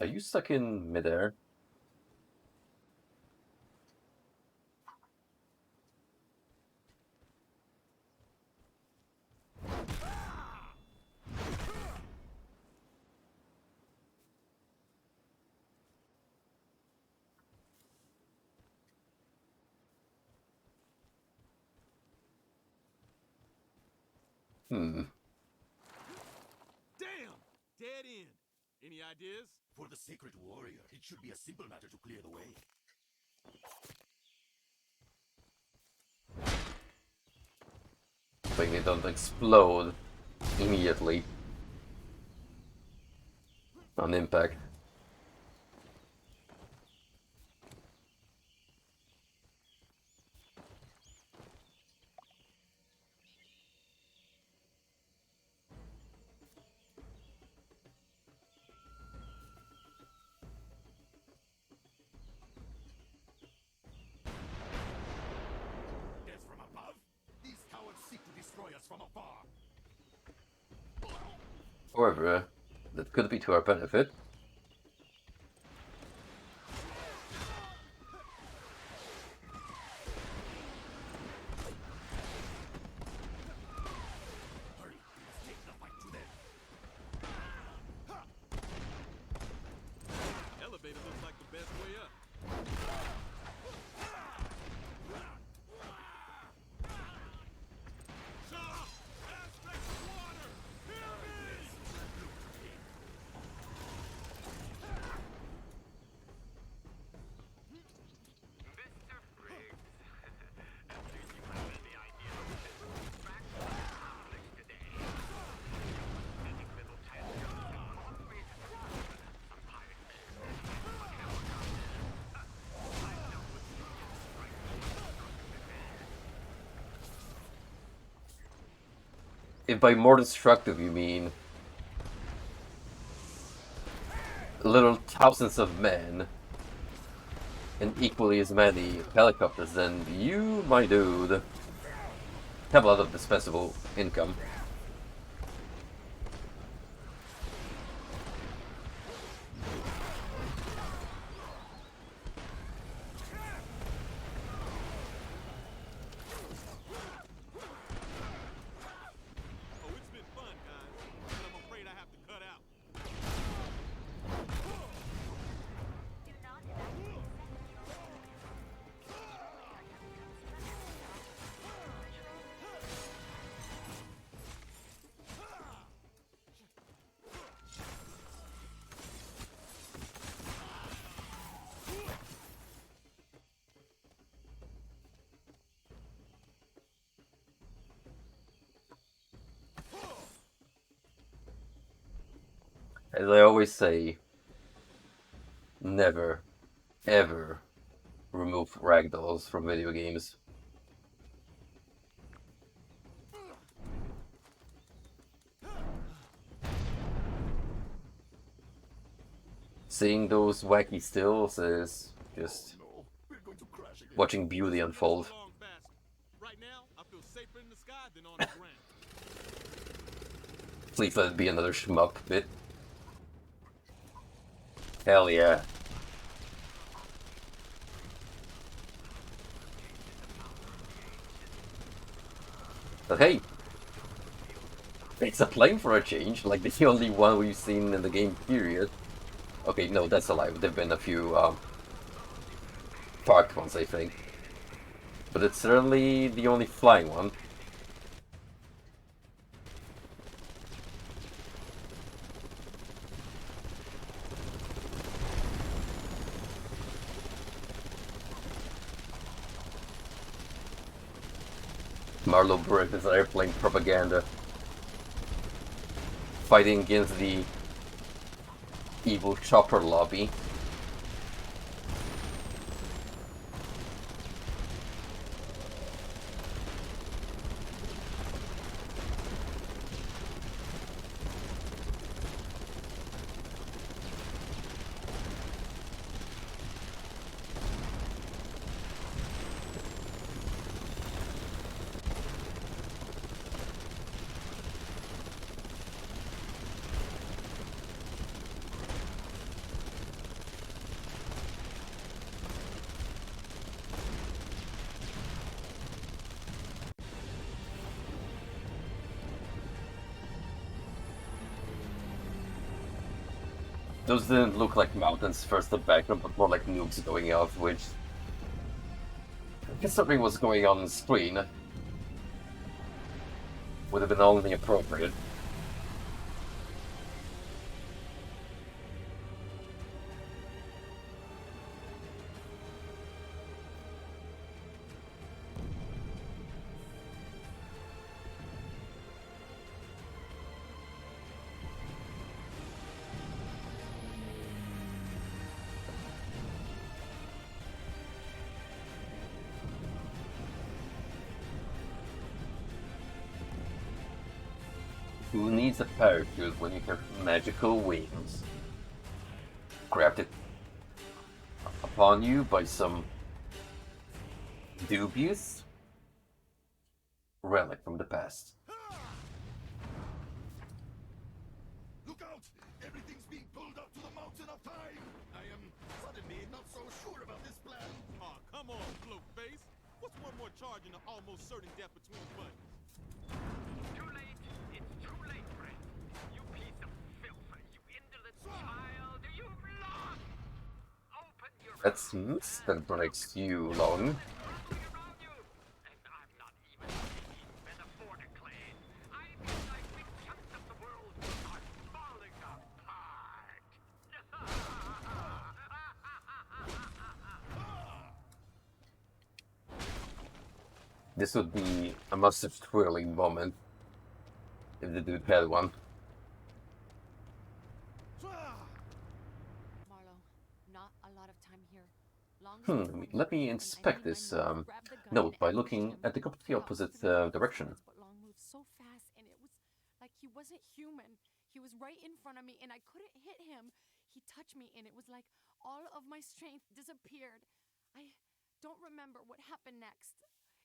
[SPEAKER 1] Are you stuck in midair? Hmm.
[SPEAKER 3] Damn! Dead end. Any ideas?
[SPEAKER 5] For the sacred warrior, it should be a simple matter to clear the way.
[SPEAKER 1] Like they don't explode immediately on impact.
[SPEAKER 5] Death from above? These cowards seek to destroy us from afar.
[SPEAKER 1] However, that could be to our benefit.
[SPEAKER 5] Hurry, we must take the fight to them.
[SPEAKER 3] Elevator looks like the best way up. Aspect of water! Hear me!
[SPEAKER 2] Mr. Briggs, at least you have any idea of this fraction of conflict today. Any little tangent always some pirate
[SPEAKER 1] If by more destructive you mean little thousands of men and equally as many helicopters, then you, my dude, have a lot of dispensable income.
[SPEAKER 3] Oh, it's been fun, guys, but I'm afraid I have to cut out.
[SPEAKER 1] As I always say, never, ever remove ragdolls from video games. Seeing those wacky stills is just watching beauty unfold.
[SPEAKER 3] Right now, I feel safer in the sky than on the ground.
[SPEAKER 1] Please let it be another shmup bit. Hell yeah. But hey, it's a plane for a change, like the only one we've seen in the game period. Okay, no, that's a lie. There've been a few parked ones, I think. But it's certainly the only flying one. Marlow Briggs is airplane propaganda. Fighting against the evil chopper lobby. Those didn't look like mountains first the background, but more like nukes going off, which, considering what's going on screen, would have been only appropriate. Who needs a parachute when you have magical wings? Grafted upon you by some dubious relic from the past.
[SPEAKER 5] Look out! Everything's being pulled up to the mountain of time! I am suddenly not so sure about this plan.
[SPEAKER 3] Aw, come on, float face. What's one more charge in the almost certain death between buddies?
[SPEAKER 2] Too late. It's too late, friend. You piece of filth. You indolent child. You've lost. Open your
[SPEAKER 1] That's that breaks you long.
[SPEAKER 2] crumbling around you. And I'm not even speaking metaphorically. I mean like big chunks of the world are falling apart.
[SPEAKER 1] This would be a massive thrilling moment if the dude had one.
[SPEAKER 4] Marlow, not a lot of time here. Long
[SPEAKER 1] Let me inspect this note by looking at the completely opposite direction.
[SPEAKER 4] But Long moved so fast, and it was like he wasn't human. He was right in front of me, and I couldn't hit him. He touched me, and it was like all of my strength disappeared. I don't remember what happened next.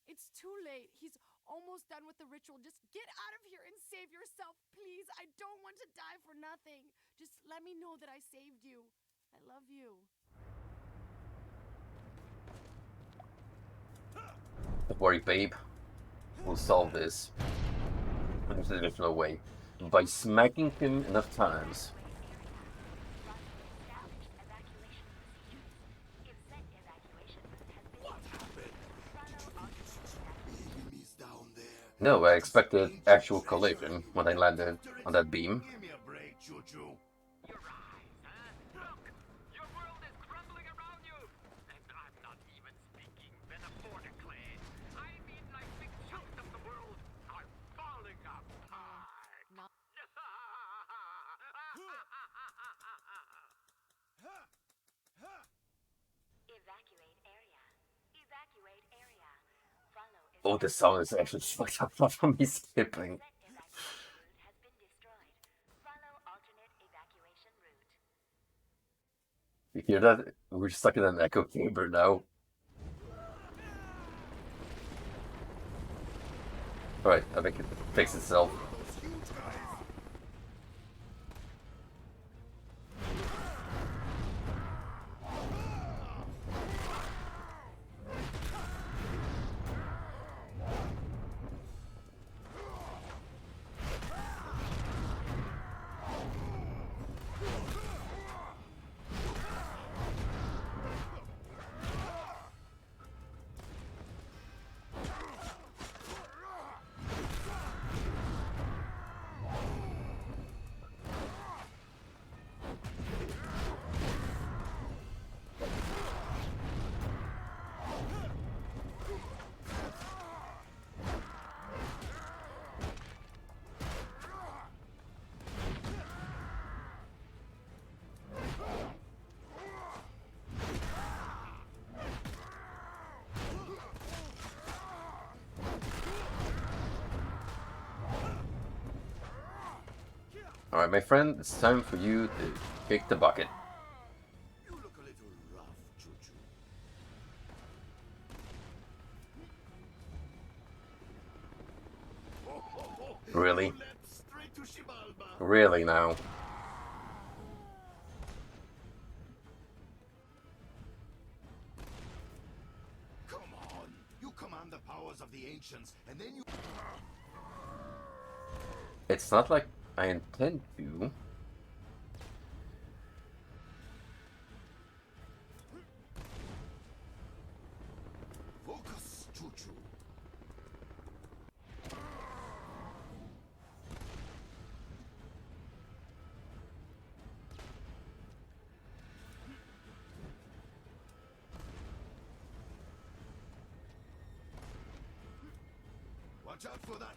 [SPEAKER 4] It's too late. He's almost done with the ritual. Just get out of here and save yourself, please. I don't want to die for nothing. Just let me know that I saved you. I love you.
[SPEAKER 1] Don't worry, babe. We'll solve this in a traditional way by smacking him enough times.
[SPEAKER 5] Enemies down there.
[SPEAKER 1] No, I expected actual collision when I landed on that beam.
[SPEAKER 5] Give me a break, Choo-Choo.
[SPEAKER 2] Your eyes, huh? Look! Your world is crumbling around you! And I'm not even speaking metaphorically. I mean like big chunks of the world are falling apart.
[SPEAKER 4] Not
[SPEAKER 1] Oh, the sound is actually fucked up, not from me skipping. You hear that? We're stuck in an echo chamber now. Alright, I think it fixed itself. Alright, my friend, it's time for you to kick the bucket.
[SPEAKER 5] You look a little rough, Choo-Choo.
[SPEAKER 1] Really?
[SPEAKER 5] You leapt straight to Shibalba.
[SPEAKER 1] Really now?
[SPEAKER 5] Come on. You command the powers of the ancients, and then you...
[SPEAKER 1] It's not like I intend to.
[SPEAKER 5] Focus, Choo-Choo. Watch out for that.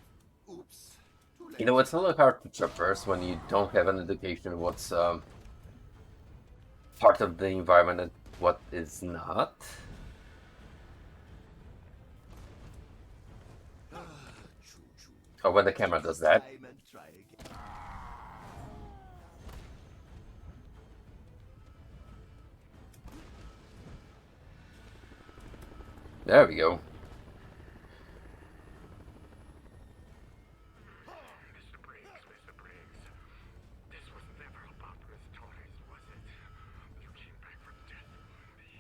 [SPEAKER 5] Oops. Too late.
[SPEAKER 1] You know, it's a little hard to traverse when you don't have an indication of what's part of the environment and what is not.
[SPEAKER 5] Choo-Choo.
[SPEAKER 1] Or when the camera does that.
[SPEAKER 5] Time and try again.
[SPEAKER 1] There we go.
[SPEAKER 2] Mr. Briggs. This was never about restoring, was it? You came back from death for me,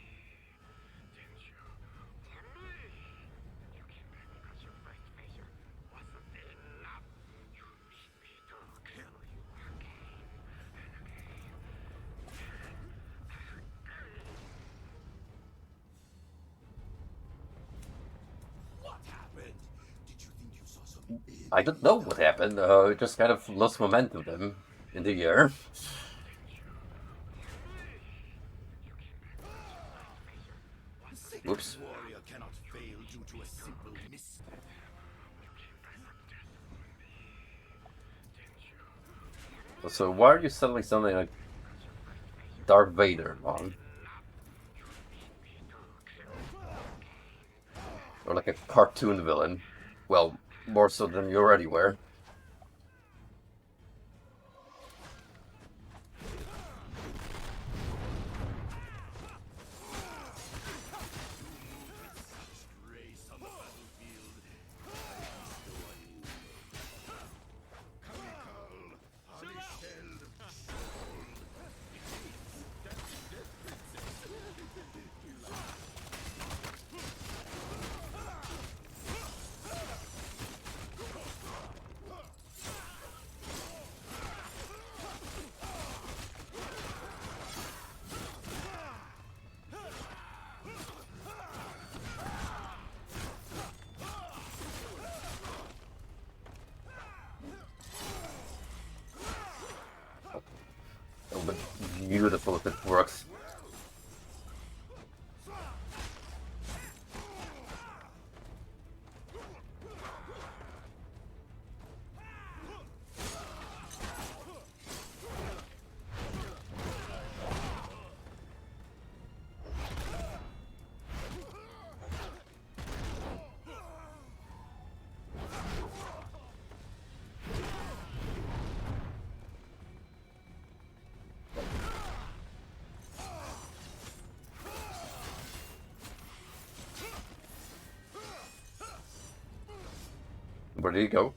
[SPEAKER 2] didn't you? For me! You came back because your first measure wasn't enough. You need me to kill you again and again and again.
[SPEAKER 5] What happened? Did you think you saw some...
[SPEAKER 1] I don't know what happened. It just kind of lost momentum then in the air.
[SPEAKER 5] A sacred
[SPEAKER 1] Whoops.
[SPEAKER 5] warrior cannot fail due to a simple misstep.
[SPEAKER 1] So why are you suddenly sounding like Darth Vader, Mom? Or like a cartoon villain. Well, more so than you already were.
[SPEAKER 5] Race on the battlefield.
[SPEAKER 1] Oh, but beautiful if it works. Where did he go?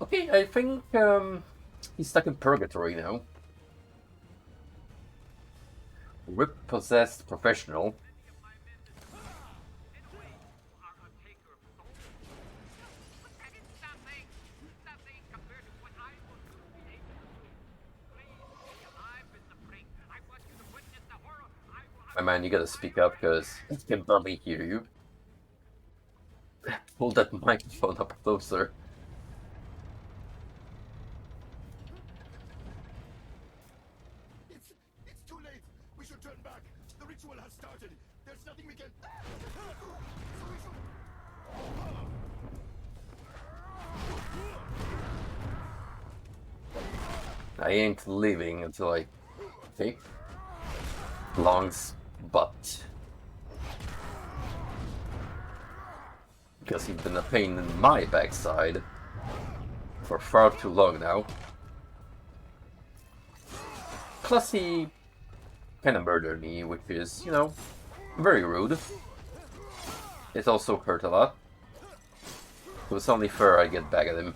[SPEAKER 1] Okay, I think he's stuck in purgatory now. Whip-possessed professional. My man, you gotta speak up, because I can barely hear you. Pull that microphone up closer.
[SPEAKER 5] It's too late. We should turn back. The ritual has started. There's nothing we can. So we should.
[SPEAKER 1] I ain't leaving until I take Long's butt. Because he's been a pain in my backside for far too long now. Plus he kinda murdered me, which is, you know, very rude. It also hurt a lot. So it's only fair I get back at him.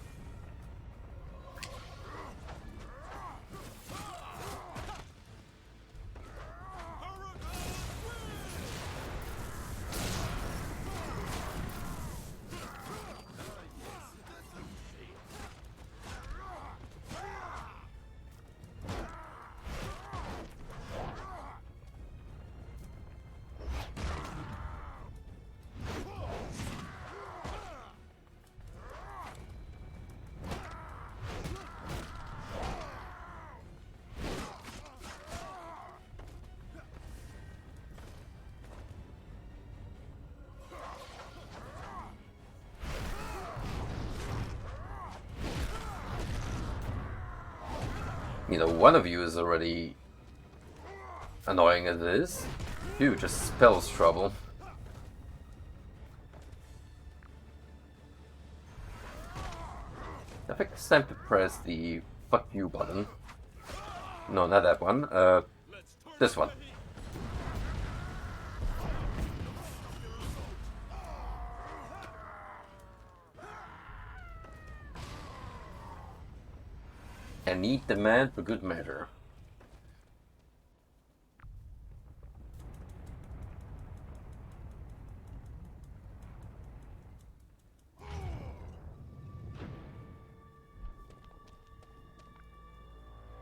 [SPEAKER 1] You know, one of you is already annoying as it is. You just spells trouble. I think it's time to press the fuck you button. No, not that one. This one. And eat the man for good measure.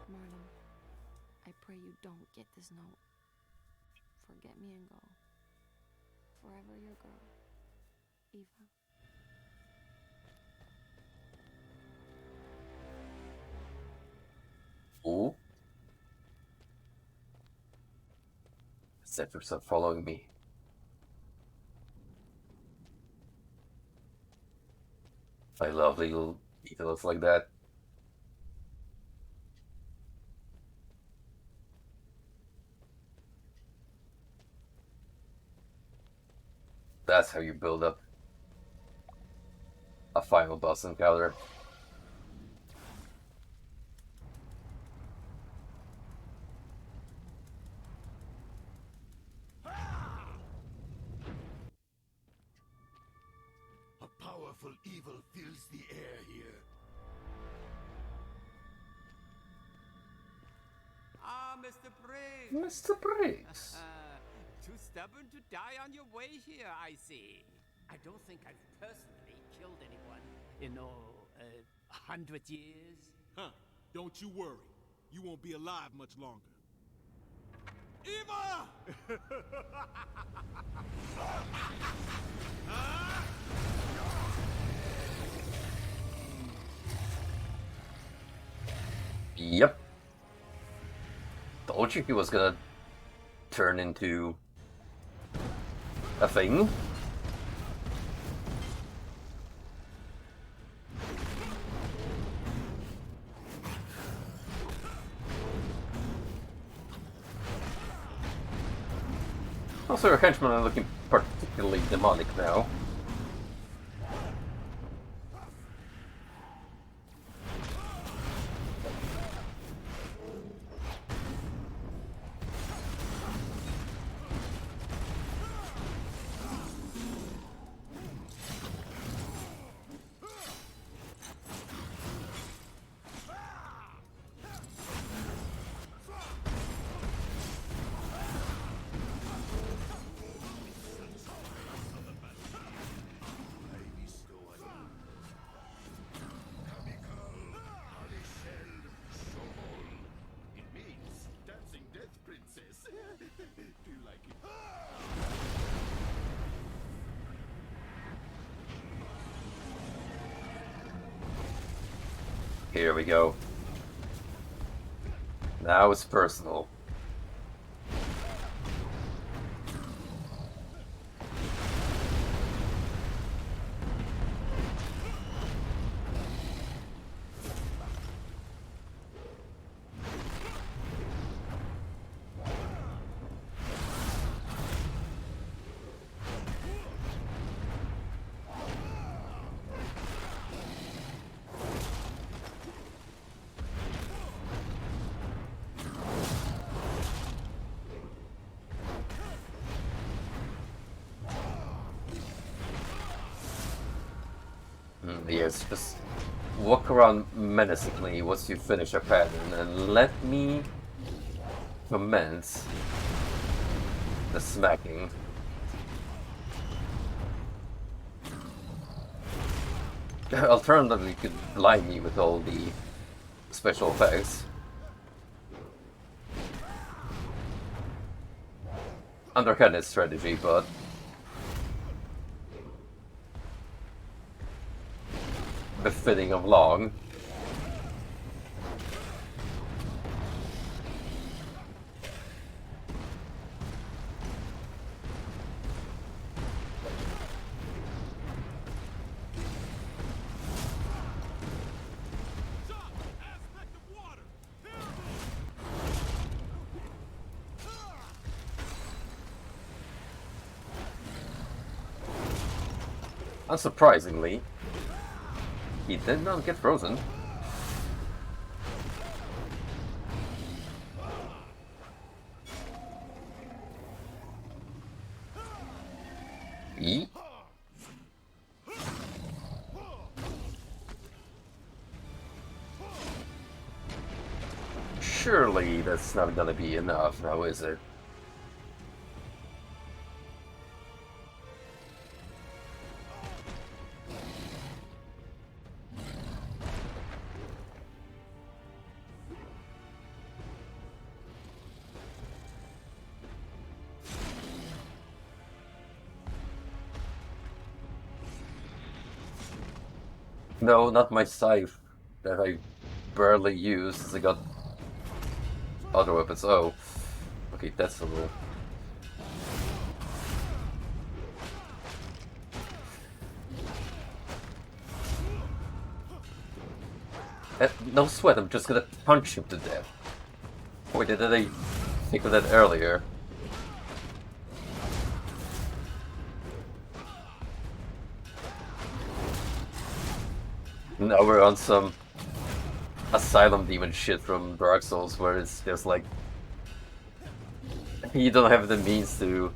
[SPEAKER 4] Marlow, I pray you don't get this note. Forget me and go. Forever your girl, Eva.
[SPEAKER 1] Ooh. Set stop following me. I love little details like that. That's how you build up a final boss encounter.
[SPEAKER 5] A powerful evil fills the air here.
[SPEAKER 2] Ah, Mr. Briggs.
[SPEAKER 1] Mr. Briggs.
[SPEAKER 2] Too stubborn to die on your way here, I see. I don't think I've personally killed anyone in, 100 years.
[SPEAKER 3] Huh. Don't you worry. You won't be alive much longer. Eva!
[SPEAKER 1] Yep. Told you he was gonna turn into a thing. Also, your henchmen are looking particularly demonic now. Here we go. Now it's personal. Yes, just walk around menacingly once you finish a pattern and let me commence the smacking. Alternatively, you could blind me with all the special effects. Underhanded strategy, but befitting of Long. Unsurprisingly, he did not get frozen. E? Surely that's not gonna be enough now, is it? No, not my scythe that I barely used as I got other weapons. Oh, okay, that's a little. No sweat, I'm just gonna punch him to death. Wait, did I think of that earlier? Now we're on some Asylum Demon shit from Dark Souls where it's just like you don't have the means to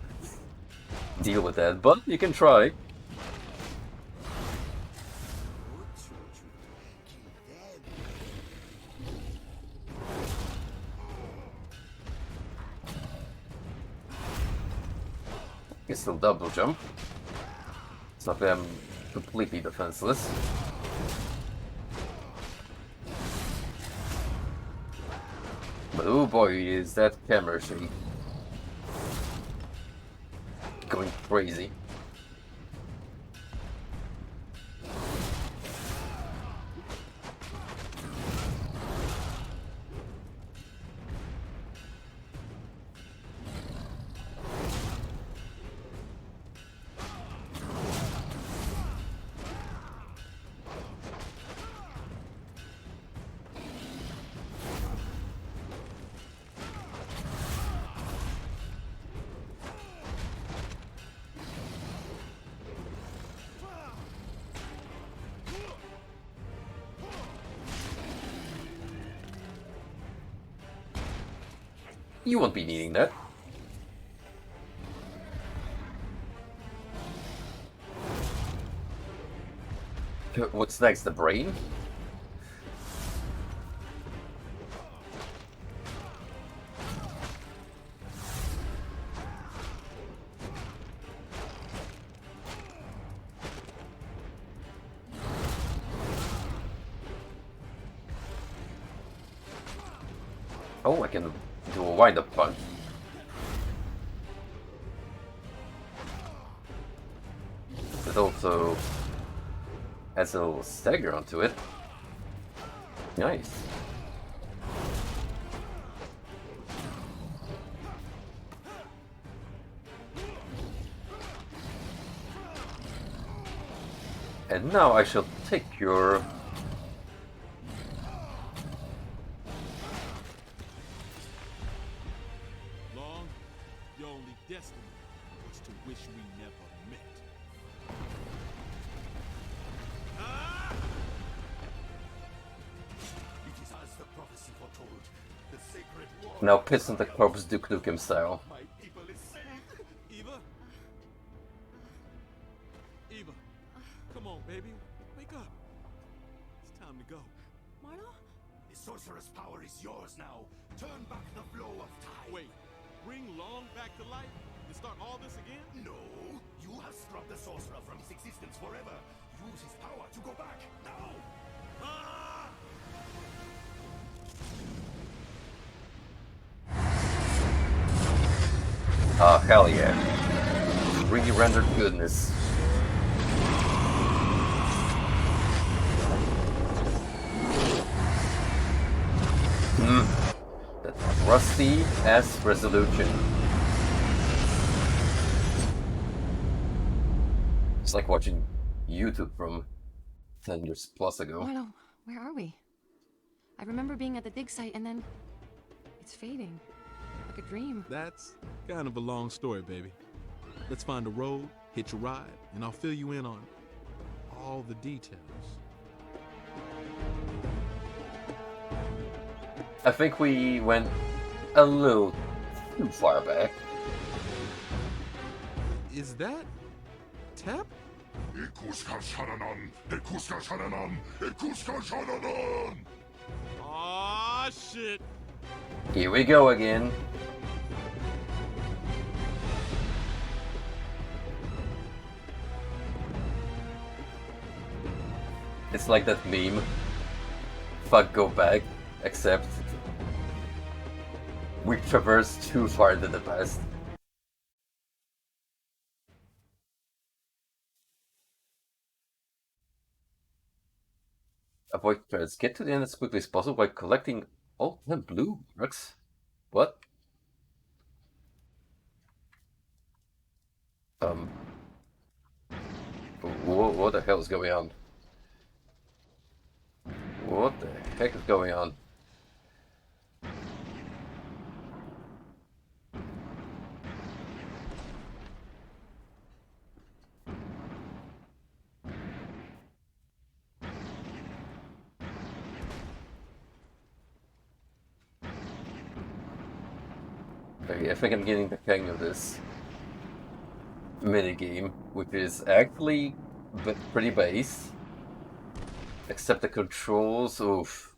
[SPEAKER 1] deal with that, but you can try. You can still double jump. It's not that I'm completely defenseless. But oh boy, is that camera shake going crazy. You won't be needing that. What's next? The brain? Oh, I can do a wind-up punch. It also has a little stagger onto it. Nice. And now I shall take your...
[SPEAKER 3] Long, your only destiny was to wish we never met. Ah!
[SPEAKER 5] It is as the prophecy foretold. The sacred war.
[SPEAKER 1] Now piss on the corpse Duke Nukem style.
[SPEAKER 5] My people is saved.
[SPEAKER 3] Eva? Eva, come on, baby. Wake up. It's time to go.
[SPEAKER 4] Marlow?
[SPEAKER 5] The sorcerer's power is yours now. Turn back the flow of time.
[SPEAKER 3] Wait, bring Long back to life and start all this again?
[SPEAKER 5] No, you have scrubbed the sorcerer from his existence forever. Use his power to go back now. Ah!
[SPEAKER 1] Ah, hell yeah. Re-rendered goodness. That rusty ass resolution. It's like watching YouTube from 10 years plus ago.
[SPEAKER 4] Marlow, where are we? I remember being at the dig site and then it's fading. Like a dream.
[SPEAKER 3] That's kind of a long story, baby. Let's find a road, hitch a ride, and I'll fill you in on all the details.
[SPEAKER 1] I think we went a little too far back.
[SPEAKER 3] Is that Tap? Aw, shit.
[SPEAKER 1] Here we go again. It's like that meme. Fuck, go back. Except we traversed too far into the past. Avoid threats. Get to the end as quickly as possible by collecting all 10 blue marks. What? What the hell is going on? What the heck is going on? Okay, I think I'm getting the hang of this minigame, which is actually pretty base. Except the controls, oof.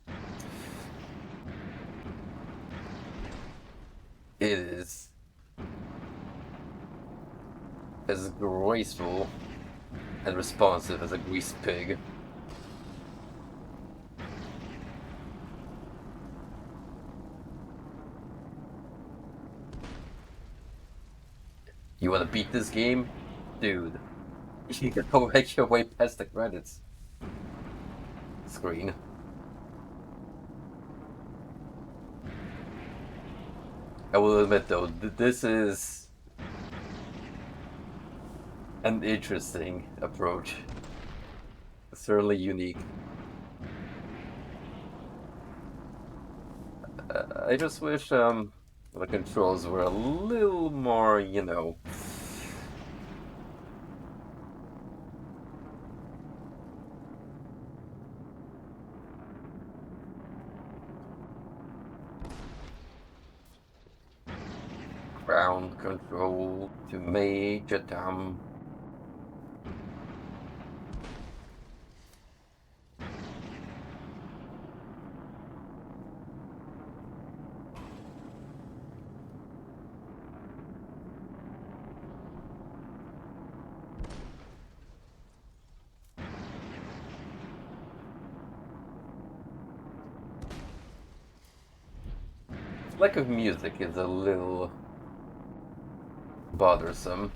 [SPEAKER 1] It is as graceful and responsive as a greased pig. You wanna beat this game? Dude, you can go make your way past the credits screen. I will admit though, this is an interesting approach. Certainly unique. I just wish the controls were a little more, you know, ground control to Major Tom. Lack of music is a little bothersome.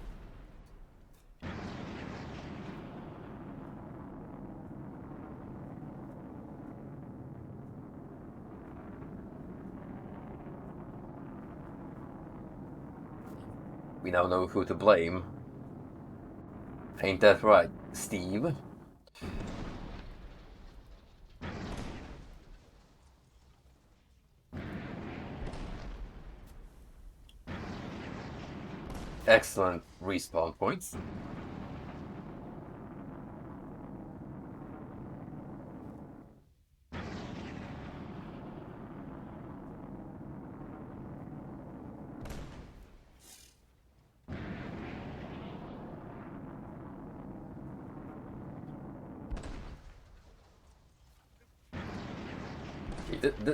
[SPEAKER 1] we now know who to blame. Ain't that right, Steve? Excellent respawn points.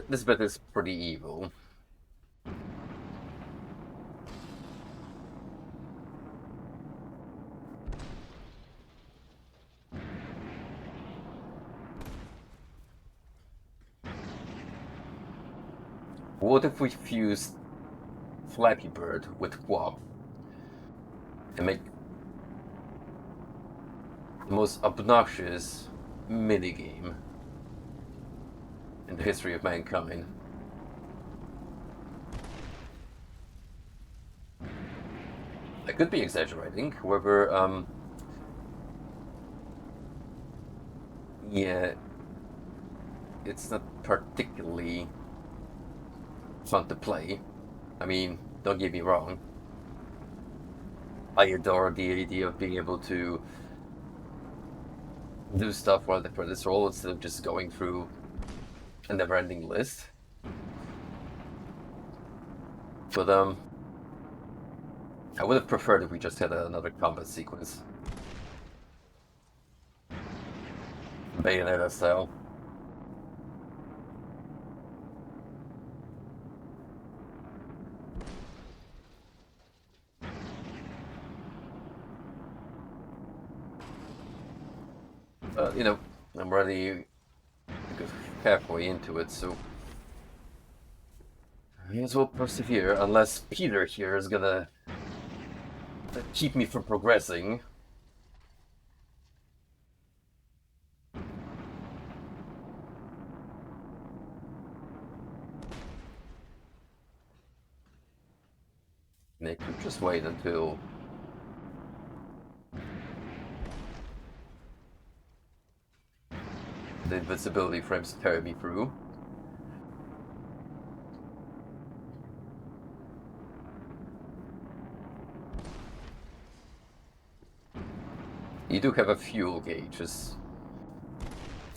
[SPEAKER 1] This bit is pretty evil. What if we fused Flappy Bird with Quap and make the most obnoxious minigame in the history of mankind? I could be exaggerating, however, yeah, it's not particularly fun to play. I mean, don't get me wrong. I adore the idea of being able to do stuff while the credits roll instead of just going through a never-ending list. But, I would have preferred if we just had another combat sequence. Bayonetta style. You know, I'm already halfway into it, so I may as well persevere, unless Peter here is gonna keep me from progressing. They could just wait until the invincibility frames carry me through. You do have a fuel gauge, as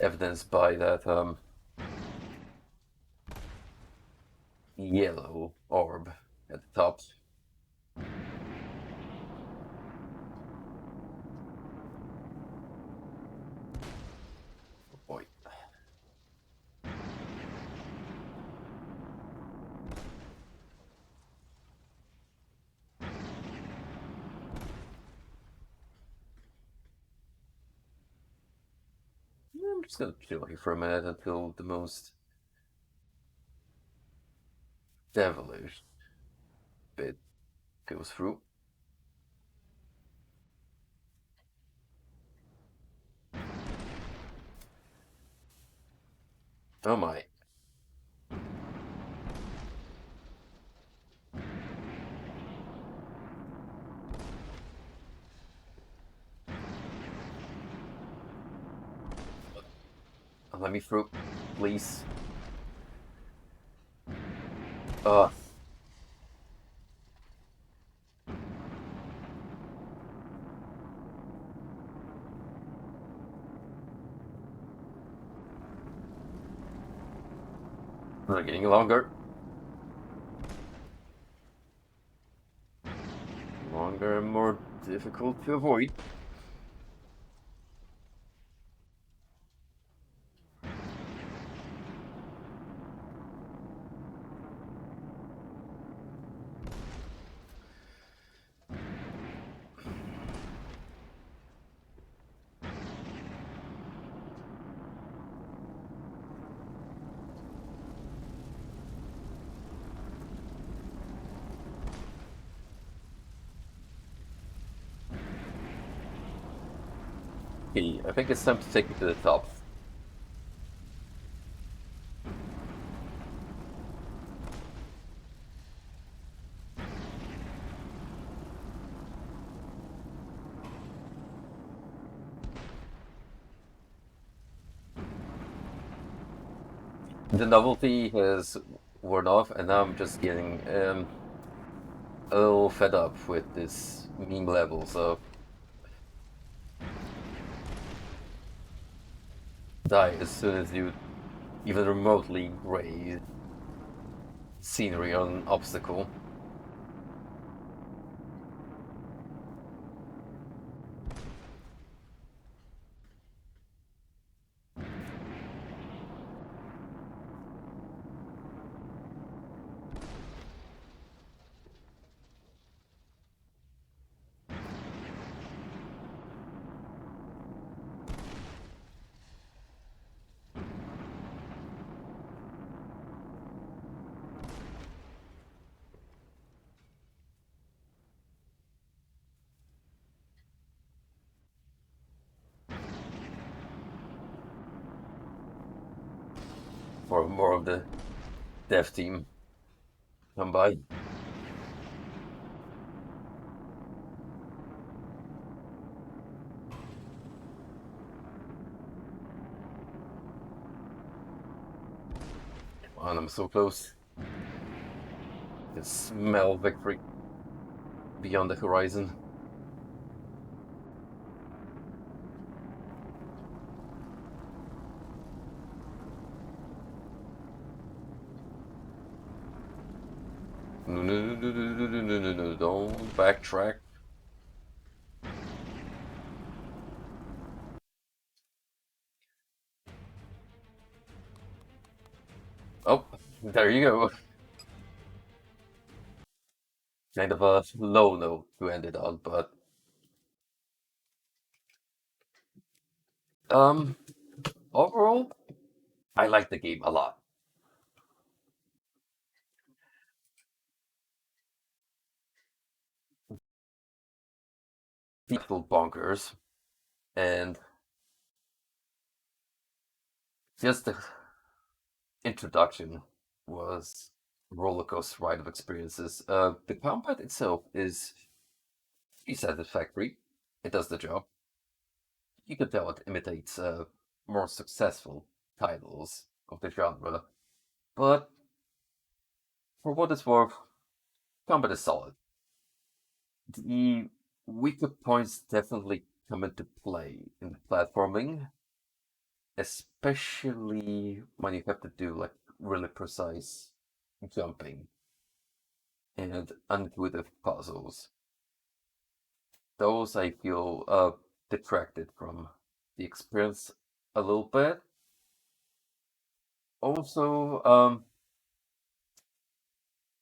[SPEAKER 1] evidenced by that yellow orb at the top. Oh boy. I'm just gonna chill here for a minute until the most devilish bit goes through. Oh my. Let me through, please. Ugh. They're getting longer. Longer and more difficult to avoid. Okay, I think it's time to take me to the top. the novelty has worn off, and now I'm just getting a little fed up with this meme level. So die as soon as you even remotely graze scenery on an obstacle. For more of the dev team come by. Come on, I'm so close. I can smell victory beyond the horizon. No, don't backtrack. Oh, there you go. Kind of a low note to end it on, but um, overall, I like the game a lot. People bonkers, and just the introduction was a roller coaster ride of experiences. The combat itself is pretty satisfactory. It does the job. You can tell it imitates more successful titles of the genre, but for what it's worth, combat is solid. The weaker points definitely come into play in the platforming, especially when you have to do like really precise jumping and intuitive puzzles. Those I feel detracted from the experience a little bit. Also,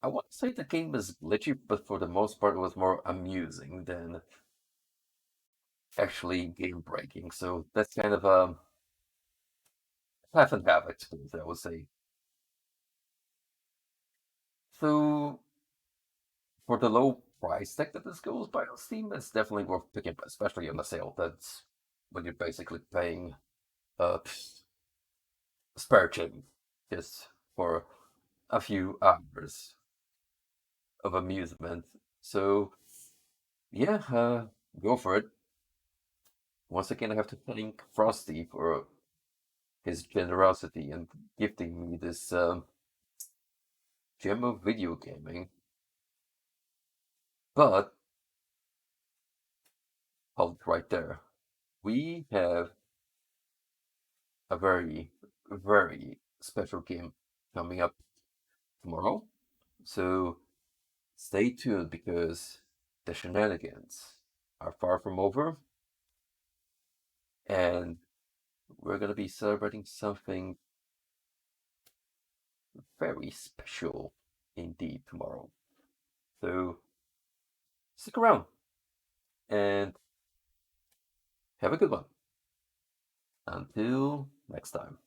[SPEAKER 1] I wouldn't say the game was glitchy, but for the most part, it was more amusing than actually game breaking. So that's kind of a half and half experience, I would say. So for the low price tag that this goes by on Steam, it's definitely worth picking up, especially on the sale. That's when you're basically paying a spare change just for a few hours of amusement. So yeah, go for it. Once again, I have to thank Frosty for his generosity and gifting me this gem of video gaming. But hold it right there. We have a very, very special game coming up tomorrow. So stay tuned because the shenanigans are far from over, and we're going to be celebrating something very special indeed tomorrow. So stick around and have a good one. Until next time.